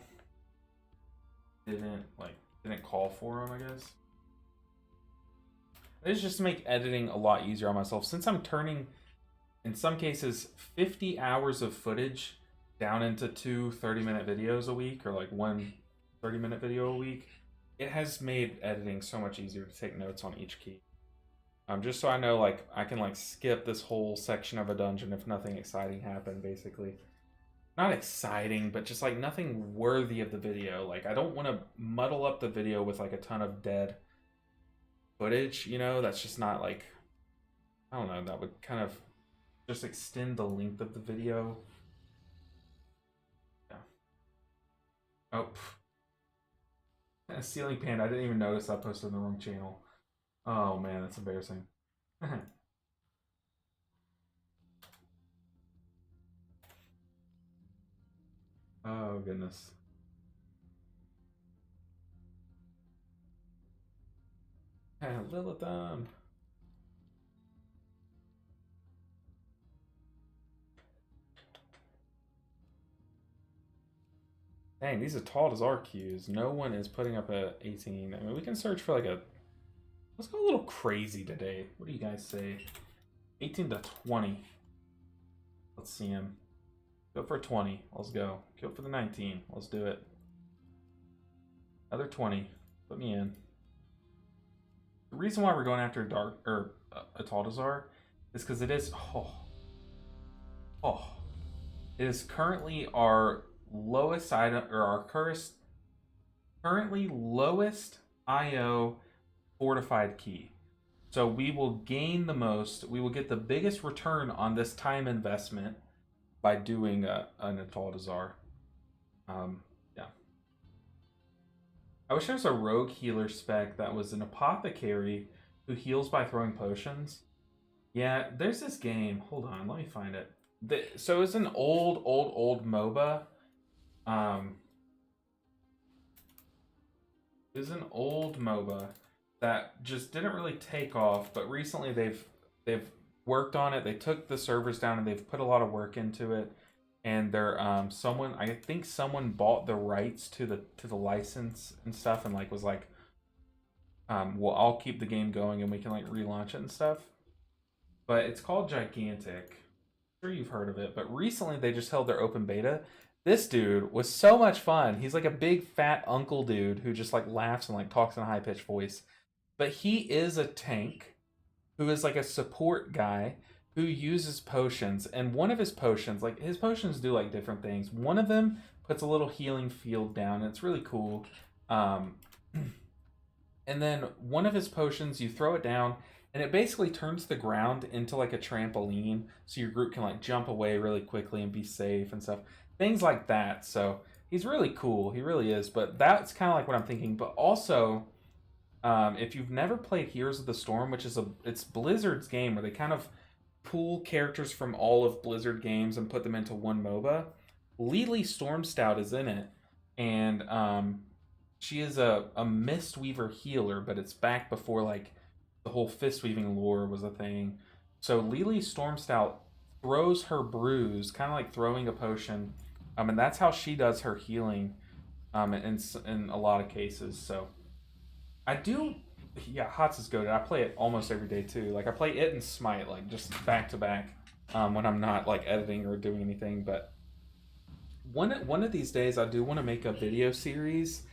didn't call for him, I guess. It's just to make editing a lot easier on myself since I'm turning in some cases 50 hours of footage down into 2 30-minute videos a week or like 1 30-minute video a week. It has made editing so much easier to take notes on each key. Just so I know like I can like skip this whole section of a dungeon if nothing exciting happened, basically. Not exciting, but just like nothing worthy of the video. Like I don't want to muddle up the video with like a ton of dead footage, you know? That's just not like, I don't know, that would kind of just extend the length of the video. Yeah. Oh. A ceiling pan, I didn't even notice I posted on the wrong channel. Oh man, that's embarrassing. Oh goodness. Lilithum. Dang, these are Tal'Dazar queues. No one is putting up a 18. I mean, we can search for like a... Let's go a little crazy today. What do you guys say? 18 to 20. Let's see him. Go for 20. Let's go. Go for the 19. Let's do it. Another 20. Put me in. The reason why we're going after a Tal'Dazar is because it is... It is currently our lowest item, or our currently lowest IO fortified key. So we will gain the most, we will get the biggest return on this time investment by doing an Tal'Dazar. Yeah. I wish there was a rogue healer spec that was an apothecary who heals by throwing potions. Yeah, there's this game. Hold on, let me find it. So it's an old MOBA. It's an old MOBA that just didn't really take off, but recently they've worked on it. They took the servers down and they've put a lot of work into it. And they're someone, I think someone bought the rights to the license and stuff, and like was like, well, I'll keep the game going and we can like relaunch it and stuff. But it's called Gigantic. I'm sure you've heard of it, but recently they just held their open beta. This dude was so much fun. He's like a big fat uncle dude who just like laughs and like talks in a high pitched voice. But he is a tank who is like a support guy who uses potions. And one of his potions, like his potions do like different things. One of them puts a little healing field down. And it's really cool. And then one of his potions, you throw it down and it basically turns the ground into like a trampoline. So your group can like jump away really quickly and be safe and stuff. Things like that. So he's really cool. He really is. But that's kind of like what I'm thinking. But also, if you've never played Heroes of the Storm, which is it's Blizzard's game where they kind of pull characters from all of Blizzard games and put them into one MOBA. Lily Stormstout is in it, and she is a Mistweaver healer, but it's back before like the whole fist weaving lore was a thing. So Lily Stormstout throws her bruise, kind of like throwing a potion, and that's how she does her healing, in a lot of cases. So I do, yeah, HOTS is goated. I play it almost every day too. Like I play it and Smite, like just back to back, when I'm not like editing or doing anything. But one of these days, I do want to make a video series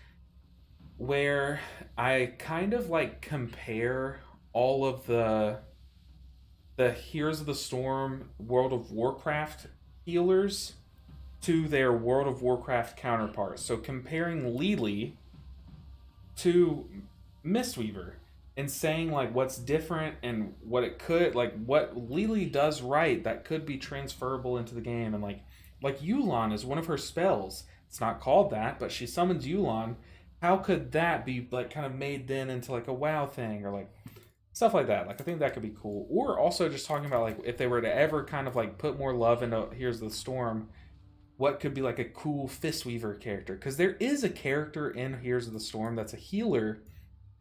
where I kind of like compare all of the Heroes of the Storm World of Warcraft healers to their World of Warcraft counterparts. So comparing Lily to Mistweaver and saying like what's different and what it could, like what Lily does right that could be transferable into the game. And like Yu'lon is one of her spells, it's not called that, but she summons Yu'lon. How could that be like kind of made then into like a WoW thing, or like stuff like that? Like I think that could be cool. Or also just talking about like if they were to ever kind of like put more love into Here's the Storm, what could be like a cool Fistweaver character? Because there is a character in Heroes of the Storm that's a healer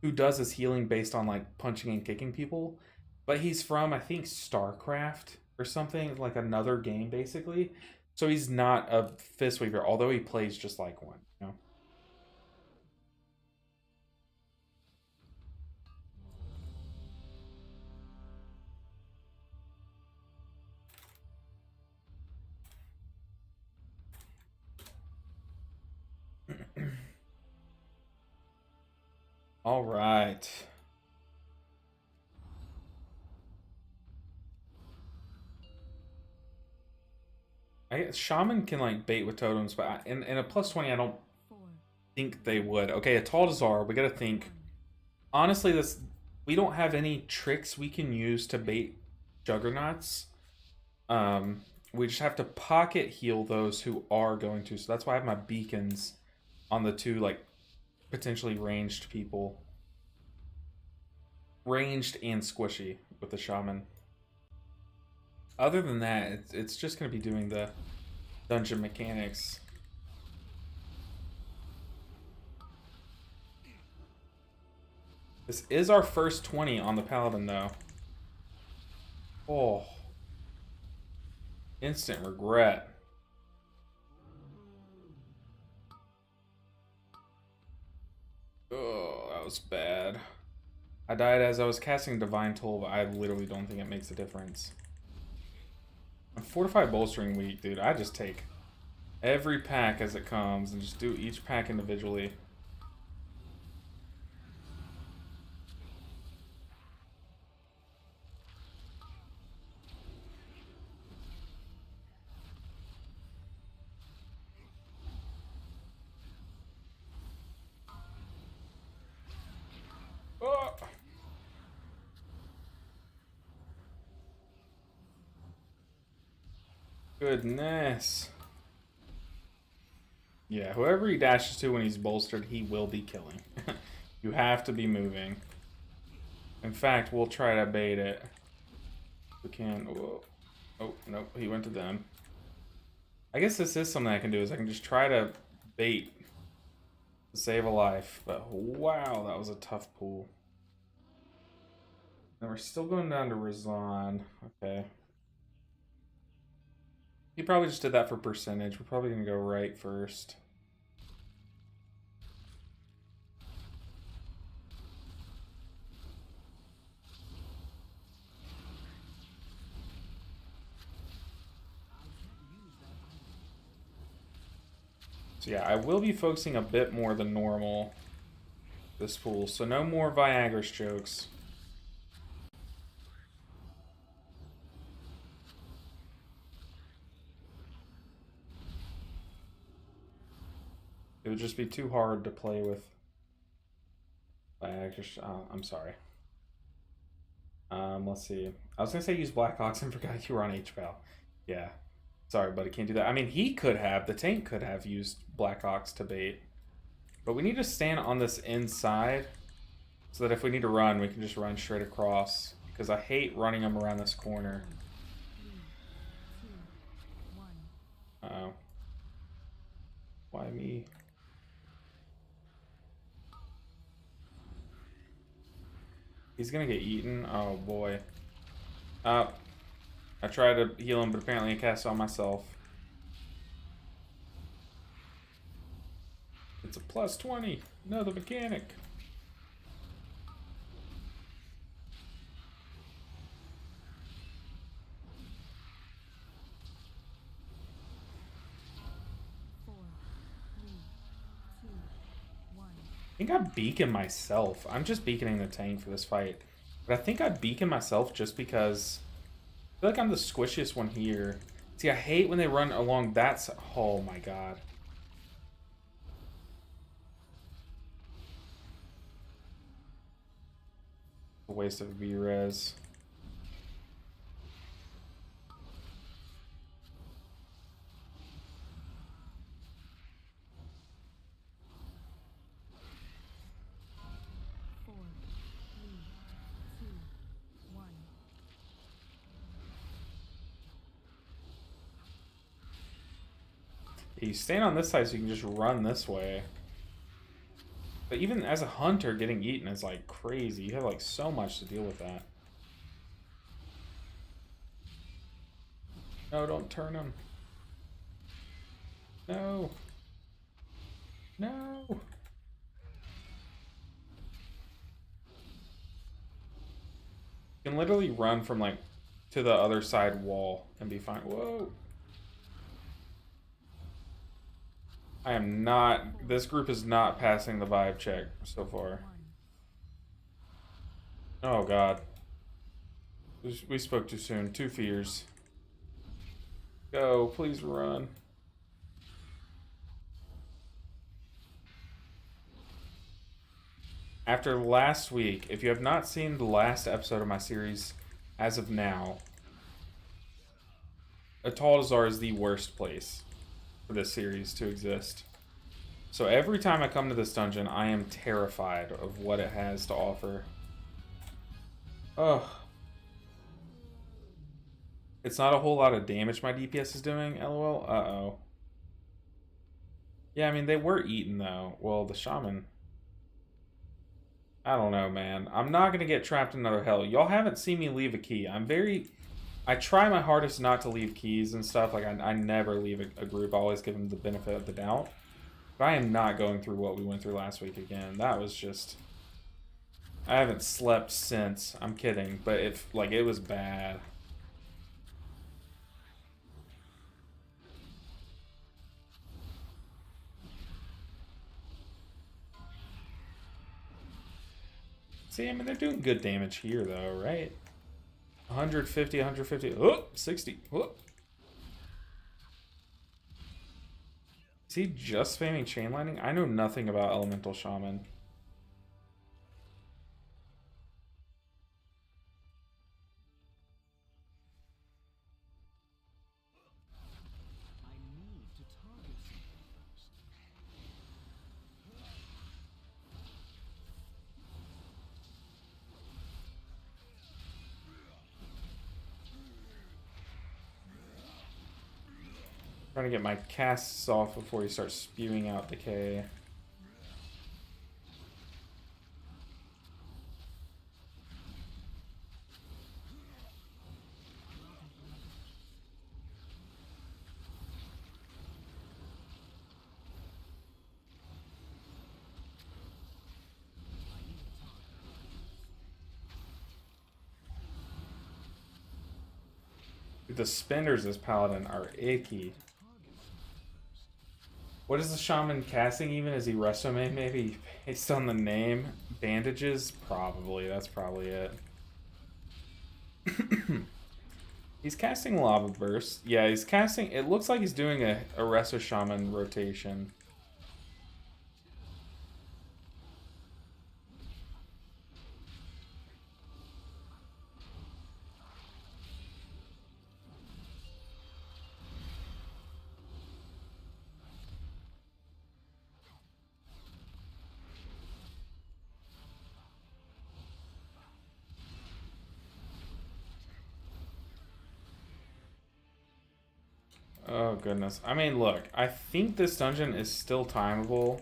who does his healing based on like punching and kicking people, but he's from I think StarCraft or something, like another game basically. So he's not a Fistweaver, although he plays just like one. You know? All right. I guess Shaman can like bait with totems, but in a +20, I don't think they would. Okay, a Taldazar, we gotta think. Honestly, this we don't have any tricks we can use to bait Juggernauts. We just have to pocket heal those who are going to. So that's why I have my beacons on the two like potentially ranged people. Ranged and squishy with the Shaman. Other than that, it's just going to be doing the dungeon mechanics. This is our first 20 on the Paladin, though. Oh. Instant regret. Oh, that was bad. I died as I was casting Divine Toll, but I literally don't think it makes a difference. I'm Fortified Bolstering weak, dude. I just take every pack as it comes and just do each pack individually. Oh. Goodness. Yeah, whoever he dashes to when he's bolstered, he will be killing. You have to be moving. In fact, we'll try to bait it. We can. Whoa. Oh, nope, he went to them. I guess this is something I can do, is I can just try to bait to save a life. But wow, that was a tough pool. And we're still going down to Razan. Okay. He probably just did that for percentage. We're probably going to go right first. So yeah, I will be focusing a bit more than normal this pool. So no more Viagra strokes. It would just be too hard to play with Viagra. I'm sorry. Let's see. I was gonna say use Blackhawks and forgot you were on HPAL. Yeah. Sorry, buddy, can't do that. I mean, he could have. The tank could have used Blackhawks to bait. But we need to stand on this inside so that if we need to run, we can just run straight across. Because I hate running them around this corner. Uh-oh. Why me? He's gonna get eaten. Oh boy. I tried to heal him, but apparently I cast on myself. It's a plus 20. No, the mechanic. I think I beacon myself. I'm just beaconing the tank for this fight. But I think I beacon myself just because I feel like I'm the squishiest one here. See, I hate when they run along that side. Oh my god. A waste of V-Res. You stand on this side so you can just run this way. But even as a hunter, getting eaten is like crazy. You have like so much to deal with that. No, don't turn him. No. No. You can literally run from like to the other side wall and be fine. Whoa. I am not. This group is not passing the vibe check so far. Oh god. We spoke too soon. 2 fears. Go, please run. After last week, if you have not seen the last episode of my series as of now, Ataldazar is the worst place for this series to exist. So every time I come to this dungeon, I am terrified of what it has to offer. Ugh. It's not a whole lot of damage my DPS is doing, lol. Uh-oh. Yeah, I mean, they were eaten, though. Well, the shaman... I don't know, man. I'm not going to get trapped in another hell. Y'all haven't seen me leave a key. I try my hardest not to leave keys and stuff. Like, I never leave a group. I always give them the benefit of the doubt. But I am not going through what we went through last week again. That was just... I haven't slept since. I'm kidding. But it was bad. See, I mean, they're doing good damage here, though, right? 150, 150. Oh, 60. Oh. Is he just spamming chain lightning? I know nothing about Elemental Shaman. Trying to get my casts off before he starts spewing out decay. The spenders as paladin are icky. What is the shaman casting even? Is he Resume maybe? Based on the name? Bandages? Probably. That's probably it. He's casting Lava Burst. Yeah, he's casting... It looks like he's doing a Resto Shaman rotation. Oh, goodness. I mean, look. I think this dungeon is still timeable.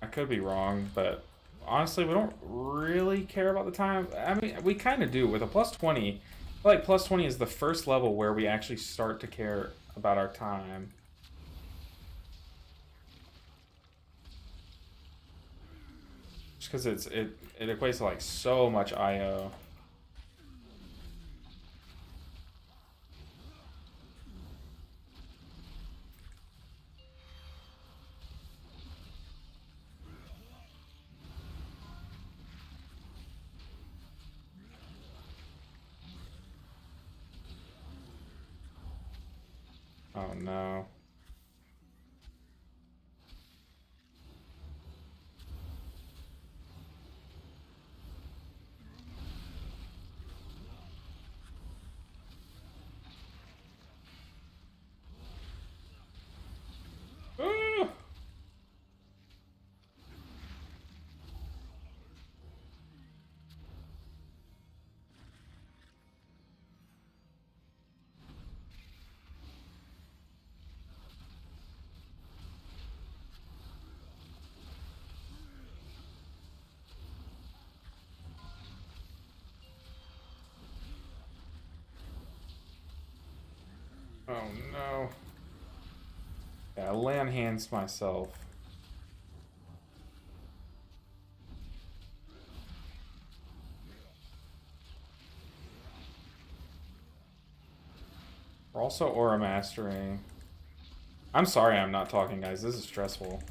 I could be wrong, but honestly, we don't really care about the time. I mean, we kind of do. With a plus 20, I feel like plus 20 is the first level where we actually start to care about our time. Just because it equates to like so much IO. Oh no. Ah! Oh no. Yeah, land hands myself. We're also aura mastering. I'm sorry I'm not talking, guys. This is stressful.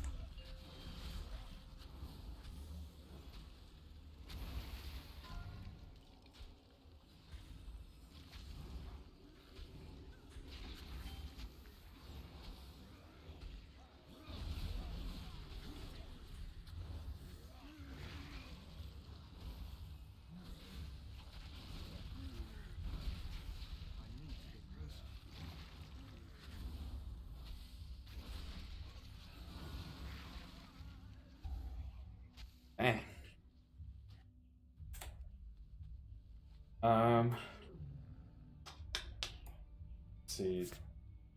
Eh. Let's see.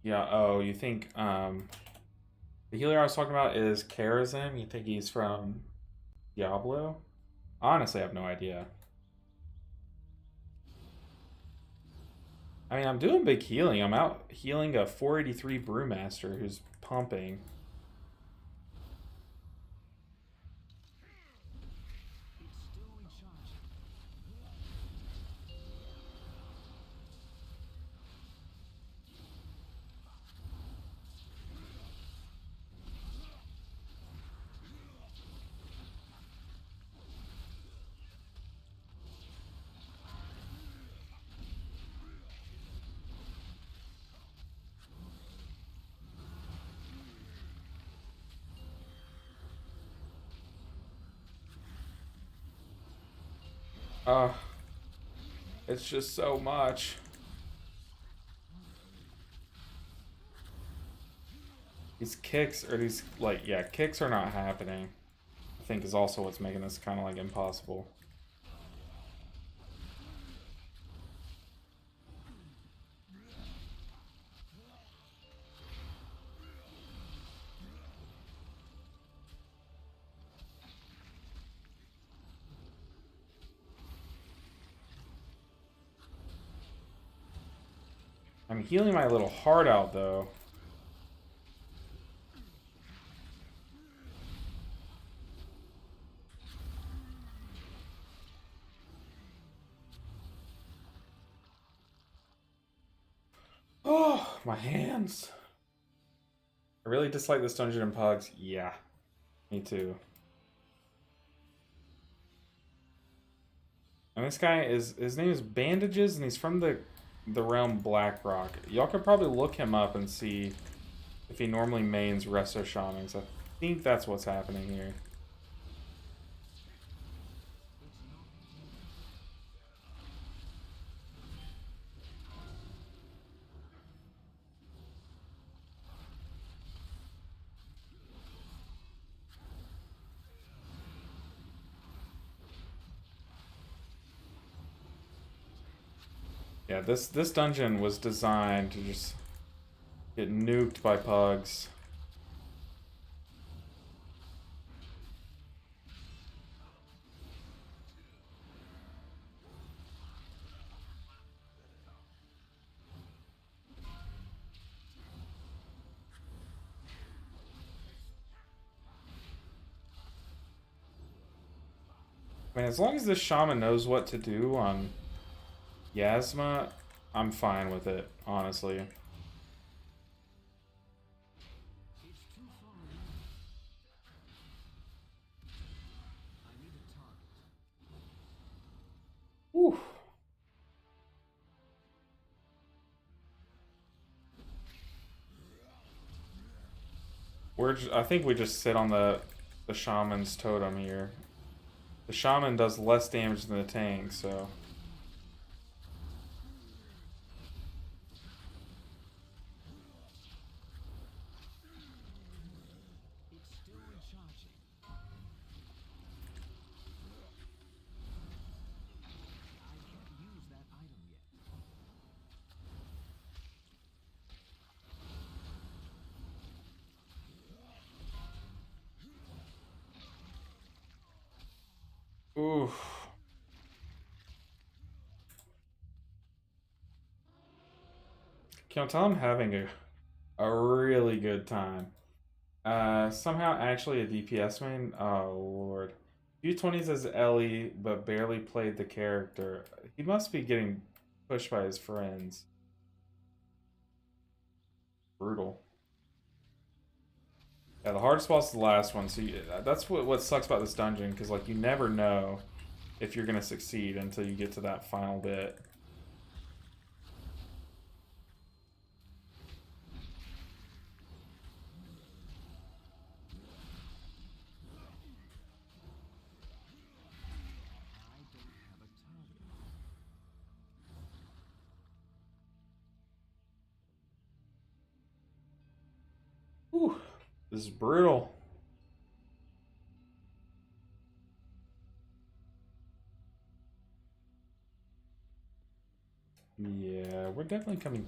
Yeah, oh, you think, the healer I was talking about is Karazim? You think he's from Diablo? Honestly, I have no idea. I mean, I'm doing big healing. I'm out healing a 483 Brewmaster who's pumping. Uh, it's just so much. These kicks, or these, like, yeah, kicks are not happening. I think is also what's making this kind of, like, impossible. I'm healing my little heart out, though. my hands. I really dislike this dungeon in Pugs. Yeah, me too. And this guy his name is Bandages, and he's from the realm Blackrock. Y'all could probably look him up and see if he normally mains Resto Shamans. I think that's what's happening here. Yeah, this dungeon was designed to just get nuked by Pugs. I mean, as long as this shaman knows what to do on Yasma, I'm fine with it, honestly. Whew. I think we just sit on the shaman's totem here. The shaman does less damage than the tank, so. Oof. Can't tell I'm having a really good time. Somehow actually a DPS main? Oh lord. U20s as Ellie, but barely played the character. He must be getting pushed by his friends. Brutal. Yeah, the hardest boss is the last one, so that's what sucks about this dungeon, because like you never know if you're gonna succeed until you get to that final bit. Whew, this is brutal. Yeah, we're definitely coming.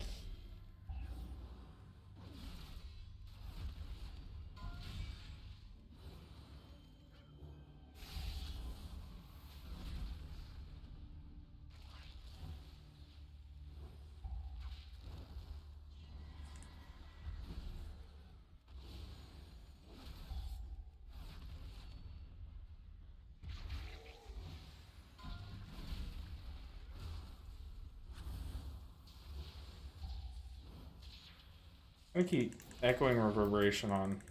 I'm gonna keep echoing reverberation on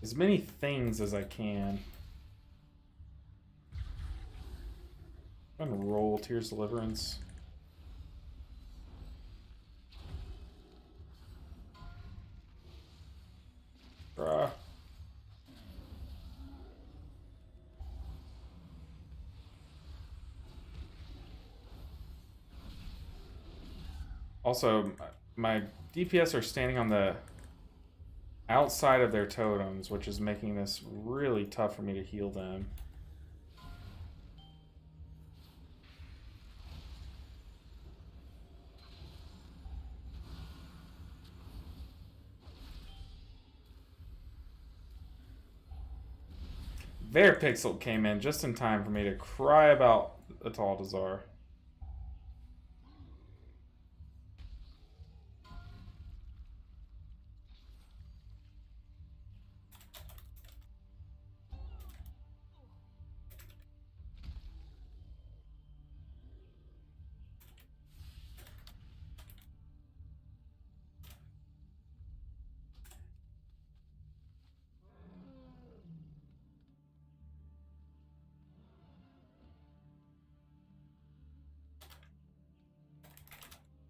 as many things as I can. I'm gonna roll Tears Deliverance. Bruh. Also, my DPS are standing on the outside of their totems, which is making this really tough for me to heal them. Their pixel came in just in time for me to cry about Ataldazar.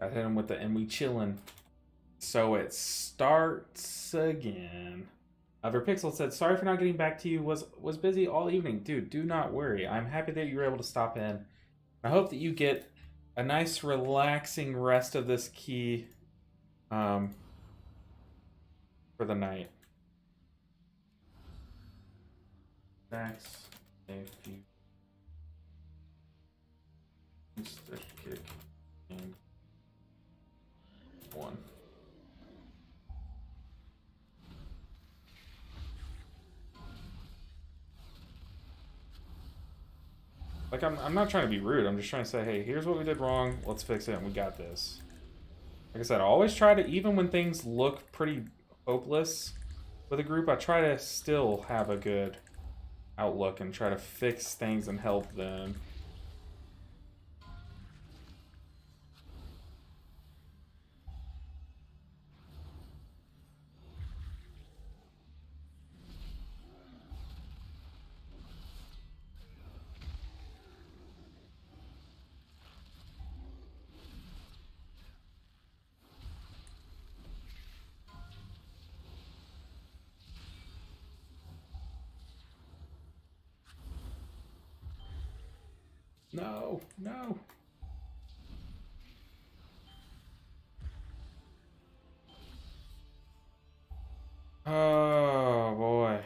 I hit him with the and we chillin'. So it starts again. Verpixel said, "Sorry for not getting back to you. Was busy all evening, dude. Do not worry. I'm happy that you were able to stop in. I hope that you get a nice, relaxing rest of this key, for the night." Max, if you insta kick and one. Like, I'm not trying to be rude. I'm just trying to say, hey, here's what we did wrong. Let's fix it, and we got this. Like I said, I always try to, even when things look pretty hopeless with a group, I try to still have a good outlook and try to fix things and help them. No, no. Oh, boy.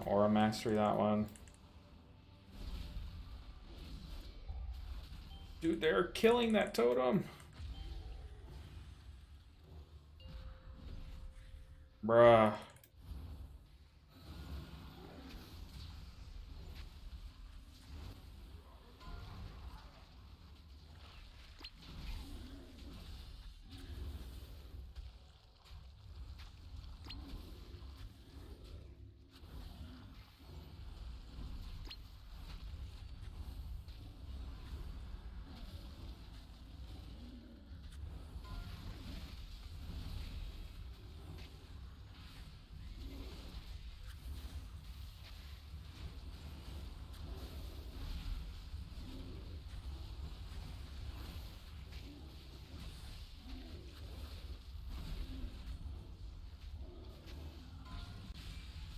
Aura Mastery, that one. Dude, they're killing that totem. Bruh.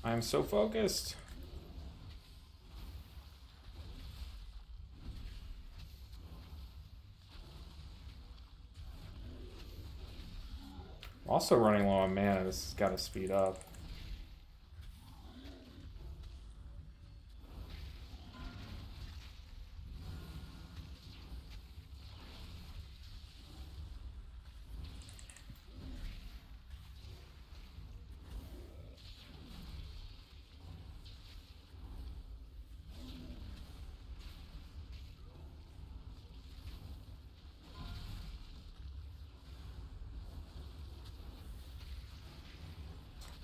I'm so focused. Also running low on mana. This has got to speed up.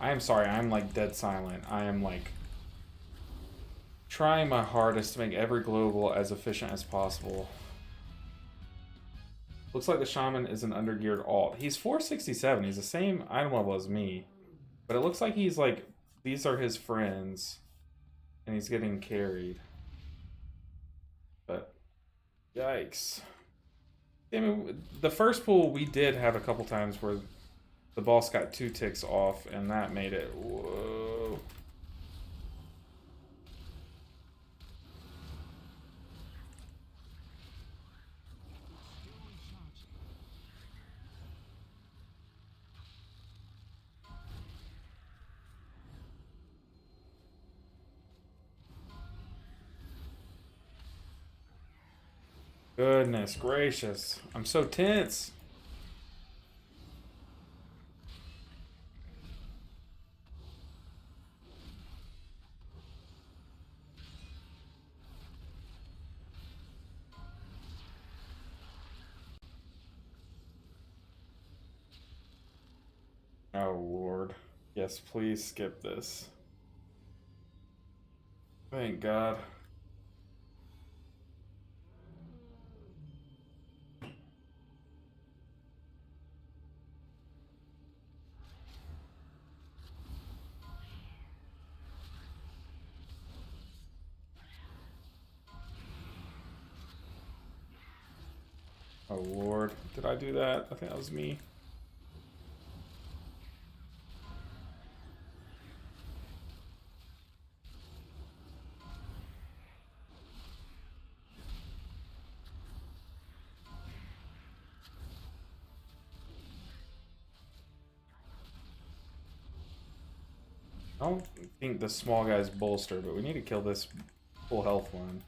I am sorry, I'm like dead silent. I am like trying my hardest to make every global as efficient as possible. Looks like the shaman is an undergeared alt. He's 467. He's the same item level as me. But it looks like he's like, these are his friends. And he's getting carried. But, yikes. I mean, the first pool we did have a couple times where the boss got 2 ticks off, and that made it, whoa. Goodness gracious. I'm so tense. Oh, Lord. Yes, please skip this. Thank God. Oh, Lord. Did I do that? I think that was me. I don't think the small guy's bolster, but we need to kill this full health one.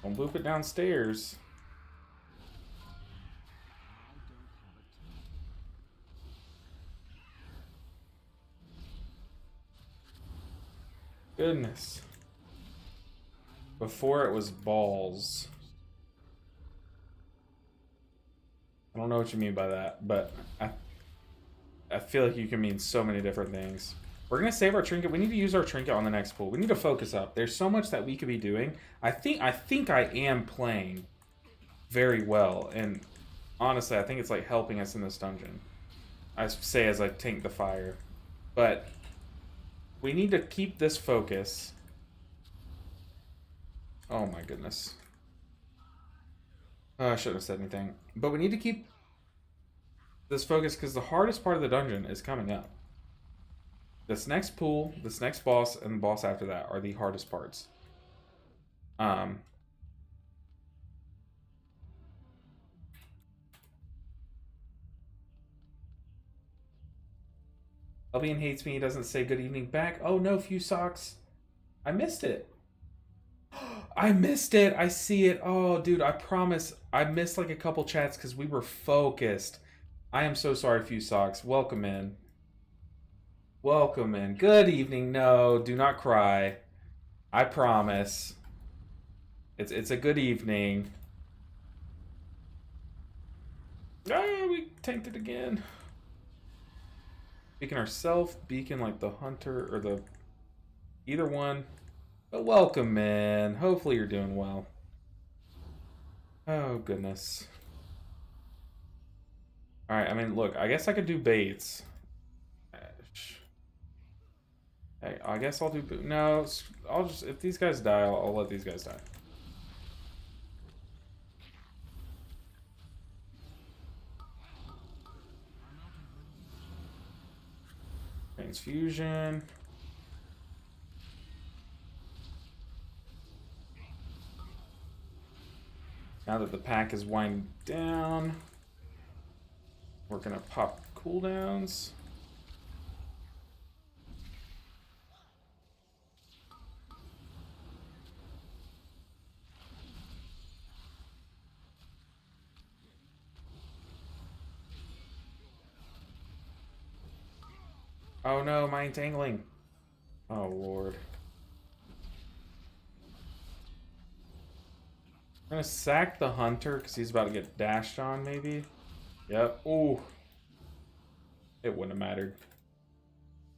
Don't loop it downstairs. Goodness. Before it was balls. I don't know what you mean by that, but I feel like you can mean so many different things. We're gonna save our trinket. We need to use our trinket on the next pool. We need to focus up. There's so much that we could be doing. I think I am playing very well, and honestly, I think it's like helping us in this dungeon. I say as I tank the fire, but we need to keep this focus. Oh my goodness. I shouldn't have said anything, but we need to keep this focus because the hardest part of the dungeon is coming up. This next pool, this next boss, and the boss after that are the hardest parts. Albion hates me. He doesn't say good evening back. Oh no, Few Socks. I missed it. I missed it. I see it. Oh, dude, I promise. I missed like a couple chats because we were focused. I am so sorry, Few Socks. Welcome in. Welcome in. Good evening. No, do not cry. I promise. It's a good evening. Ah, we tanked it again. Beacon ourselves, beacon like the hunter or the either one. But welcome in. Hopefully you're doing well. Oh goodness. Alright, I mean look, I guess I could do baits. Hey, I guess I'll do no, I'll just if these guys die, I'll let these guys die. Transfusion. Now that the pack is winding down, we're gonna pop cooldowns. Oh no, my entangling. Oh lord. I'm gonna sack the hunter because he's about to get dashed on, maybe. Yep. Ooh. It wouldn't have mattered.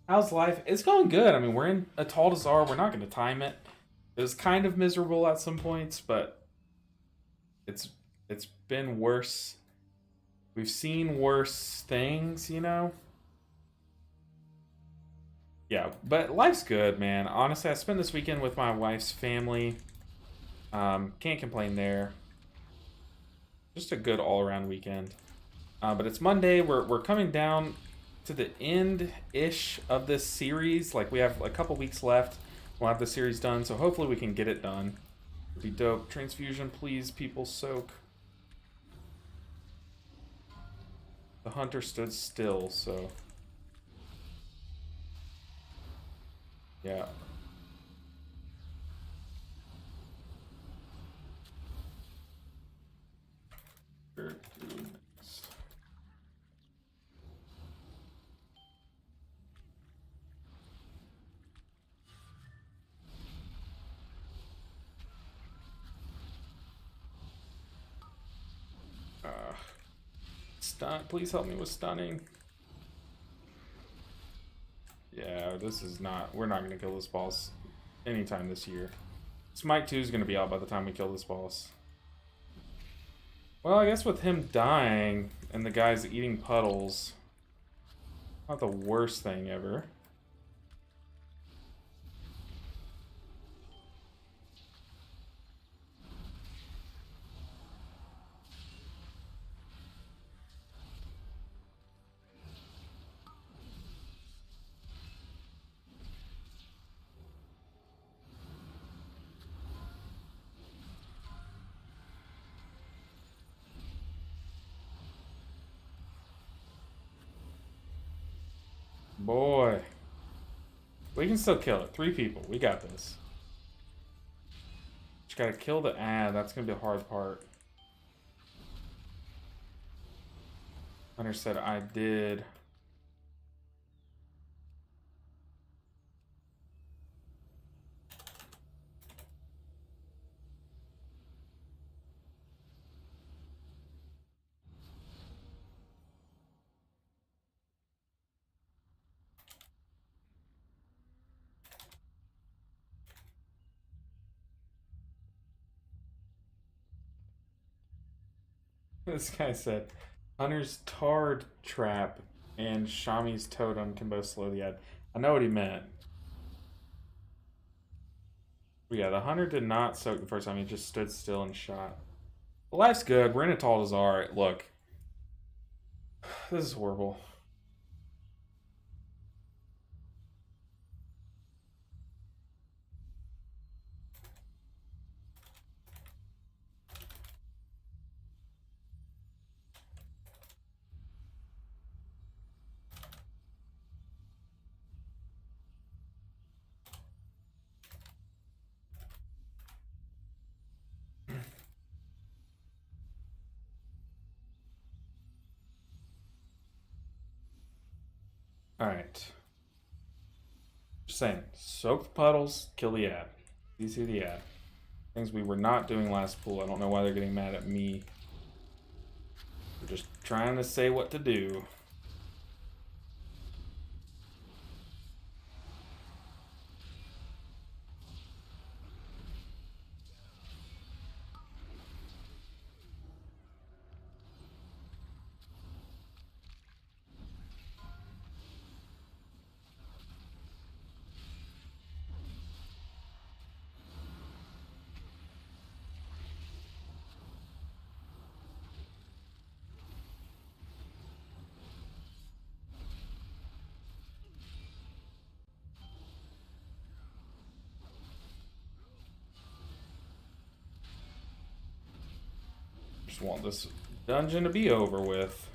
How's life? It's going good. I mean, we're in a Tal'Dazar. We're not going to time it. It was kind of miserable at some points, but it's been worse. We've seen worse things, you know? Yeah, but life's good, man. Honestly, I spent this weekend with my wife's family. Can't complain there. Just a good all-around weekend. But it's Monday. We're coming down to the end-ish of this series. Like, we have a couple weeks left. We'll have the series done, so hopefully we can get it done. It'd be dope. Transfusion, please, people, soak. The hunter stood still, so... yeah. stun. Please help me with stunning. Yeah, this is not... We're not going to kill this boss anytime this year. Smite 2 is going to be out by the time we kill this boss. Well, I guess with him dying and the guys eating puddles, not the worst thing ever. Boy. We can still kill it. 3 people. We got this. Just gotta kill the ad. That's gonna be the hard part. Hunter said I did. This guy said, Hunter's Tard Trap and Shami's Totem can both slow the ad. I know what he meant. But yeah, the Hunter did not soak the first time. He just stood still and shot. But life's good. We're in a Taldazar. Look. This is horrible. Alright. Just saying. Soak the puddles, kill the ad. You see the ad. Things we were not doing last pool. I don't know why they're getting mad at me. We're just trying to say what to do. Just want this dungeon to be over with.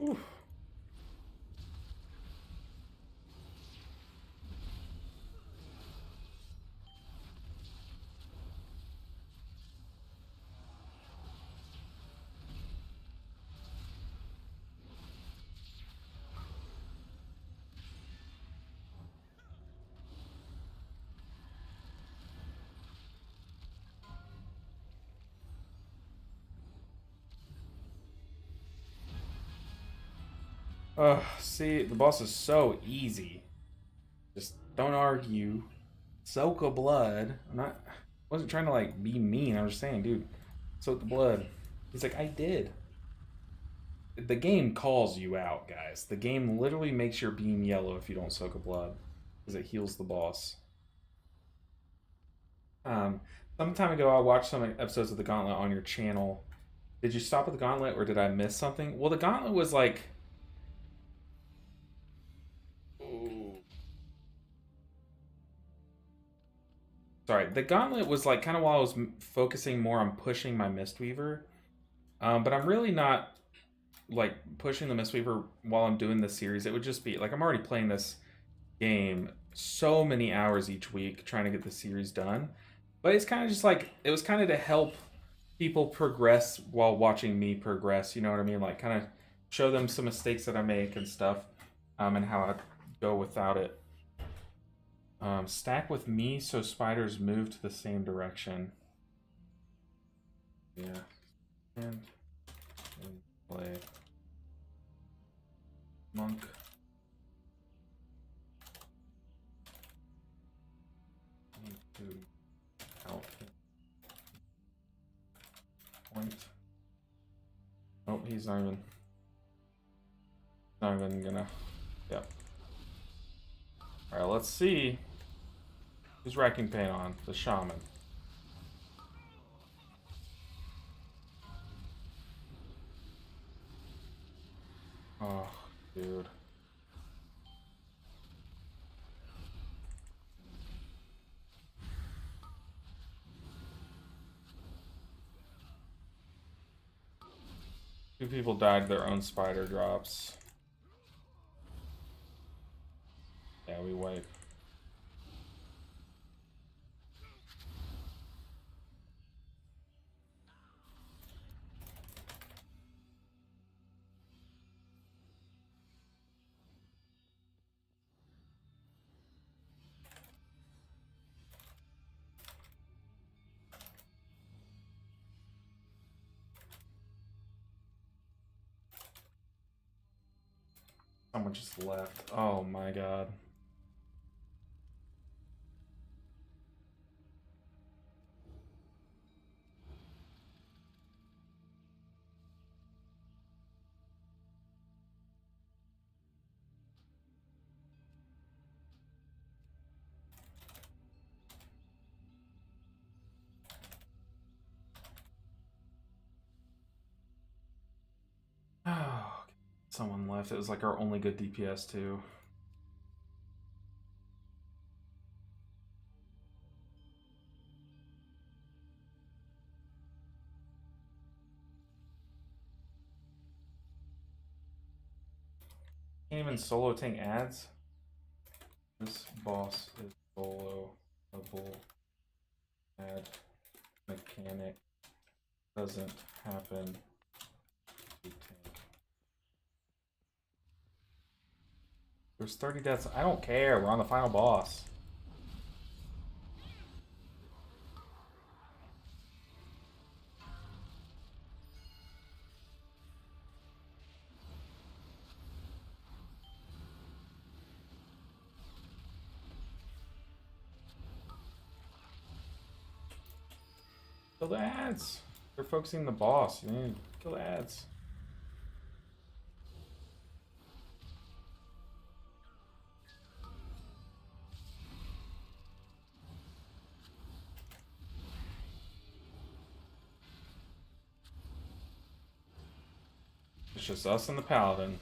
Oof. See, the boss is so easy. Just don't argue. Soak a blood. Wasn't trying to like be mean. I was just saying, dude, soak the blood. He's like, I did. The game calls you out, guys. The game literally makes your beam yellow if you don't soak a blood, because it heals the boss. Some time ago, I watched some episodes of the Gauntlet on your channel. Did you stop at the Gauntlet, or did I miss something? Well, the Gauntlet was like... Sorry, the Gauntlet was like kind of while I was focusing more on pushing my Mistweaver. But I'm really not like pushing the Mistweaver while I'm doing this series. It would just be like I'm already playing this game so many hours each week trying to get the series done. But it's kind of just like, it was kind of to help people progress while watching me progress. You know what I mean? Like, kind of show them some mistakes that I make and stuff, and how I go without it. Stack with me so spiders move to the same direction. Yeah. And play monk. Need to out point. Oh, he's not even gonna. Yep. All right, let's see. Who's racking pain on? The shaman. Oh, dude. Two people died to their own spider drops. Yeah, we wipe. Someone just left. Oh my god. Oh, someone left. It was like our only good DPS too. Can't even solo tank ads. This boss is solo double ad mechanic doesn't happen. There's 30 deaths. I don't care. We're on the final boss. Kill the ads. They're focusing the boss. You need to kill the ads. It's just us and the paladin.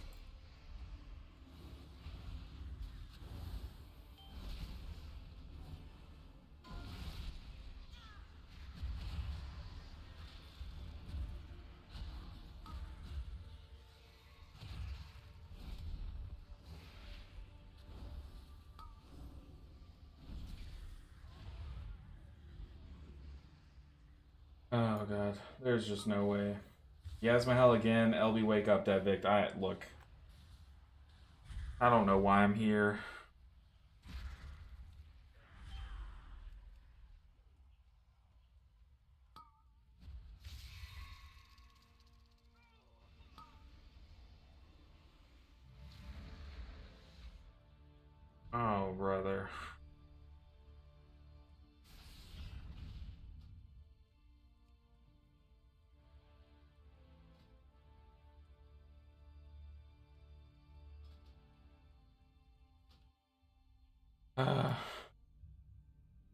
Oh god, there's just no way. Yasmahel again, LB wake up, Dead Vic. Look. I don't know why I'm here. Oh, brother.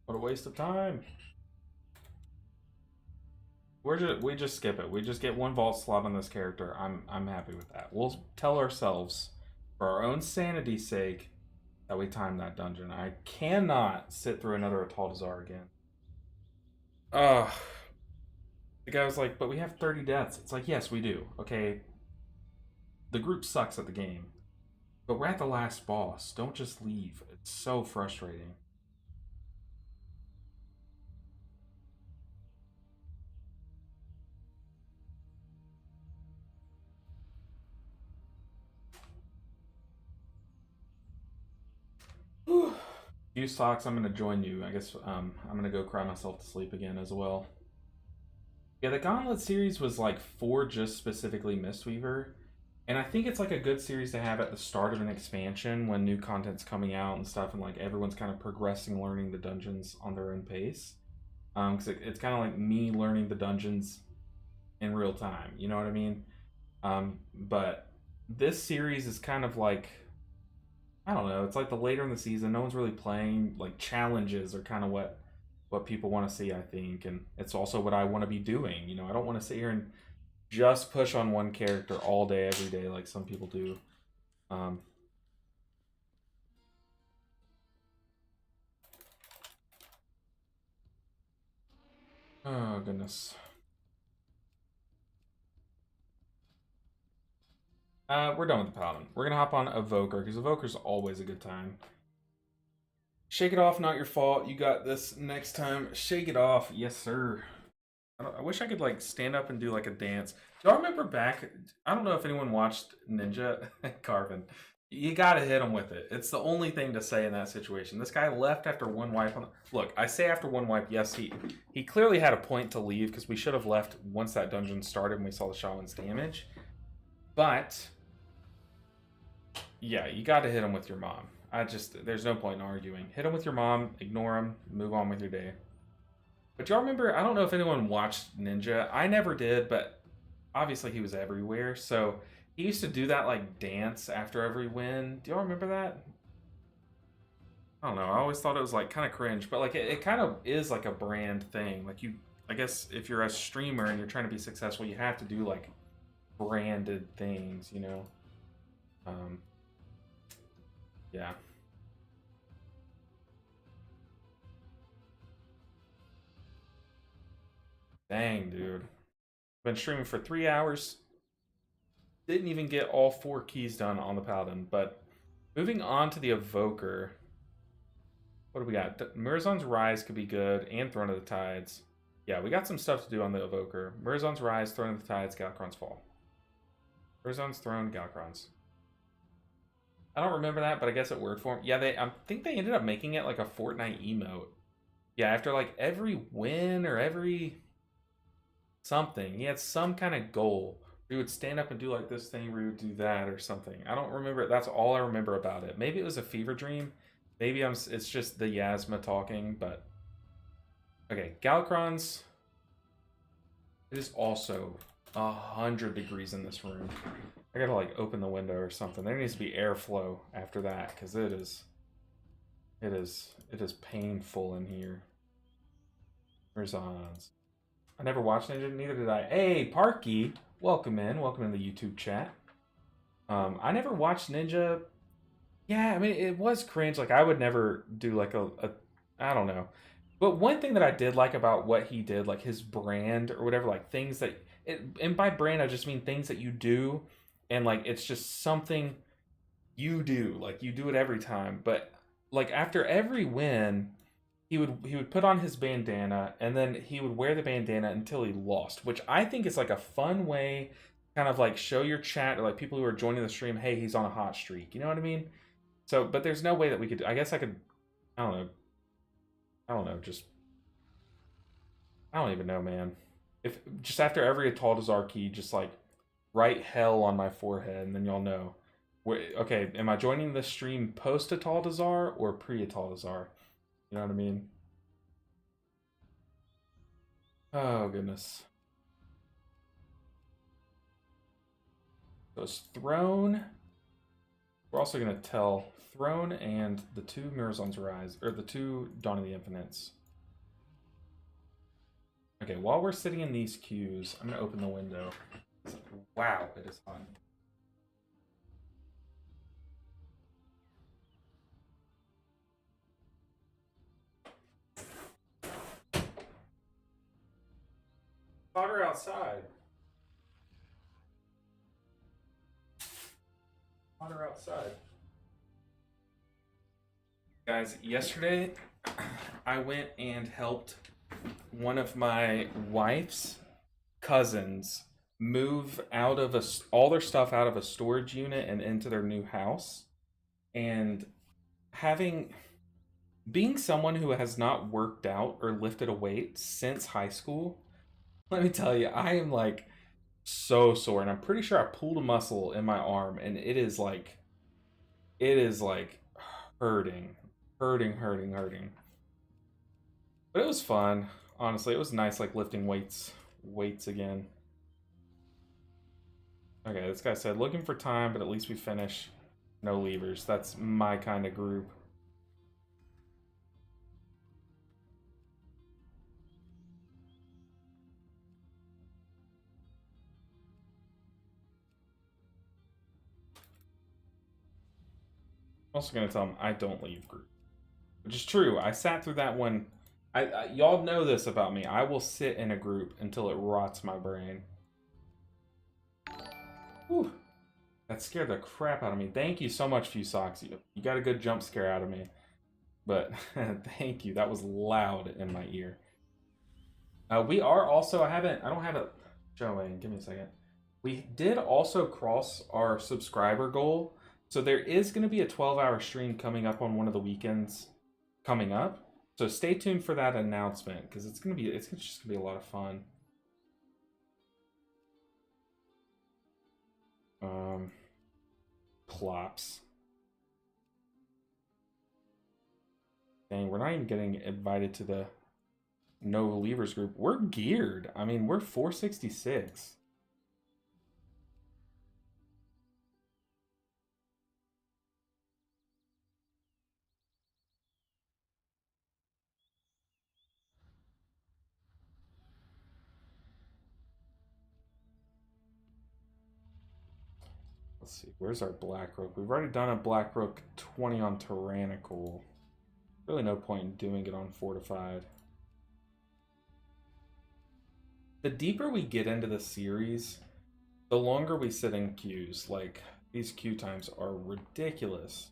What a waste of time. We just skip it. We just get one vault slot on this character. I'm happy with that. We'll tell ourselves, for our own sanity's sake, that we time that dungeon. I cannot sit through another Ataldazar again. Ugh. The guy was like, but we have 30 deaths. It's like, yes, we do. Okay. The group sucks at the game. But we're at the last boss. Don't just leave. It's so frustrating. You socks, I'm gonna join you. I guess I'm gonna go cry myself to sleep again as well. Yeah, the Gauntlet series was like for just specifically Mistweaver. And I think it's like a good series to have at the start of an expansion when new content's coming out and stuff, and like everyone's kind of progressing, learning the dungeons on their own pace. Because it's kind of like me learning the dungeons in real time. You know what I mean? But this series is kind of like, I don't know. It's like the later in the season, no one's really playing. Like challenges are kind of what people want to see, I think, and it's also what I want to be doing. You know, I don't want to sit here and just push on one character all day, every day, like some people do. Um, oh goodness. We're done with the Paladin. We're gonna hop on Evoker because Evoker's always a good time. Shake it off, not your fault. You got this next time. Shake it off, yes sir. I wish I could like stand up and do like a dance. Do y'all remember back? I don't know if anyone watched Ninja Carvin. You gotta hit him with it. It's the only thing to say in that situation. This guy left after one wipe. Look, I say after one wipe. Yes, he clearly had a point to leave because we should have left once that dungeon started and we saw the shaman's damage. But yeah, you got to hit him with your mom. There's no point in arguing. Hit him with your mom, ignore him, move on with your day. But y'all remember, I don't know if anyone watched Ninja. I never did, but obviously he was everywhere. So he used to do that like dance after every win. Do y'all remember that? I don't know. I always thought it was like kind of cringe, but like it kind of is like a brand thing. Like I guess if you're a streamer and you're trying to be successful, you have to do like branded things, you know? Yeah. Dang, dude. Been streaming for 3 hours. Didn't even get all 4 keys done on the Paladin, but moving on to the Evoker. What do we got? Murazon's Rise could be good, and Throne of the Tides. Yeah, we got some stuff to do on the Evoker. Murazon's Rise, Throne of the Tides, Galakrond's Fall. Murazon's Throne, Galakrond's. I don't remember that, but I guess it worked for him. Yeah, I think they ended up making it like a Fortnite emote. Yeah, after like every win or every something, he had some kind of goal. He would stand up and do like this thing, where he would do that or something. I don't remember. That's all I remember about it. Maybe it was a fever dream. Maybe it's just the Yasma talking, but okay, Galakrond's. It is also 100 degrees in this room. I gotta like open the window or something. There needs to be airflow after that because it is painful in here. Where's Hans? I never watched Ninja, neither did I. Hey, Parky, welcome in the YouTube chat. I never watched Ninja. Yeah, I mean it was cringe. Like I would never do like a I don't know. But one thing that I did like about what he did, like his brand or whatever, like things that and by brand I just mean things that you do, and like it's just something you do, like you do it every time. But like after every win, he would put on his bandana and then he would wear the bandana until he lost, which I think is like a fun way, kind of like show your chat or like people who are joining the stream, hey, he's on a hot streak. You know what I mean? So, but there's no way that we could. I guess I could. I don't know. I don't know. Just I don't even know, man. If just after every Ataldazar key, just like write hell on my forehead, and then y'all know. Okay, am I joining the stream post Ataldazar or pre Ataldazar? You know what I mean? Oh goodness. So it's Throne. We're also gonna tell Throne and the 2 Murazon's Rise, or the 2 Dawn of the Infinites. Okay, while we're sitting in these queues, I'm gonna open the window. Wow, it is hot. Hotter outside. Hotter outside. Guys, yesterday I went and helped one of my wife's cousins move out of all their stuff out of a storage unit and into their new house. And having being someone who has not worked out or lifted a weight since high school, let me tell you, I am like so sore, and I'm pretty sure I pulled a muscle in my arm, and it is like hurting, hurting. But it was fun. Honestly, it was nice, like lifting weights again. Okay, this guy said looking for time, but at least we finish. No levers. That's my kind of group. I'm also gonna tell him I don't leave group, which is true. I sat through that one. Y'all know this about me. I will sit in a group until it rots my brain. Whew. That scared the crap out of me. Thank you so much, Fusocks. You got a good jump scare out of me. But thank you. That was loud in my ear. We are also. I don't have it showing. Give me a second. We did also cross our subscriber goal. So there is going to be a 12-hour stream coming up on one of the weekends coming up. So stay tuned for that announcement because it's just gonna be a lot of fun. Plops. Dang, we're not even getting invited to the no levers group. We're geared. I mean, we're 466. Let's see, where's our Blackrook? We've already done a Blackrook 20 on Tyrannical. Really no point in doing it on Fortified. The deeper we get into the series, the longer we sit in queues. Like, these queue times are ridiculous.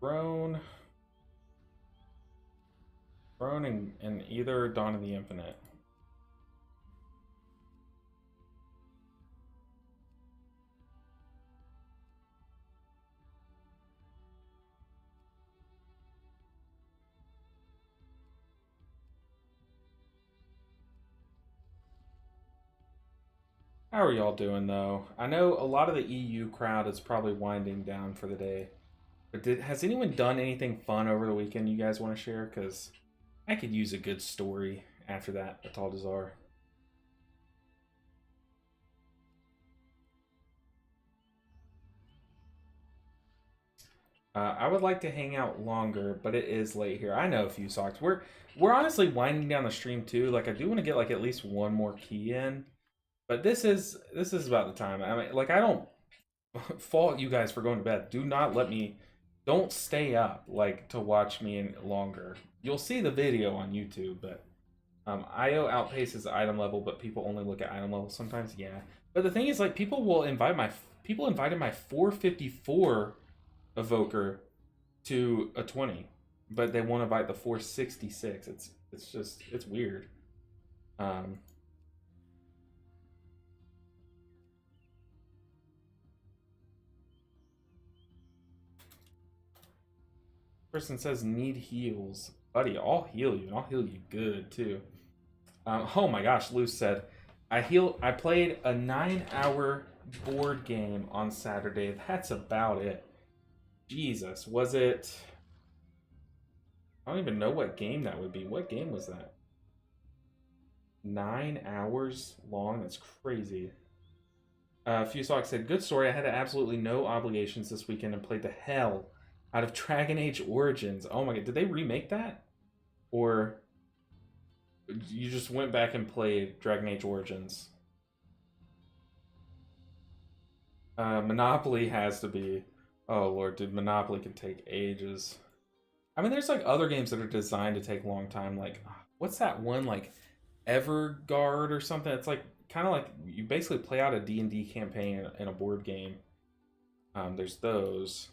Throne and either Dawn of the Infinite. How are y'all doing though? I know a lot of the EU crowd is probably winding down for the day. But has anyone done anything fun over the weekend you guys want to share? Because I could use a good story after that, Bataldazar. I would like to hang out longer, but it is late here. I know a few socks. We're honestly winding down the stream too. Like I do want to get like at least one more key in, but this is about the time. I mean, like I don't fault you guys for going to bed. Do not let me. Don't stay up like to watch me longer. You'll see the video on YouTube, but IO outpaces item level, but people only look at item level sometimes. Yeah, but the thing is, like, people invited my 454 evoker to a 20, but they won't invite the 466. It's weird. Um, Person says need heals, buddy. I'll heal you, and I'll heal you good too. Oh my gosh, Luce said, I played a 9-hour board game on Saturday. That's about it. Jesus, was it? I don't even know what game that would be. What game was that? 9 hours long? That's crazy. Fusox said, good story. I had absolutely no obligations this weekend and played the hell out of Dragon Age Origins. Oh my god, did they remake that? Or you just went back and played Dragon Age Origins? Monopoly has to be. Oh lord, dude, Monopoly could take ages. I mean, there's like other games that are designed to take a long time. Like, what's that one like Everguard or something? It's like kind of like you basically play out a D&D campaign in a board game. There's those.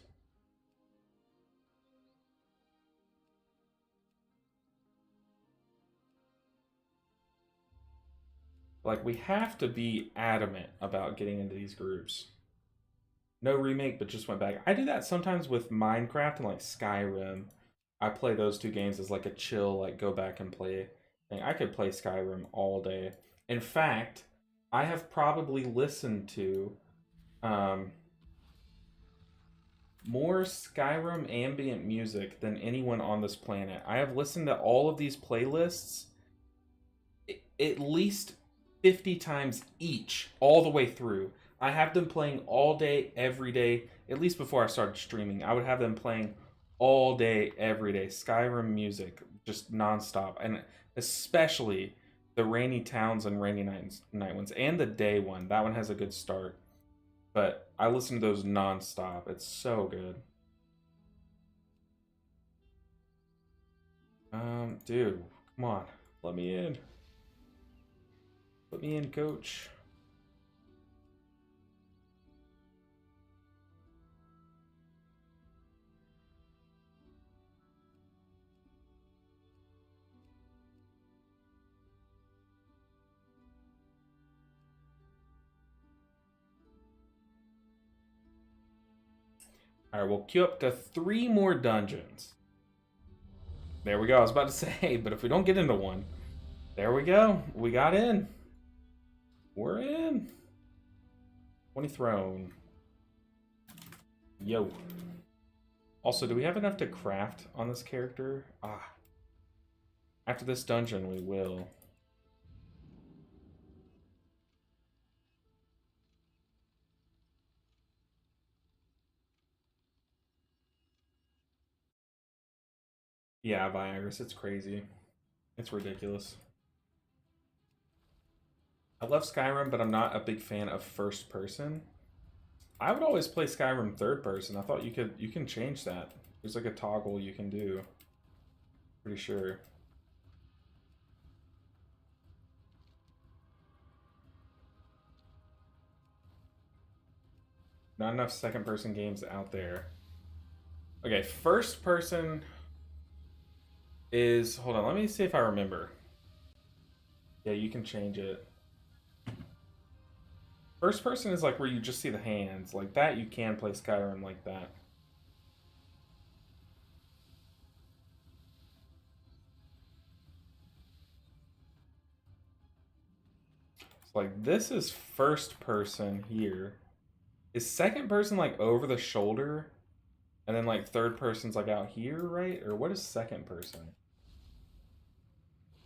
Like, we have to be adamant about getting into these groups. No remake, but just went back. I do that sometimes with Minecraft and like Skyrim. I play those two games as like a chill, like go back and play thing. I could play Skyrim all day. In fact, I have probably listened to um, more Skyrim ambient music than anyone on this planet. I have listened to all of these playlists at least 50 times each, all the way through. I have them playing all day, every day, at least before I started streaming. I would have them playing all day, every day. Skyrim music, just nonstop. And especially the Rainy Towns and Rainy Night ones, and the day one. That one has a good start. But I listen to those nonstop. It's so good. Dude, come on. Let me in. Let me in, coach. Alright, we'll queue up to 3 more dungeons. There we go. I was about to say, but if we don't get into one, there we go. We got in. We're in. 20 throne. Yo. Also, do we have enough to craft on this character? After this dungeon, we will. Yeah, Viagra's, it's crazy. It's ridiculous. I love Skyrim, but I'm not a big fan of first person. I would always play Skyrim third person. I thought you can change that. There's like a toggle you can do. Pretty sure. Not enough second person games out there. Okay, first person is, hold on, let me see if I remember. Yeah, you can change it. First person is like where you just see the hands. Like that, you can play Skyrim like that. So like this is first person here. Is second person like over the shoulder? And then like third person's like out here, right? Or what is second person?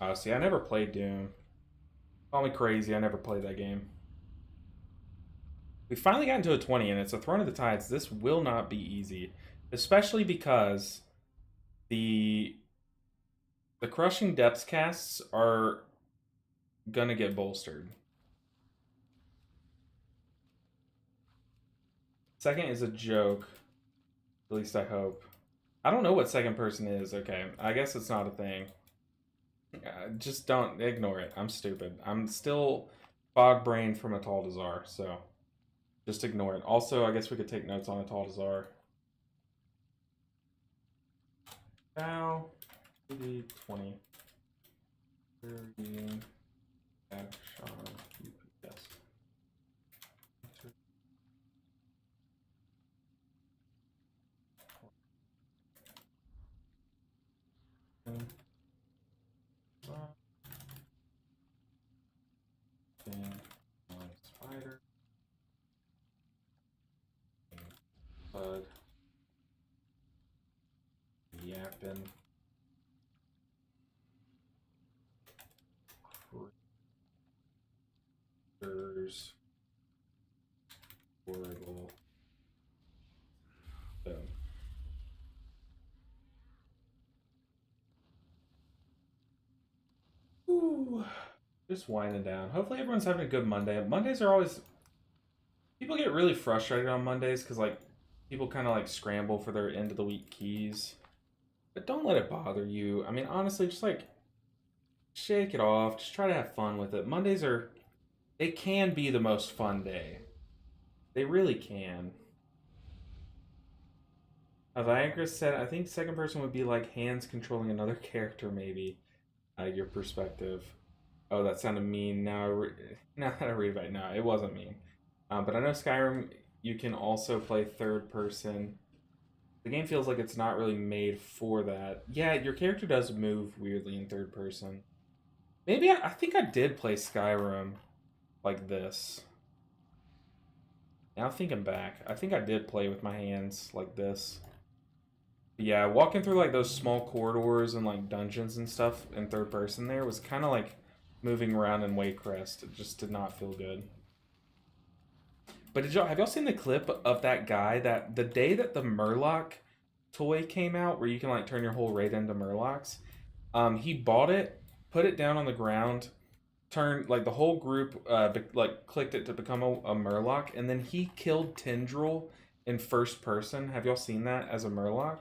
Oh, see, I never played Doom. Call me crazy, I never played that game. We finally got into a 20, and it's a Throne of the Tides. This will not be easy, especially because the Crushing Depths casts are gonna get bolstered. Second is a joke. At least I hope. I don't know what second person is. Okay, I guess it's not a thing. Just don't ignore it. I'm stupid. I'm still fog brain from Ataldazar, so just ignore it. Also, I guess we could take notes on Ataldazar. Now, 20. 30. Action. UPS. Spider. Bud. Yappin. Critters. Horrible. Boom. Ooh. Just winding down. Hopefully everyone's having a good Monday. Mondays are always... People get really frustrated on Mondays because, like, people kind of, like, scramble for their end of the week keys. But don't let it bother you. I mean, honestly, just, like, shake it off. Just try to have fun with it. Mondays are... They can be the most fun day. They really can. Viagra said, I think second person would be like hands controlling another character, maybe. Your perspective. Oh, that sounded mean. Now that I read about it, no, it wasn't mean. But I know Skyrim, you can also play third person. The game feels like it's not really made for that. Yeah, your character does move weirdly in third person. Maybe I think I did play Skyrim like this. Now thinking back, I think I did play with my hands like this. Yeah, walking through like those small corridors and like dungeons and stuff in third person there was kind of like moving around in Waycrest. It just did not feel good. But have y'all seen the clip of that guy that the day that the Murloc toy came out, where you can like turn your whole raid into Murlocs? He bought it, put it down on the ground, turned like the whole group like clicked it to become a Murloc, and then he killed Tendril in first person. Have y'all seen that as a Murloc?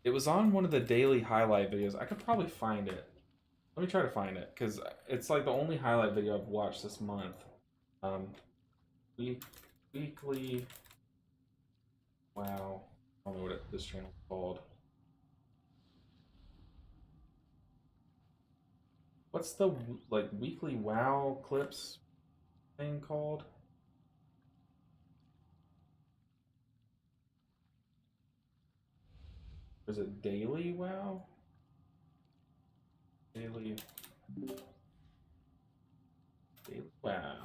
It was on one of the daily highlight videos. I could probably find it. Let me try to find it because it's like the only highlight video I've watched this month. Um, weekly. Wow, I don't know what this channel is called. What's the like weekly WoW clips thing called? Or is it daily WoW? Daily WoW.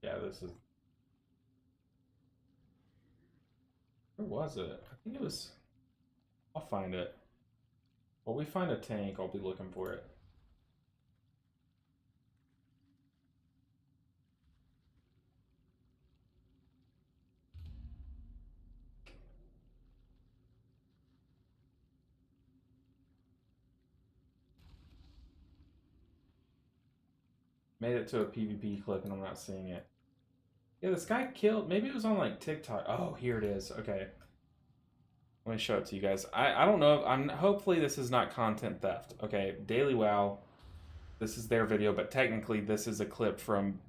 Yeah, this is. Where was it? I think it was. I'll find it. While we find a tank, I'll be looking for it. Made it to a PvP clip and I'm not seeing it. Yeah, this guy killed. Maybe it was on like TikTok. Oh, here it is. Okay. Let me show it to you guys. I don't know. I'm hopefully this is not content theft. Okay, Daily WoW. This is their video, but technically this is a clip from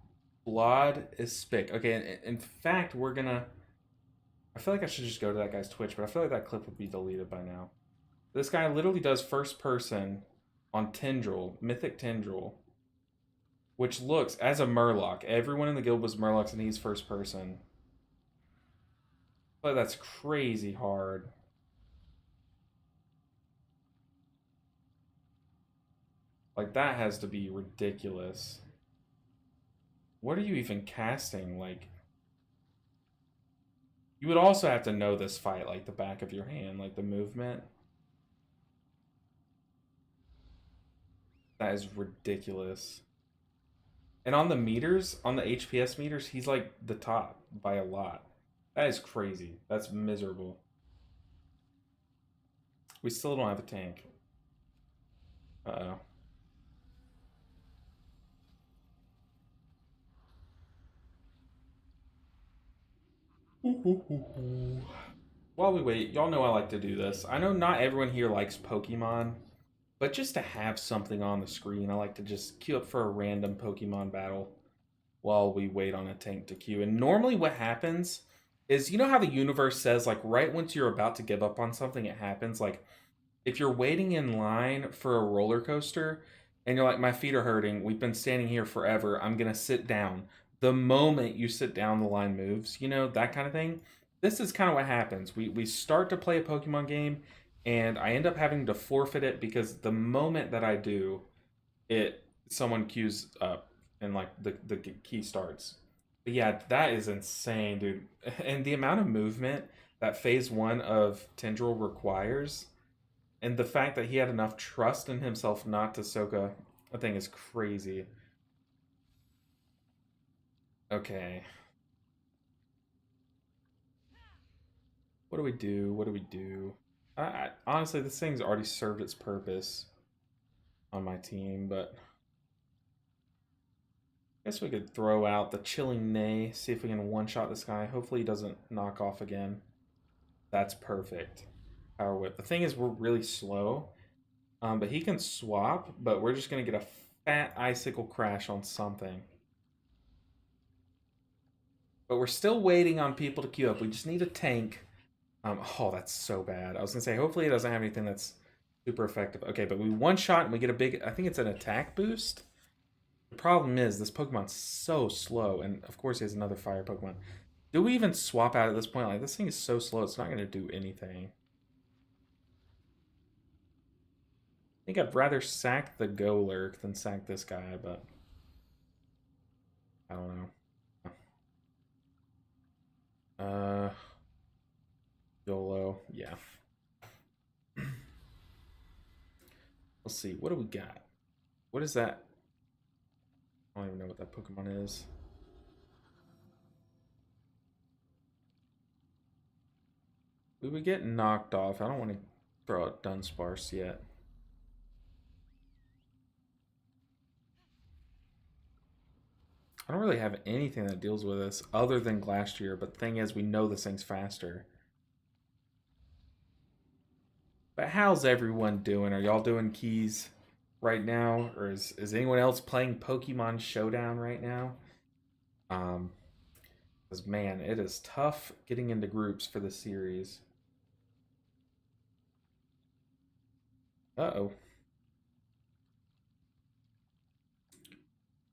Blood is Spick. Okay, in fact, we're gonna. I feel like I should just go to that guy's Twitch, but I feel like that clip would be deleted by now. This guy literally does first person on Tendril, Mythic Tendril, which looks as a Murloc. Everyone in the guild was Murlocs, and he's first person. But that's crazy hard. Like, that has to be ridiculous. What are you even casting? Like, you would also have to know this fight like the back of your hand, like the movement. That is ridiculous. And on the meters, on the HPS meters, he's like the top by a lot. That is crazy. That's miserable. We still don't have a tank. Uh-oh. While we wait, y'all know I like to do this. I know not everyone here likes Pokemon, but just to have something on the screen, I like to just queue up for a random Pokemon battle while we wait on a tank to queue. And normally what happens is, you know how the universe says, like, right once you're about to give up on something, it happens? Like, if you're waiting in line for a roller coaster and you're like, my feet are hurting, we've been standing here forever, I'm gonna sit down. The moment you sit down, the line moves, you know, that kind of thing. This is kind of what happens. We start to play a Pokemon game and I end up having to forfeit it because the moment that I do, it someone queues up and like the key starts. But yeah, that is insane, dude. And the amount of movement that phase one of Tendril requires, and the fact that he had enough trust in himself not to Soka, I think is crazy. Okay. What do we do? What do we do? Honestly, this thing's already served its purpose on my team, but I guess we could throw out the Chilling Neigh, see if we can one-shot this guy. Hopefully he doesn't knock off again. That's perfect. Power Whip. The thing is, we're really slow, but he can swap, but we're just going to get a fat Icicle Crash on something. But we're still waiting on people to queue up. We just need a tank. Oh, that's so bad. I was gonna say, hopefully it doesn't have anything that's super effective. Okay, but we one shot and we get a big, I think it's an attack boost. The problem is this Pokemon's so slow, and of course he has another fire Pokemon. Do we even swap out at this point? Like, this thing is so slow, it's not gonna do anything. I think I'd rather sack the Golurk than sack this guy, but I don't know. YOLO, yeah. Let's see, what do we got? What is that? I don't even know what that Pokemon is. We would get knocked off. I don't want to throw out Dunsparce yet. I don't really have anything that deals with this other than Glastrier, but the thing is, we know this thing's faster. But how's everyone doing? Are y'all doing keys right now? Or is anyone else playing Pokemon Showdown right now? Because man, it is tough getting into groups for the series. Uh-oh.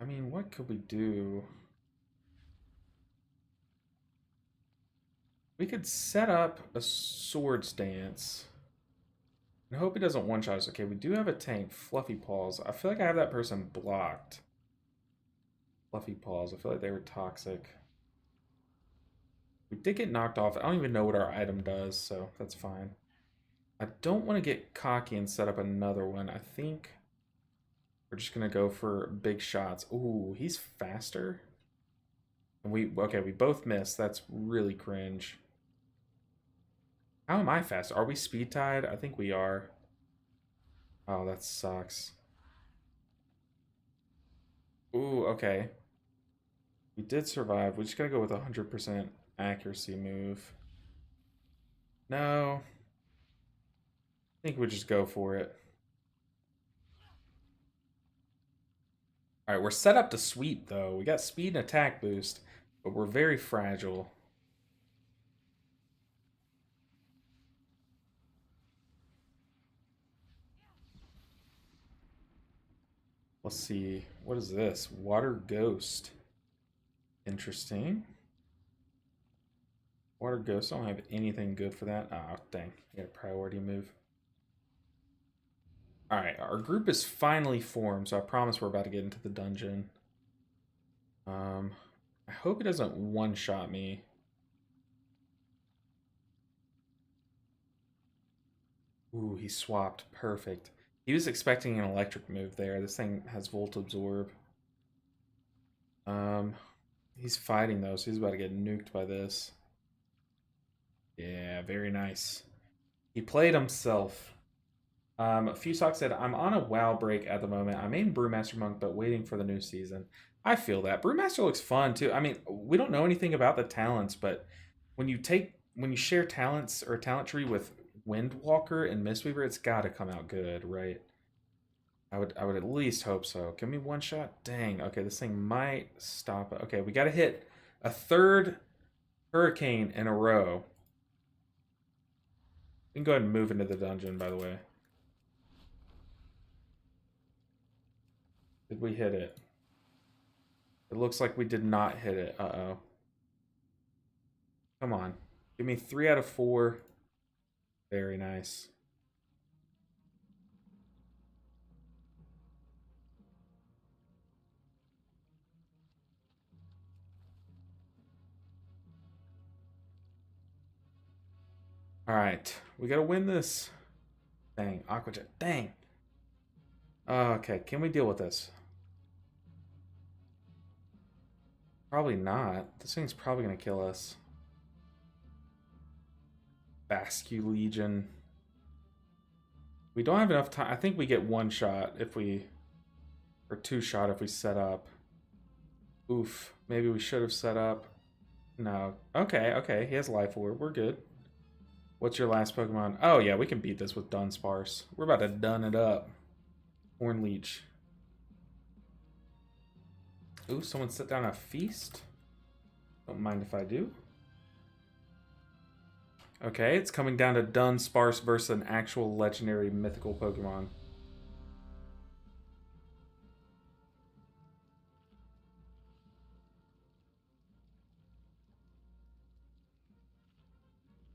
I mean, what could we do? We could set up a Swords Dance. I hope he doesn't one-shot us. Okay, we do have a tank, Fluffy Paws. I feel like I have that person blocked. Fluffy Paws. I feel like they were toxic. We did get knocked off. I don't even know what our item does, so that's fine. I don't want to get cocky and set up another one. I think we're just going to go for big shots. Ooh, he's faster. And we both missed. That's really cringe. How am I fast? Are we speed tied? I think we are. Oh, that sucks. Ooh, okay. We did survive. We just gotta go with a 100% accuracy move. No. I think we just go for it. Alright, we're set up to sweep, though. We got speed and attack boost, but we're very fragile. Let's see. What is this? Water Ghost. Interesting. Water Ghost, I don't have anything good for that. Oh, dang. You got a priority move. Alright, our group is finally formed, so I promise we're about to get into the dungeon. I hope it doesn't one-shot me. Ooh, he swapped. Perfect. He was expecting an electric move there. This thing has Volt Absorb. He's fighting though, so he's about to get nuked by this. Yeah, very nice. He played himself. Fusock said, I'm on a WoW break at the moment. I'm in Brewmaster Monk, but waiting for the new season. I feel that. Brewmaster looks fun too. I mean, we don't know anything about the talents, but when you share talents or a talent tree with Windwalker and Mistweaver, it's gotta come out good, right? I would at least hope so. Give me one shot. Dang. Okay, this thing might stop it. Okay, we gotta hit a third hurricane in a row. We can go ahead and move into the dungeon, by the way. Did we hit it? It looks like we did not hit it. Uh-oh. Come on. Give me 3 out of 4. Very nice. Alright. We gotta win this. Dang. Aqua Jet. Dang. Okay, can we deal with this? Probably not. This thing's probably gonna kill us. Bascu Legion. We don't have enough time. I think we get 1 shot if we... Or 2 shot if we set up. Oof. Maybe we should have set up. No. Okay, okay. He has Life Orb. We're good. What's your last Pokemon? Oh, yeah. We can beat this with Dunsparce. We're about to done it up. Horn Leech. Ooh, someone set down a feast. Don't mind if I do. Okay, it's coming down to Dunsparce versus an actual legendary mythical Pokemon.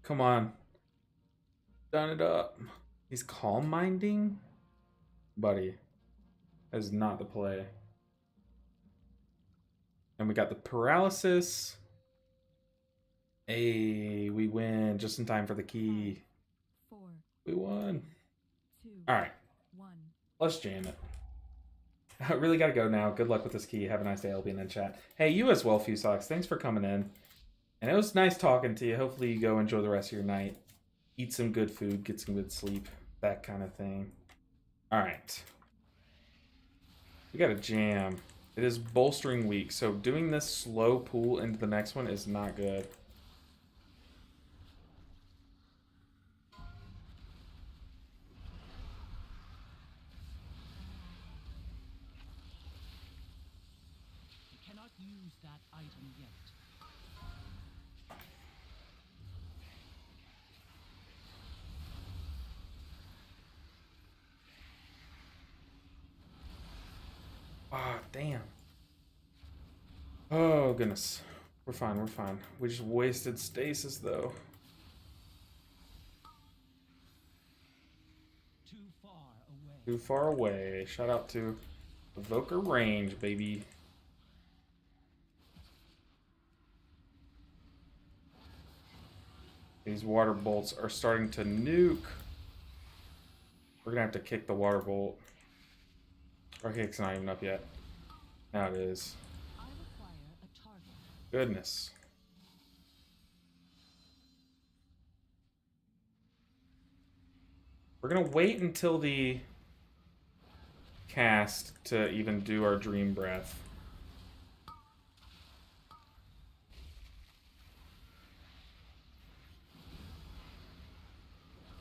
Come on. Done it up. He's Calm Minding? Buddy. That is not the play. And we got the Paralysis. Hey, we win just in time for the key. 4, We won. 2, Alright, 1. let's jam it. I really gotta go now. Good luck with this key. Have a nice day. I'll be in the chat. Hey, you as well, Fusox. Thanks for coming in. And it was nice talking to you. Hopefully you go enjoy the rest of your night. Eat some good food, get some good sleep, that kind of thing. Alright. We got a jam. It is bolstering week, so doing this slow pull into the next one is not good. You cannot use that item yet. Ah, damn. Oh, goodness. We're fine, we're fine. We just wasted stasis, though. Too far away. Too far away. Shout out to Evoker Range, baby. These water bolts are starting to nuke. We're gonna have to kick the water bolt. Our kick's not even up yet. Now it is. I require a target. Goodness. We're gonna wait until the cast to even do our Dream Breath.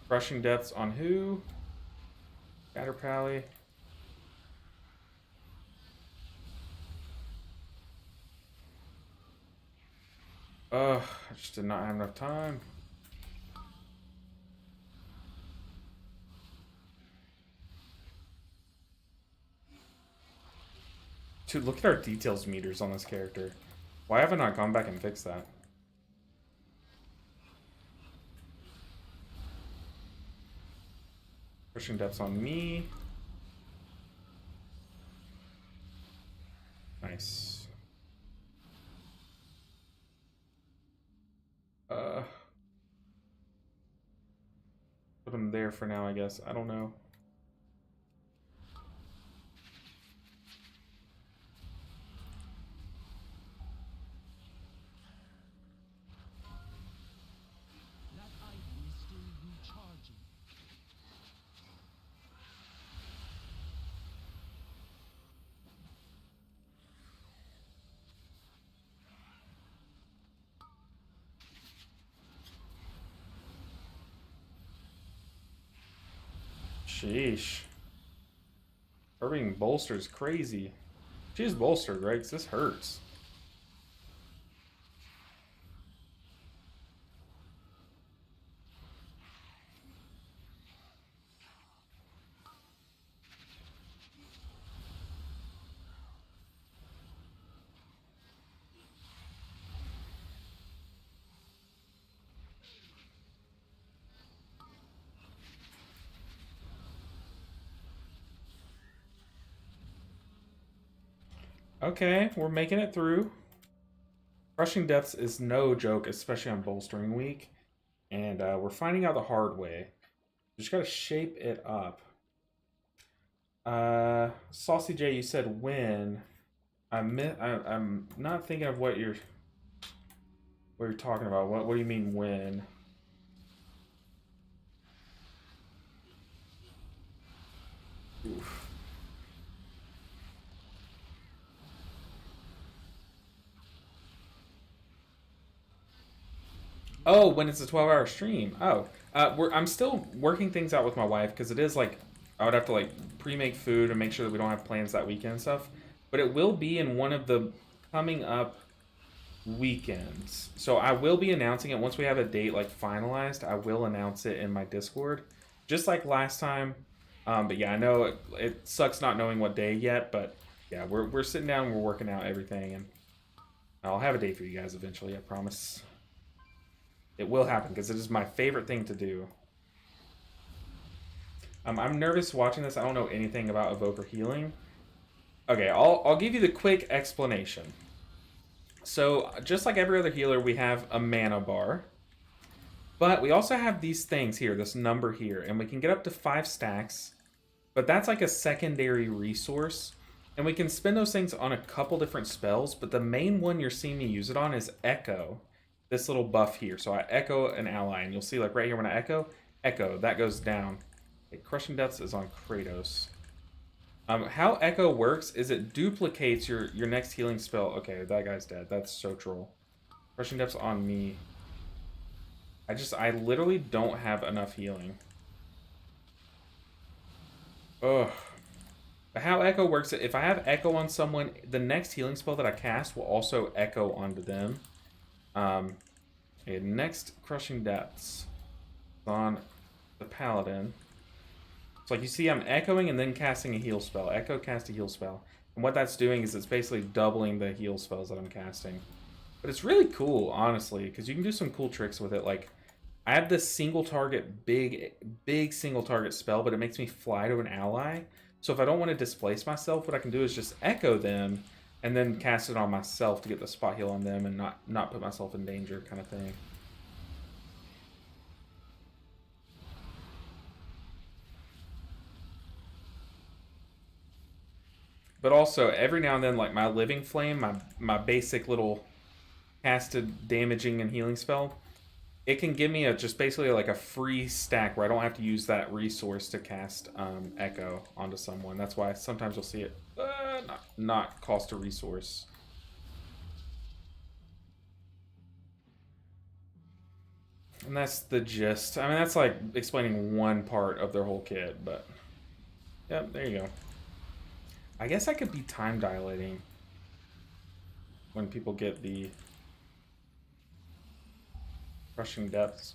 Crushing Depths on who? Caterpally. Ugh, I just did not have enough time. Dude, look at our details meters on this character. Why have I not gone back and fixed that? Pushing depths on me. Nice. Put him there for now, I guess. I don't know. That item is still recharging. Sheesh. Her being bolstered is crazy. She's bolstered, right? 'Cause this hurts. Okay, we're making it through. Crushing Depths is no joke, especially on bolstering week. And we're finding out the hard way. We just gotta shape it up. Saucy J, you said when. I'm not thinking of what you're talking about. What do you mean when? Oof. Oh, when it's a 12-hour stream. Oh, I'm still working things out with my wife because it is like I would have to like pre-make food and make sure that we don't have plans that weekend and stuff. But it will be in one of the coming up weekends. So I will be announcing it once we have a date like finalized. I will announce it in my Discord, just like last time. But yeah, I know it sucks not knowing what day yet, but yeah, we're sitting down, we're working out everything, and I'll have a date for you guys eventually. I promise. It will happen because it is my favorite thing to do. I'm nervous watching this. I don't know anything about Evoker healing. Okay, I'll give you the quick explanation. So, just like every other healer, we have a mana bar. But we also have these things here, this number here, and we can get up to 5 stacks. But that's like a secondary resource. And we can spend those things on a couple different spells, but the main one you're seeing me use it on is Echo. This little buff here. So I echo an ally, and you'll see like right here when I echo, that goes down. Okay, Crushing Depths is on Kratos. How Echo works is it duplicates your next healing spell. Okay, that guy's dead. That's so troll. Crushing Depths on me. I literally don't have enough healing. Ugh. But how Echo works, if I have Echo on someone, the next healing spell that I cast will also echo onto them. Okay, next Crushing Depths on the Paladin. So like you see, I'm echoing and then casting a heal spell. Echo, cast a heal spell. And what that's doing is it's basically doubling the heal spells that I'm casting. But it's really cool, honestly, because you can do some cool tricks with it. Like, I have this single target, big single target spell, but it makes me fly to an ally. So if I don't want to displace myself, what I can do is just echo them and then cast it on myself to get the spot heal on them and not put myself in danger, kind of thing. But also, every now and then, like my Living Flame, my basic little casted damaging and healing spell, it can give me just basically like a free stack where I don't have to use that resource to cast Echo onto someone. That's why sometimes you'll see it not cost a resource. And that's the gist. I mean, that's like explaining one part of their whole kit, but yep, there you go. I guess I could be time dilating when people get the Crushing Depths.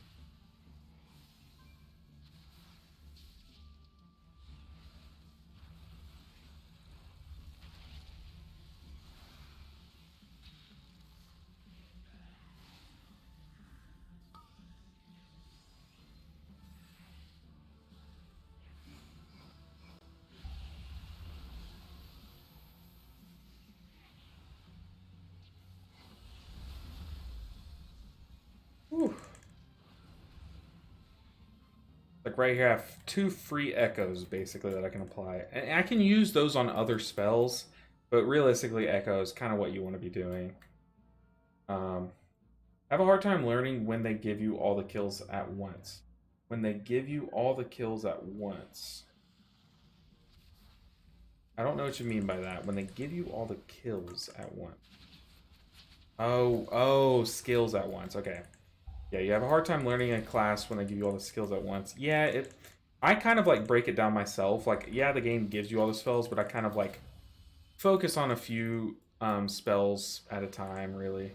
Whew. Like right here, I have 2 free echoes basically that I can apply. And I can use those on other spells, but realistically, Echo is kind of what you want to be doing. I have a hard time learning when they give you all the kills at once. When they give you all the kills at once. I don't know what you mean by that. When they give you all the kills at once. Oh, skills at once. Okay. Yeah, you have a hard time learning in class when they give you all the skills at once. Yeah, I kind of like break it down myself. Like, yeah, the game gives you all the spells, but I kind of like focus on a few spells at a time, really.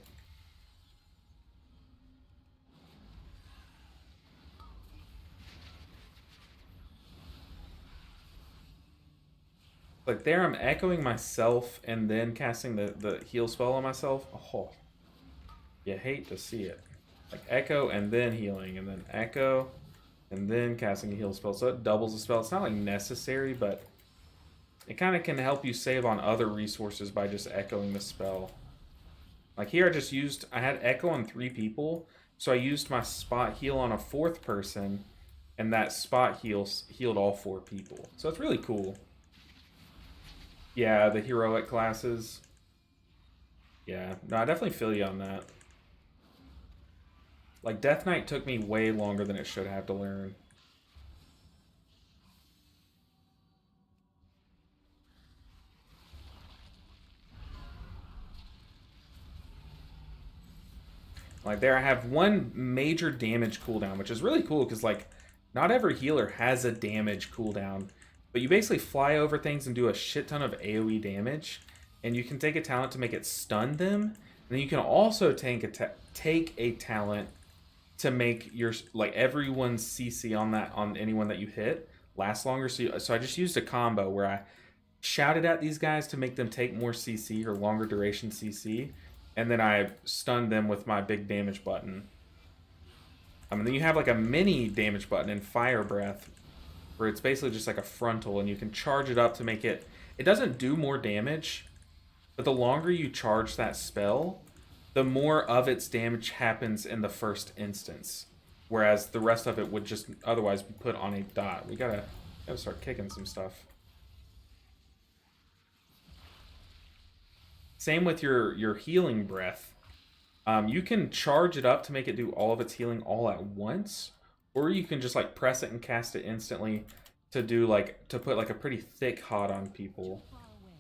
Like there, I'm echoing myself and then casting the heal spell on myself. Oh, you hate to see it. Like echo and then healing, and then echo, and then casting a heal spell. So it doubles the spell. It's not like necessary, but it kind of can help you save on other resources by just echoing the spell. Like here, I had echo on 3 people, so I used my spot heal on a 4th person, and that spot healed all 4 people. So it's really cool. Yeah, the heroic classes. Yeah, no, I definitely feel you on that. Like, Death Knight took me way longer than it should have to learn. Like, there I have 1 major damage cooldown, which is really cool, because, like, not every healer has a damage cooldown. But you basically fly over things and do a shit ton of AoE damage, and you can take a talent to make it stun them, And then you can also take a talent to make your like everyone's CC on anyone that you hit last longer. So I just used a combo where I shouted at these guys to make them take more CC or longer duration CC, and then I stunned them with my big damage button. And then you have like a mini damage button in Fire Breath, where it's basically just like a frontal, and you can charge it up to make it. It doesn't do more damage, but the longer you charge that spell, the more of its damage happens in the first instance, whereas the rest of it would just otherwise be put on a dot. We gotta start kicking some stuff. Same with your healing breath. You can charge it up to make it do all of its healing all at once, or you can just like press it and cast it instantly to do like to put like a pretty thick hot on people. Far away.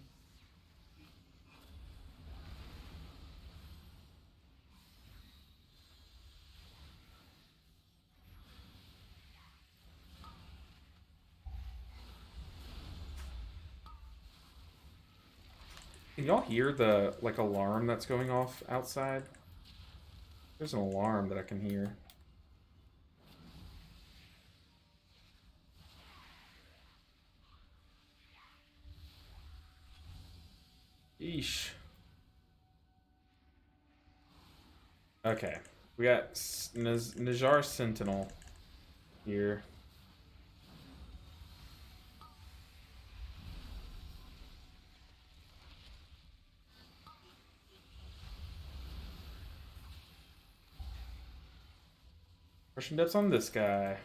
Can y'all hear the like alarm that's going off outside? There's an alarm that I can hear. Yeesh. Okay. We got Najar Sentinel here. Crushing depths on this guy.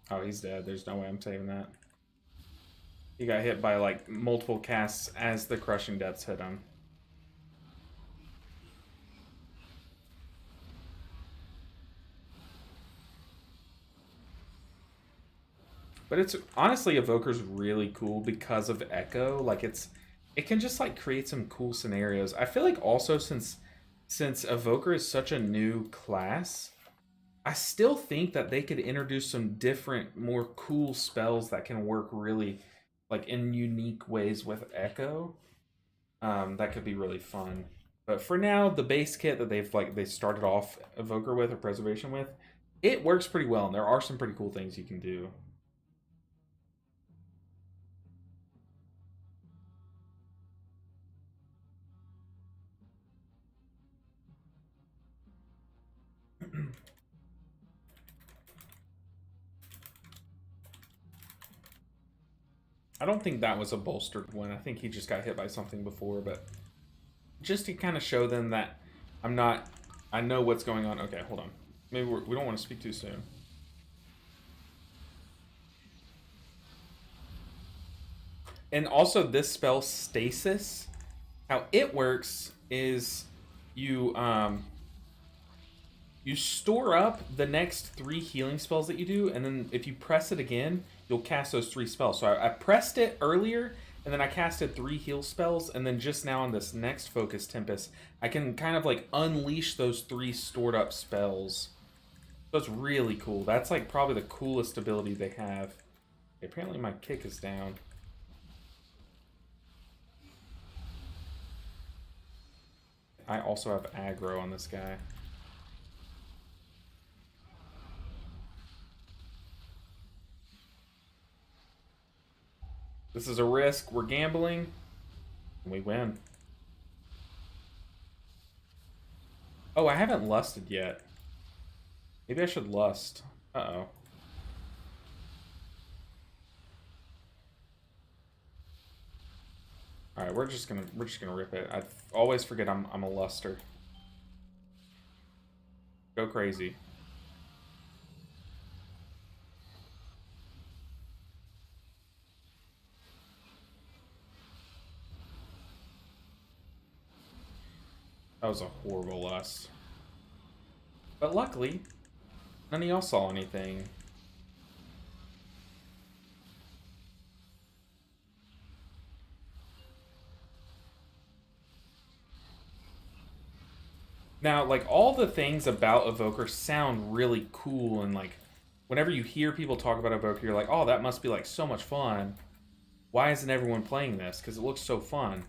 Oh, he's dead. There's no way I'm saving that. He got hit by like multiple casts as the crushing depths hit him. But it's honestly, Evoker's really cool because of Echo. Like it can just like create some cool scenarios. I feel like also since Evoker is such a new class, I still think that they could introduce some different, more cool spells that can work really like in unique ways with Echo. That could be really fun. But for now, the base kit that they started off Evoker with or Preservation with, it works pretty well, and there are some pretty cool things you can do. I don't think that was a bolstered one. I think he just got hit by something before, but just to kind of show them that I know what's going on. Okay, hold on. Maybe we don't want to speak too soon. And also this spell, Stasis, how it works is you store up the next 3 healing spells that you do, and then if you press it again, you'll cast those 3 spells. So I pressed it earlier, and then I casted 3 heal spells, and then just now on this next Focus Tempest, I can kind of like unleash those 3 stored up spells. So it's really cool. That's like probably the coolest ability they have. Apparently my kick is down. I also have aggro on this guy. This is a risk. We're gambling. And we win. Oh, I haven't lusted yet. Maybe I should lust. Uh-oh. Alright, we're just gonna rip it. I always forget I'm a luster. Go crazy. That was a horrible lust. But luckily, None of y'all saw anything. Now, like, all the things about Evoker sound really cool, and like, whenever you hear people talk about Evoker, you're like, oh, that must be like so much fun. Why isn't everyone playing this? Because it looks so fun.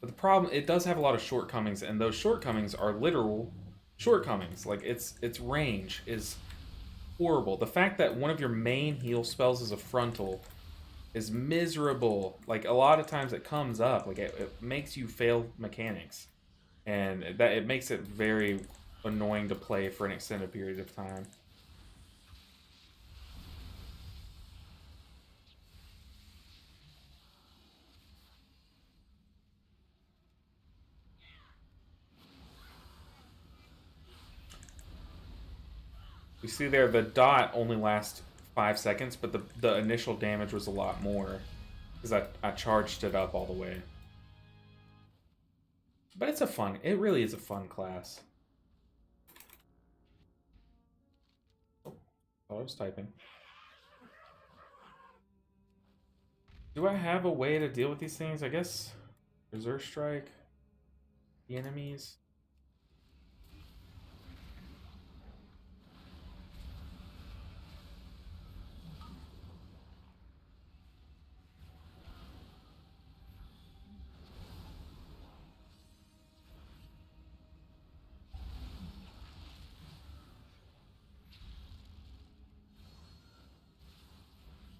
But the problem, it does have a lot of shortcomings, and those shortcomings are literal shortcomings. Like, its range is horrible. The fact that one of your main heal spells is a frontal is miserable. Like, a lot of times it comes up. Like, it makes you fail mechanics. And that it makes it very annoying to play for an extended period of time. You see there, the dot only lasts 5 seconds, but the initial damage was a lot more because I charged it up all the way. But it really is a fun class. Oh, I was typing. Do I have a way to deal with these things? I guess Reserve Strike, the enemies.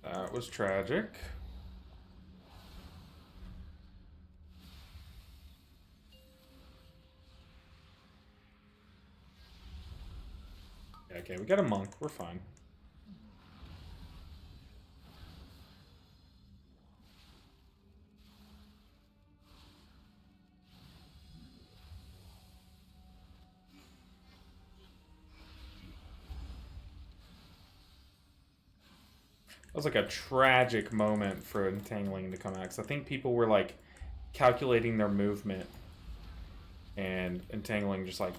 That was tragic. Okay, we got a monk. We're fine. That was like a tragic moment for Entangling to come out, because I think people were like calculating their movement, and Entangling just like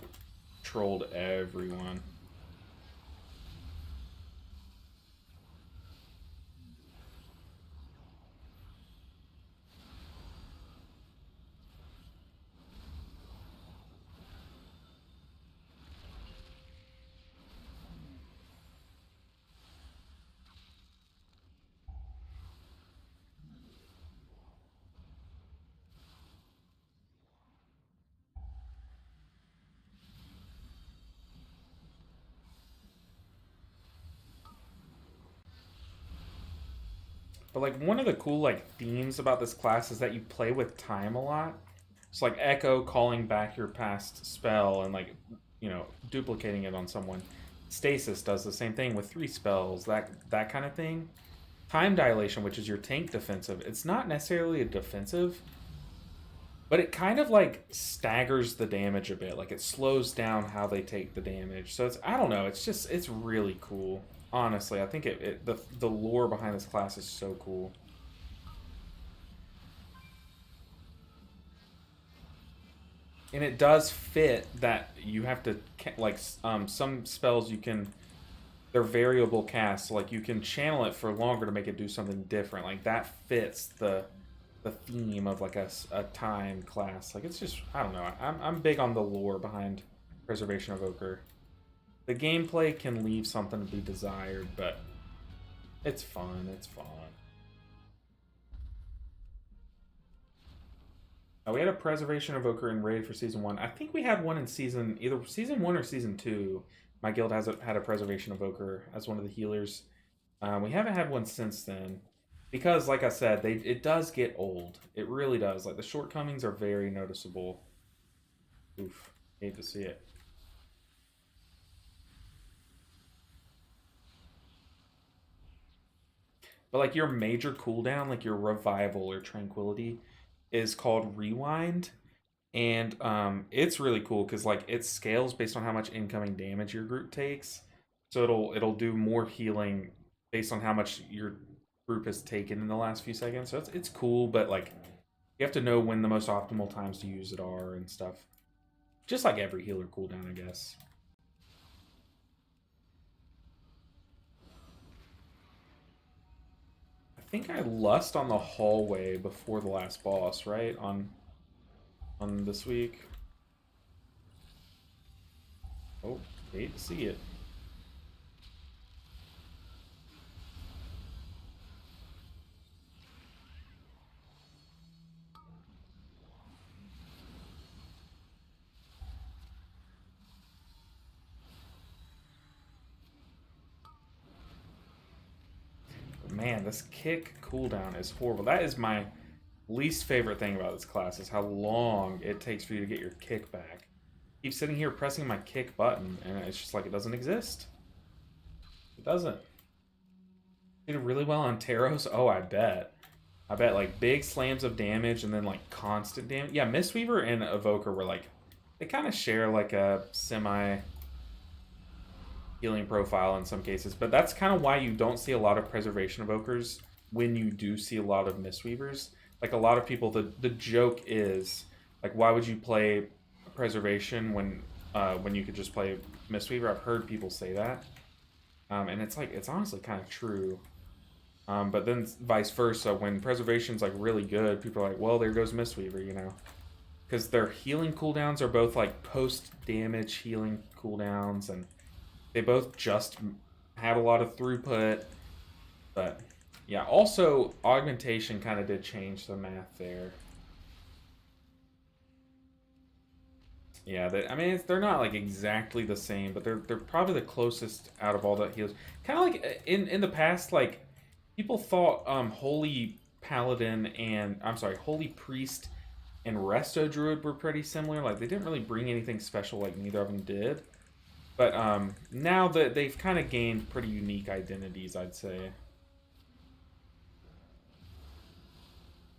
trolled everyone. But like one of the cool like themes about this class is that you play with time a lot. It's like Echo calling back your past spell and like, you know, duplicating it on someone. Stasis does the same thing with 3 spells, that kind of thing. Time Dilation, which is your tank defensive, it's not necessarily a defensive, but it kind of like staggers the damage a bit. Like it slows down how they take the damage. So it's, I don't know, it's really cool. Honestly, I think the lore behind this class is so cool. And it does fit that you have to, like, some spells you can, they're variable casts, so like you can channel it for longer to make it do something different. Like that fits the theme of like a time class. Like it's just, I don't know, I'm big on the lore behind Preservation of Ochre. The gameplay can leave something to be desired, but it's fun, it's fun. We had a Preservation of Ochre in Raid for Season 1. I think we had one in either Season 1 or Season 2. My guild had a Preservation of Ochre as one of the healers. We haven't had one since then. Because, like I said, it does get old. It really does. Like, the shortcomings are very noticeable. Oof. Hate to see it. But, like, your major cooldown, like your Revival or Tranquility, is called Rewind, and it's really cool because like it scales based on how much incoming damage your group takes, so it'll do more healing based on how much your group has taken in the last few seconds. So it's cool, but like you have to know when the most optimal times to use it are and stuff, just like every healer cooldown, I guess. think I lust on the hallway before the last boss, right? On this week. Oh, hate to see it. Man, this kick cooldown is horrible. That is my least favorite thing about this class, is how long it takes for you to get your kick back. I keep sitting here pressing my kick button, and it's just like it doesn't exist. It doesn't. Did really well on Taros? Oh, I bet. I bet, like, big slams of damage and then, like, constant damage. Yeah, Mistweaver and Evoker were, like, they kind of share, like, a semi-healing profile in some cases. But that's kind of why you don't see a lot of Preservation Evokers when you do see a lot of Mistweavers. Like, a lot of people, the joke is, like, why would you play Preservation when you could just play Mistweaver? I've heard people say that. And it's, like, it's honestly kind of true. But then vice versa, when Preservation's like really good, people are like, well, there goes Mistweaver, you know? Because their healing cooldowns are both like post-damage healing cooldowns, and they both just have a lot of throughput. But yeah, also Augmentation kind of did change the math there. Yeah, I mean, they're not like exactly the same, but they're probably the closest out of all the heals. Kind of like in the past, like, people thought Holy Paladin and Holy Priest and Resto Druid were pretty similar. Like, they didn't really bring anything special, like neither of them did. But now that they've kind of gained pretty unique identities, I'd say.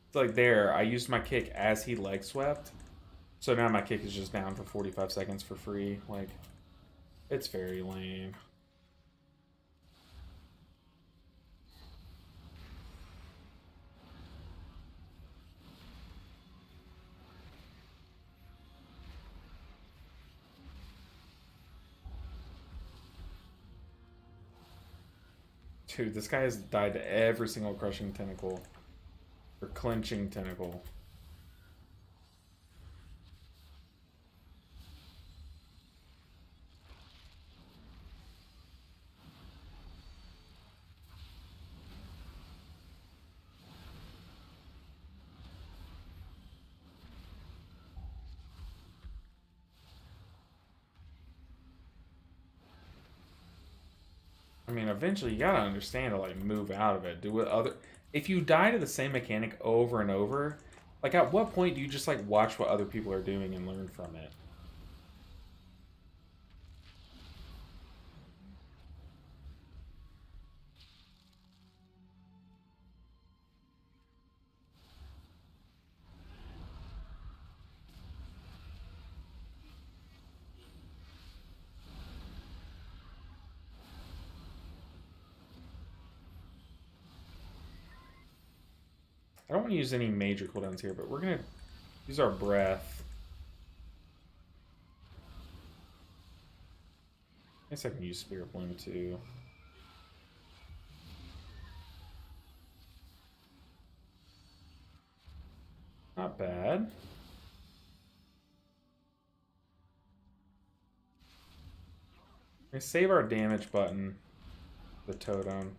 It's like there, I used my kick as he leg swept. So now my kick is just down for 45 seconds for free. Like, it's very lame. Dude, this guy has died to every single crushing tentacle. Or clenching tentacle. I mean, eventually you gotta understand to like move out of it. Do what other. If you die to the same mechanic over and over, like at what point do you just like watch what other people are doing and learn from it? I don't want to use any major cooldowns here, but we're gonna use our breath. I guess I can use Spirit Bloom too. Not bad. We save our damage button, the totem.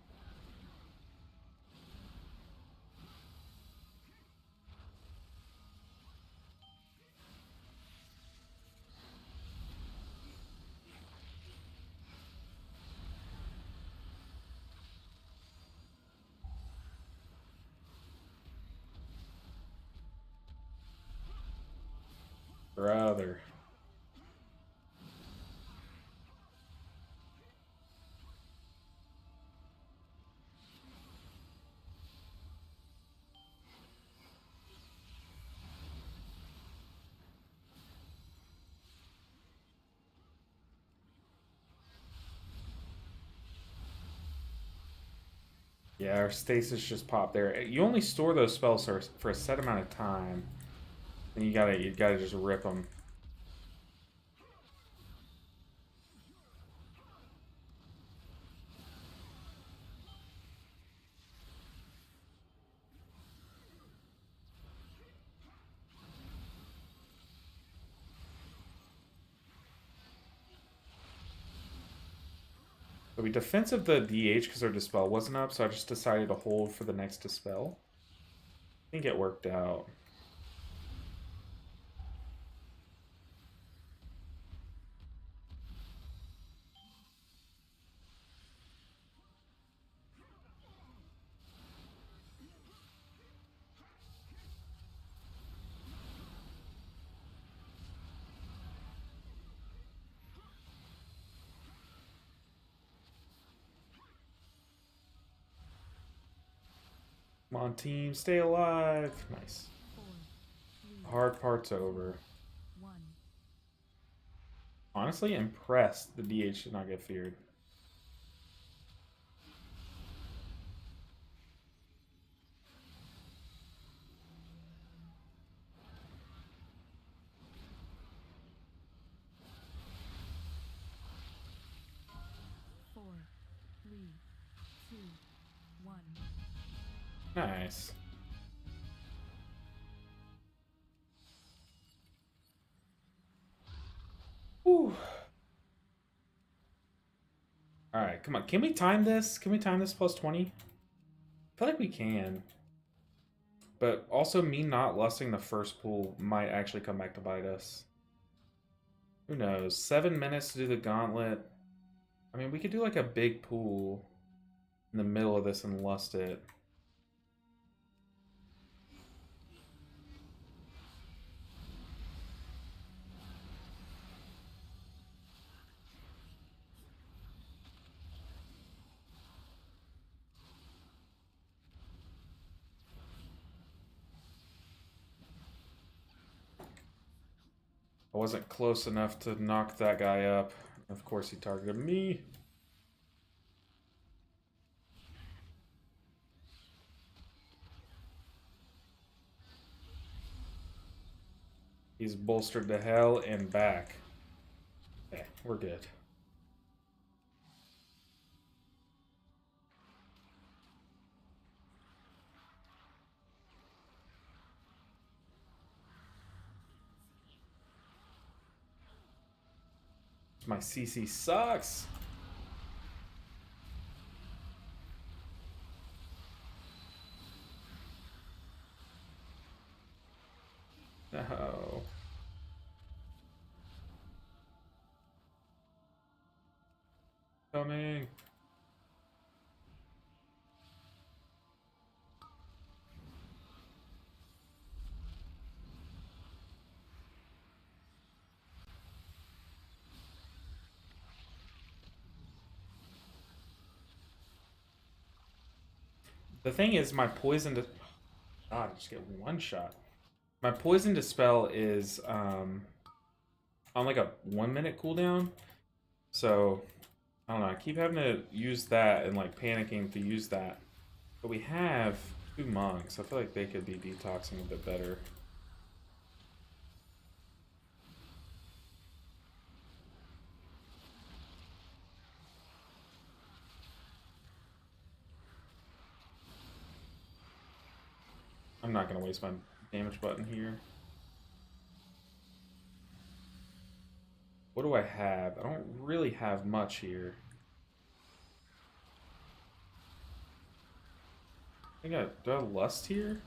Brother. Yeah, our stasis just popped there. You only store those spells for a set amount of time, and you gotta just rip them. So we defensive the DH because our Dispel wasn't up, so I just decided to hold for the next Dispel. I think it worked out. Come on, team, stay alive. Nice. 4, 3, Hard part's over. 1. Honestly, impressed the DH did not get feared. Four, three, two, one. Nice. Whew. Alright, come on. Can we time this? Can we time this plus 20? I feel like we can. But also, me not lusting the first pool might actually come back to bite us. Who knows? 7 minutes to do the gauntlet. I mean, we could do like a big pool in the middle of this and lust it. I wasn't close enough to knock that guy up. Of course, he targeted me. He's bolstered to hell and back. Okay, we're good. My CC sucks. No. Coming. The thing is, my poison. God, I just get one shot. My poison dispel is on like a 1 minute cooldown, so I don't know. I keep having to use that and like panicking to use that. But we have 2 monks. I feel like they could be detoxing a bit better. I'm not gonna waste my damage button here. What do I have? I don't really have much here. I got, do I have lust here?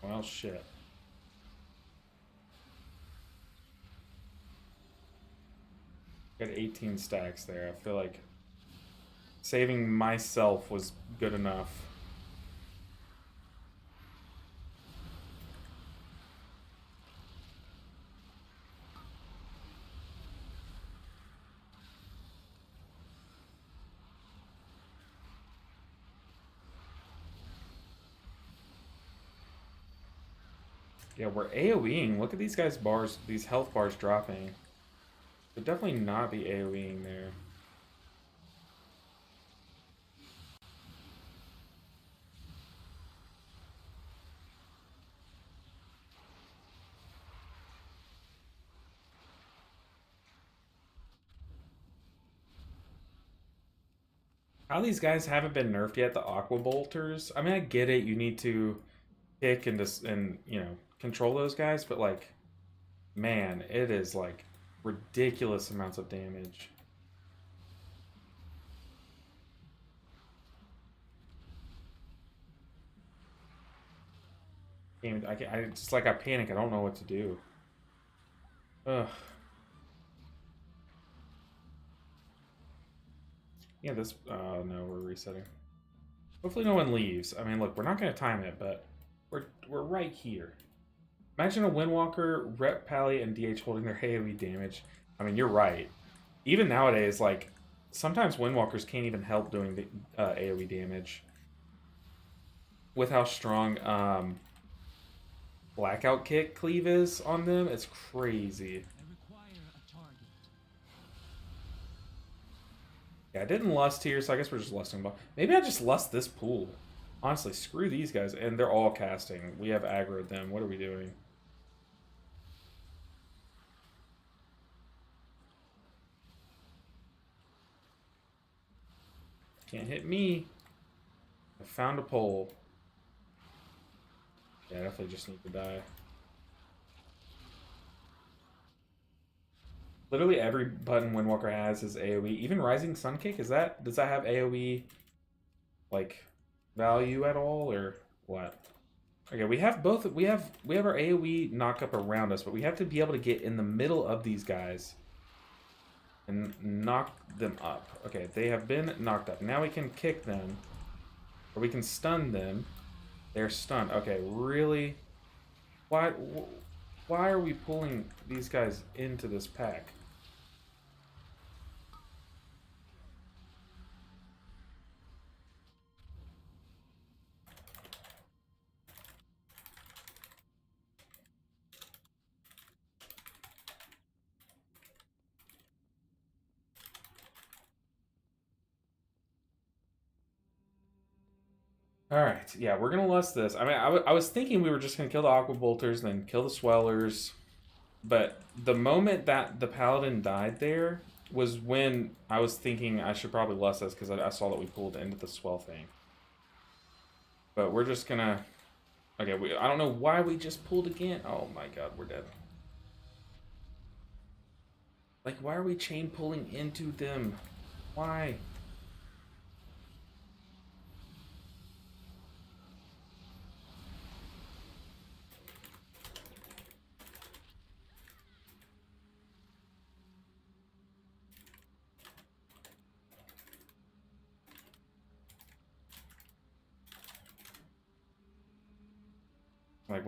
Well, shit. Got 18 stacks there. I feel like saving myself was good enough. Yeah, we're AoEing. Look at these guys' bars, these health bars dropping. Should definitely not be AoEing there. How these guys haven't been nerfed yet, the Aqua Bolters. I mean, I get it. You need to kick and just control those guys, but like, man, it is like ridiculous amounts of damage. I just like I panic. I don't know what to do. Ugh. Yeah, this. Oh no, we're resetting. Hopefully, no one leaves. I mean, look, we're not gonna time it, but we're right here. Imagine a Windwalker, Rep Pally, and DH holding their AoE damage. I mean, you're right. Even nowadays, like sometimes Windwalkers can't even help doing the AoE damage with how strong Blackout Kick cleave is on them. It's crazy. I require a target. Yeah, I didn't lust here, so I guess we're just lusting. Maybe I just lust this pool. Honestly, screw these guys, and they're all casting. We have aggroed them. What are we doing? Can't hit me. I found a pole. Yeah, I definitely just need to die. Literally every button Windwalker has is AoE. Even Rising Sun Kick, does that have AoE like value at all or what? Okay, we have both. We have our AoE knock up around us, but we have to be able to get in the middle of these guys and knock them up. Okay, they have been knocked up. Now we can kick them, or we can stun them. They're stunned. Okay, really? Why are we pulling these guys into this pack? Alright, yeah, we're gonna lust this. I mean, I was thinking we were just gonna kill the Aqua Bolters and then kill the Swellers. But the moment that the Paladin died there was when I was thinking I should probably lust this because I saw that we pulled into the Swell thing. But we're just gonna... Okay, I don't know why we just pulled again. Oh my god, we're dead. Like, why are we chain pulling into them? Why? Like,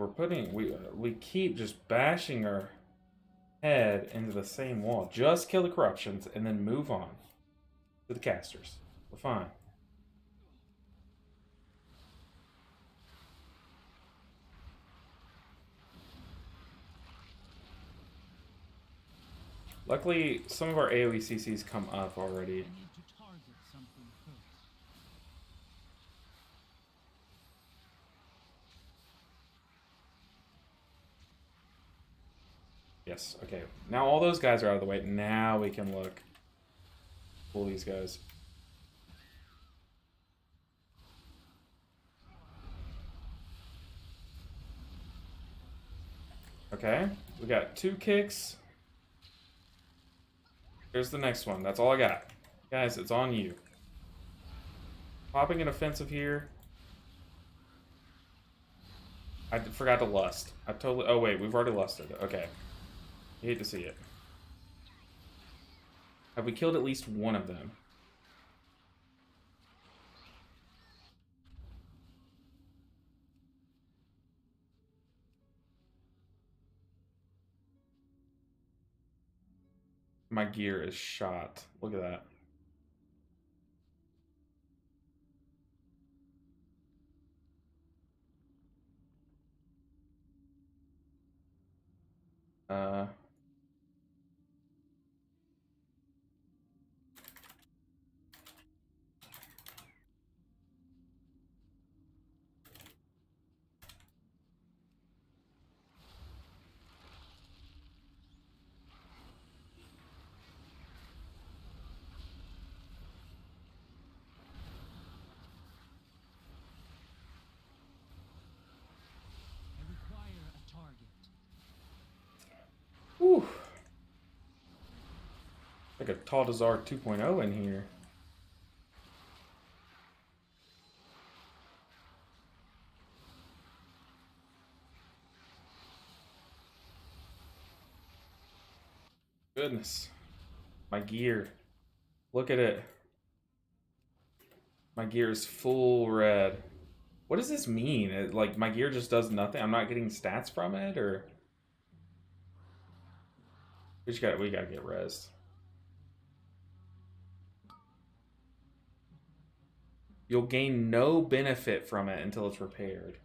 we keep just bashing our head into the same wall. Just kill the corruptions and then move on to the casters. We're fine. Luckily, some of our AoE CCs come up already. I need to target something first. Yes, okay. Now all those guys are out of the way. Now we can look. Pull these guys. Okay, we got 2 kicks. Here's the next one. That's all I got. Guys, it's on you. Popping an offensive here. I forgot to lust. I totally... Oh, wait. We've already lusted. Okay. I hate to see it. Have we killed at least one of them? My gear is shot. Look at that. Uh... Like a Taldazar 2.0 in here. Goodness. My gear. Look at it. My gear is full red. What does this mean? Like, my gear just does nothing? I'm not getting stats from it, or... we gotta get rezzed. You'll gain no benefit from it until it's repaired.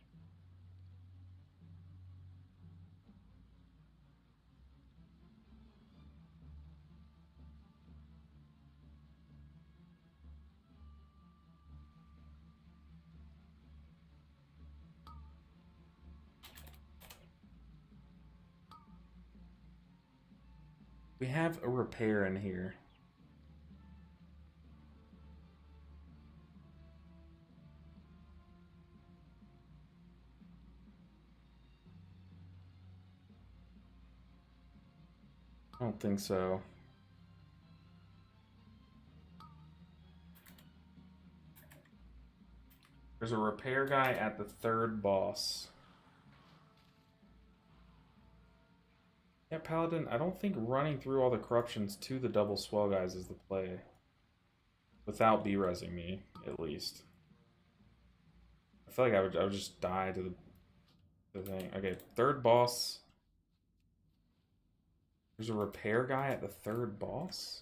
We have a repair in here. I don't think so. There's a repair guy at the third boss. Yeah, Paladin, I don't think running through all the corruptions to the double swell guys is the play. Without B-resing me, at least. I feel like I would just die to the thing. Okay, third boss. There's a repair guy at the third boss?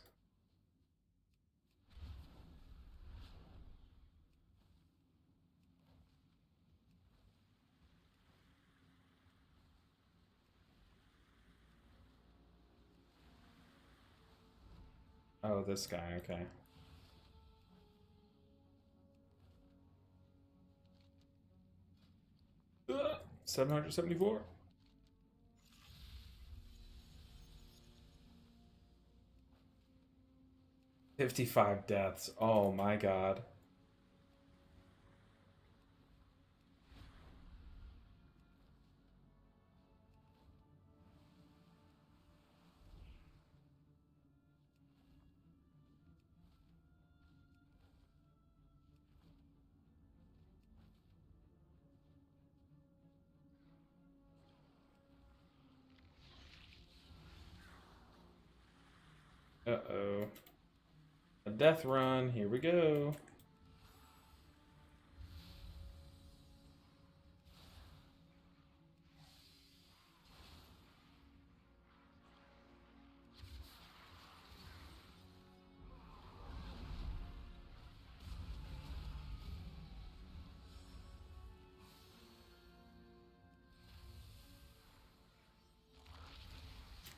Oh, this guy, okay. Ugh, 774. 55 deaths. Oh my god. Uh-oh. A death run. Here we go.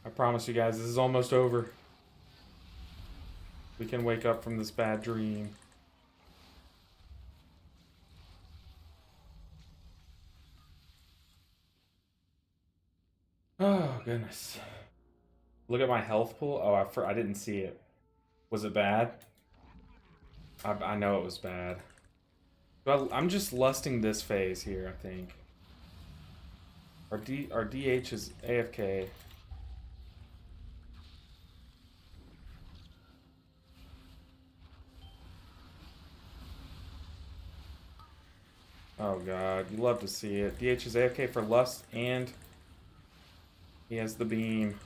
I promise you guys, this is almost over. We can wake up from this bad dream. Oh, goodness. Look at my health pool. Oh, I didn't see it. Was it bad? I know it was bad. But I'm just lusting this phase here, I think. Our DH is AFK. Oh god, you love to see it. DH is AFK for lust, and he has the beam.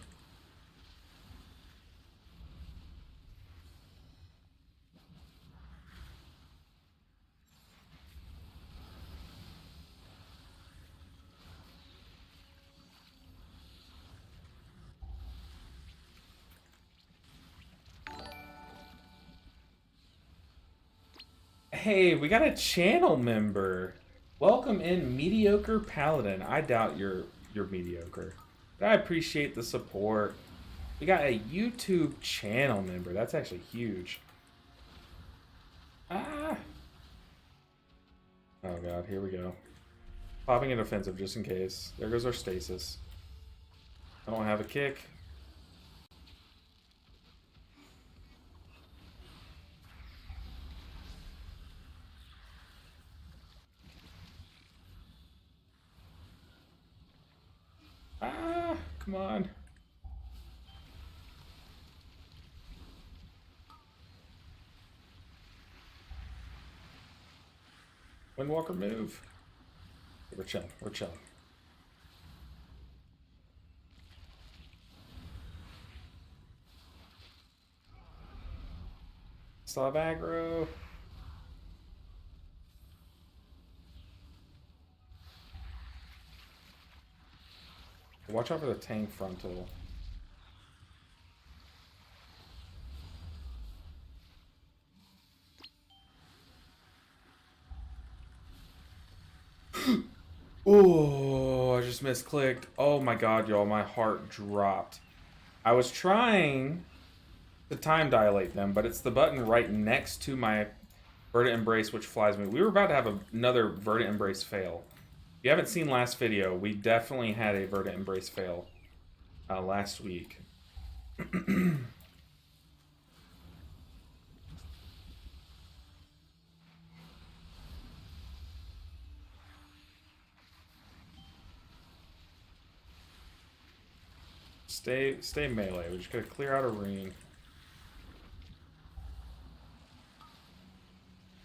Hey, we got a channel member. Welcome in, Mediocre Paladin. I doubt you're mediocre, but I appreciate the support. We got a YouTube channel member. That's actually huge. Ah. Oh god, here we go. Popping an offensive just in case. There goes our stasis. I don't have a kick. Ah, come on. Windwalker move. We're chilling. We're chilling. Still have aggro. Watch out for the tank frontal. Oh, I just misclicked. Oh my god, y'all, my heart dropped. I was trying to time dilate them, but it's the button right next to my Verdant Embrace, which flies me. We were about to have another Verdant Embrace fail. If you haven't seen last video, we definitely had a Verdant Embrace fail last week. Stay melee. We're just gonna clear out a ring.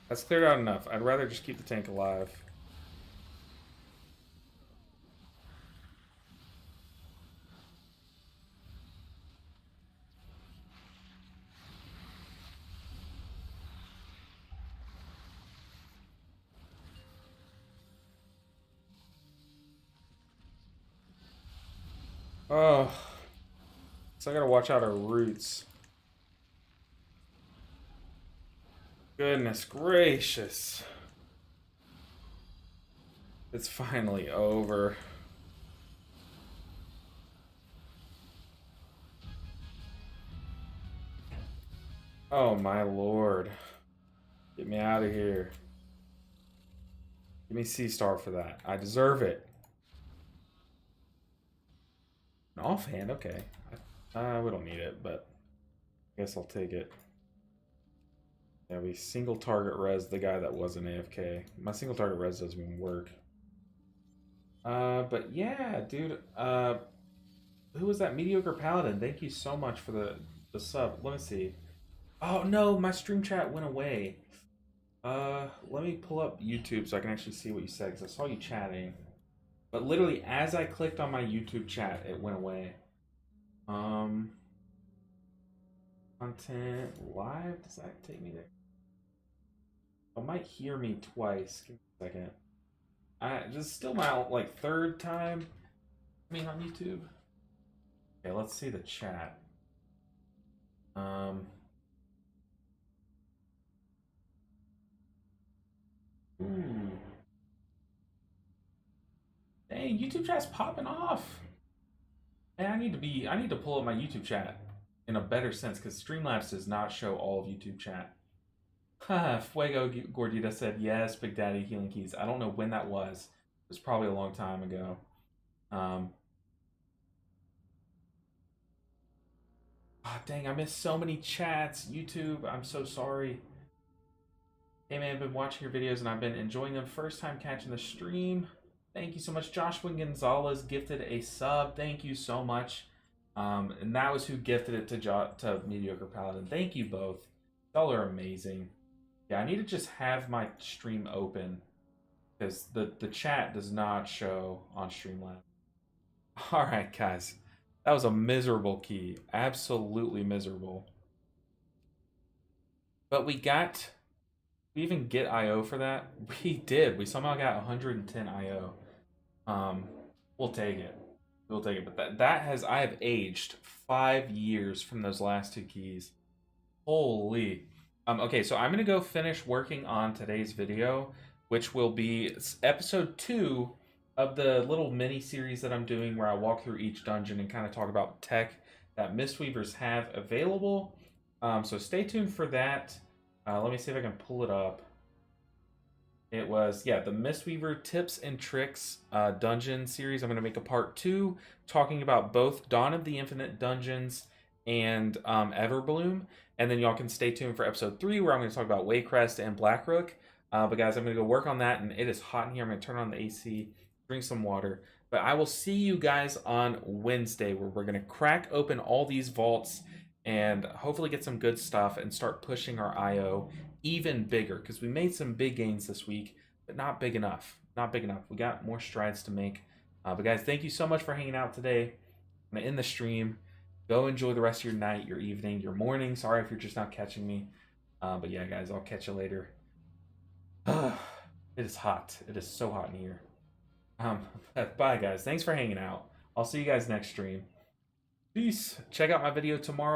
That's cleared out enough. I'd rather just keep the tank alive. Oh, so I gotta watch out our roots. Goodness gracious. It's finally over. Oh my lord. Get me out of here. Give me C-star for that. I deserve it. An offhand, okay. We don't need it, but I guess I'll take it. Yeah, we single target res the guy that wasn't AFK. My single target res doesn't even work. But yeah, dude. Who was that? Mediocre Paladin. Thank you so much for the sub. Let me see. Oh no, my stream chat went away. Let me pull up YouTube so I can actually see what you said, because I saw you chatting. But literally, as I clicked on my YouTube chat, it went away. Content live? Does that take me there? I might hear me twice. Give me a second. This is still my like third time. I mean, on YouTube. Okay, let's see the chat. Ooh. Dang, YouTube chat's popping off. Man, I need to pull up my YouTube chat in a better sense, because Streamlabs does not show all of YouTube chat. Fuego Gordita said yes, Big Daddy Healing Keys. I don't know when that was. It was probably a long time ago. Dang, I missed so many chats. YouTube, I'm so sorry. Hey man, I've been watching your videos and I've been enjoying them. First time catching the stream. Thank you so much. Joshua Gonzalez gifted a sub. Thank you so much. And that was who gifted it to Mediocre Paladin. Thank you both. Y'all are amazing. Yeah, I need to just have my stream open, because the chat does not show on Streamlabs. Alright, guys. That was a miserable key. Absolutely miserable. But we even get IO for that? We did. We somehow got 110 IO. We'll take it. We'll take it. But I have aged 5 years from those last two keys. Holy. Okay, so I'm gonna go finish working on today's video, which will be episode 2 of the little mini series that I'm doing, where I walk through each dungeon and kind of talk about tech that Mistweavers have available. So stay tuned for that. Let me see if I can pull it up. It was, yeah, the Mistweaver Tips and Tricks dungeon series. I'm going to make a part 2 talking about both Dawn of the Infinite dungeons and Everbloom. And then y'all can stay tuned for episode 3, where I'm going to talk about Waycrest and Blackrook. But guys, I'm going to go work on that, and it is hot in here. I'm going to turn on the AC, drink some water. But I will see you guys on Wednesday, where we're going to crack open all these vaults and hopefully get some good stuff and start pushing our IO even bigger, because we made some big gains this week. but not big enough. Not big enough. We got more strides to make. But guys, thank you so much for hanging out today. I'm gonna end the stream. Go enjoy the rest of your night, your evening, your morning. Sorry if you're just not catching me. But yeah, guys, I'll catch you later. It is hot. It is so hot in here. Bye, guys. Thanks for hanging out. I'll see you guys next stream. Peace. Check out my video tomorrow.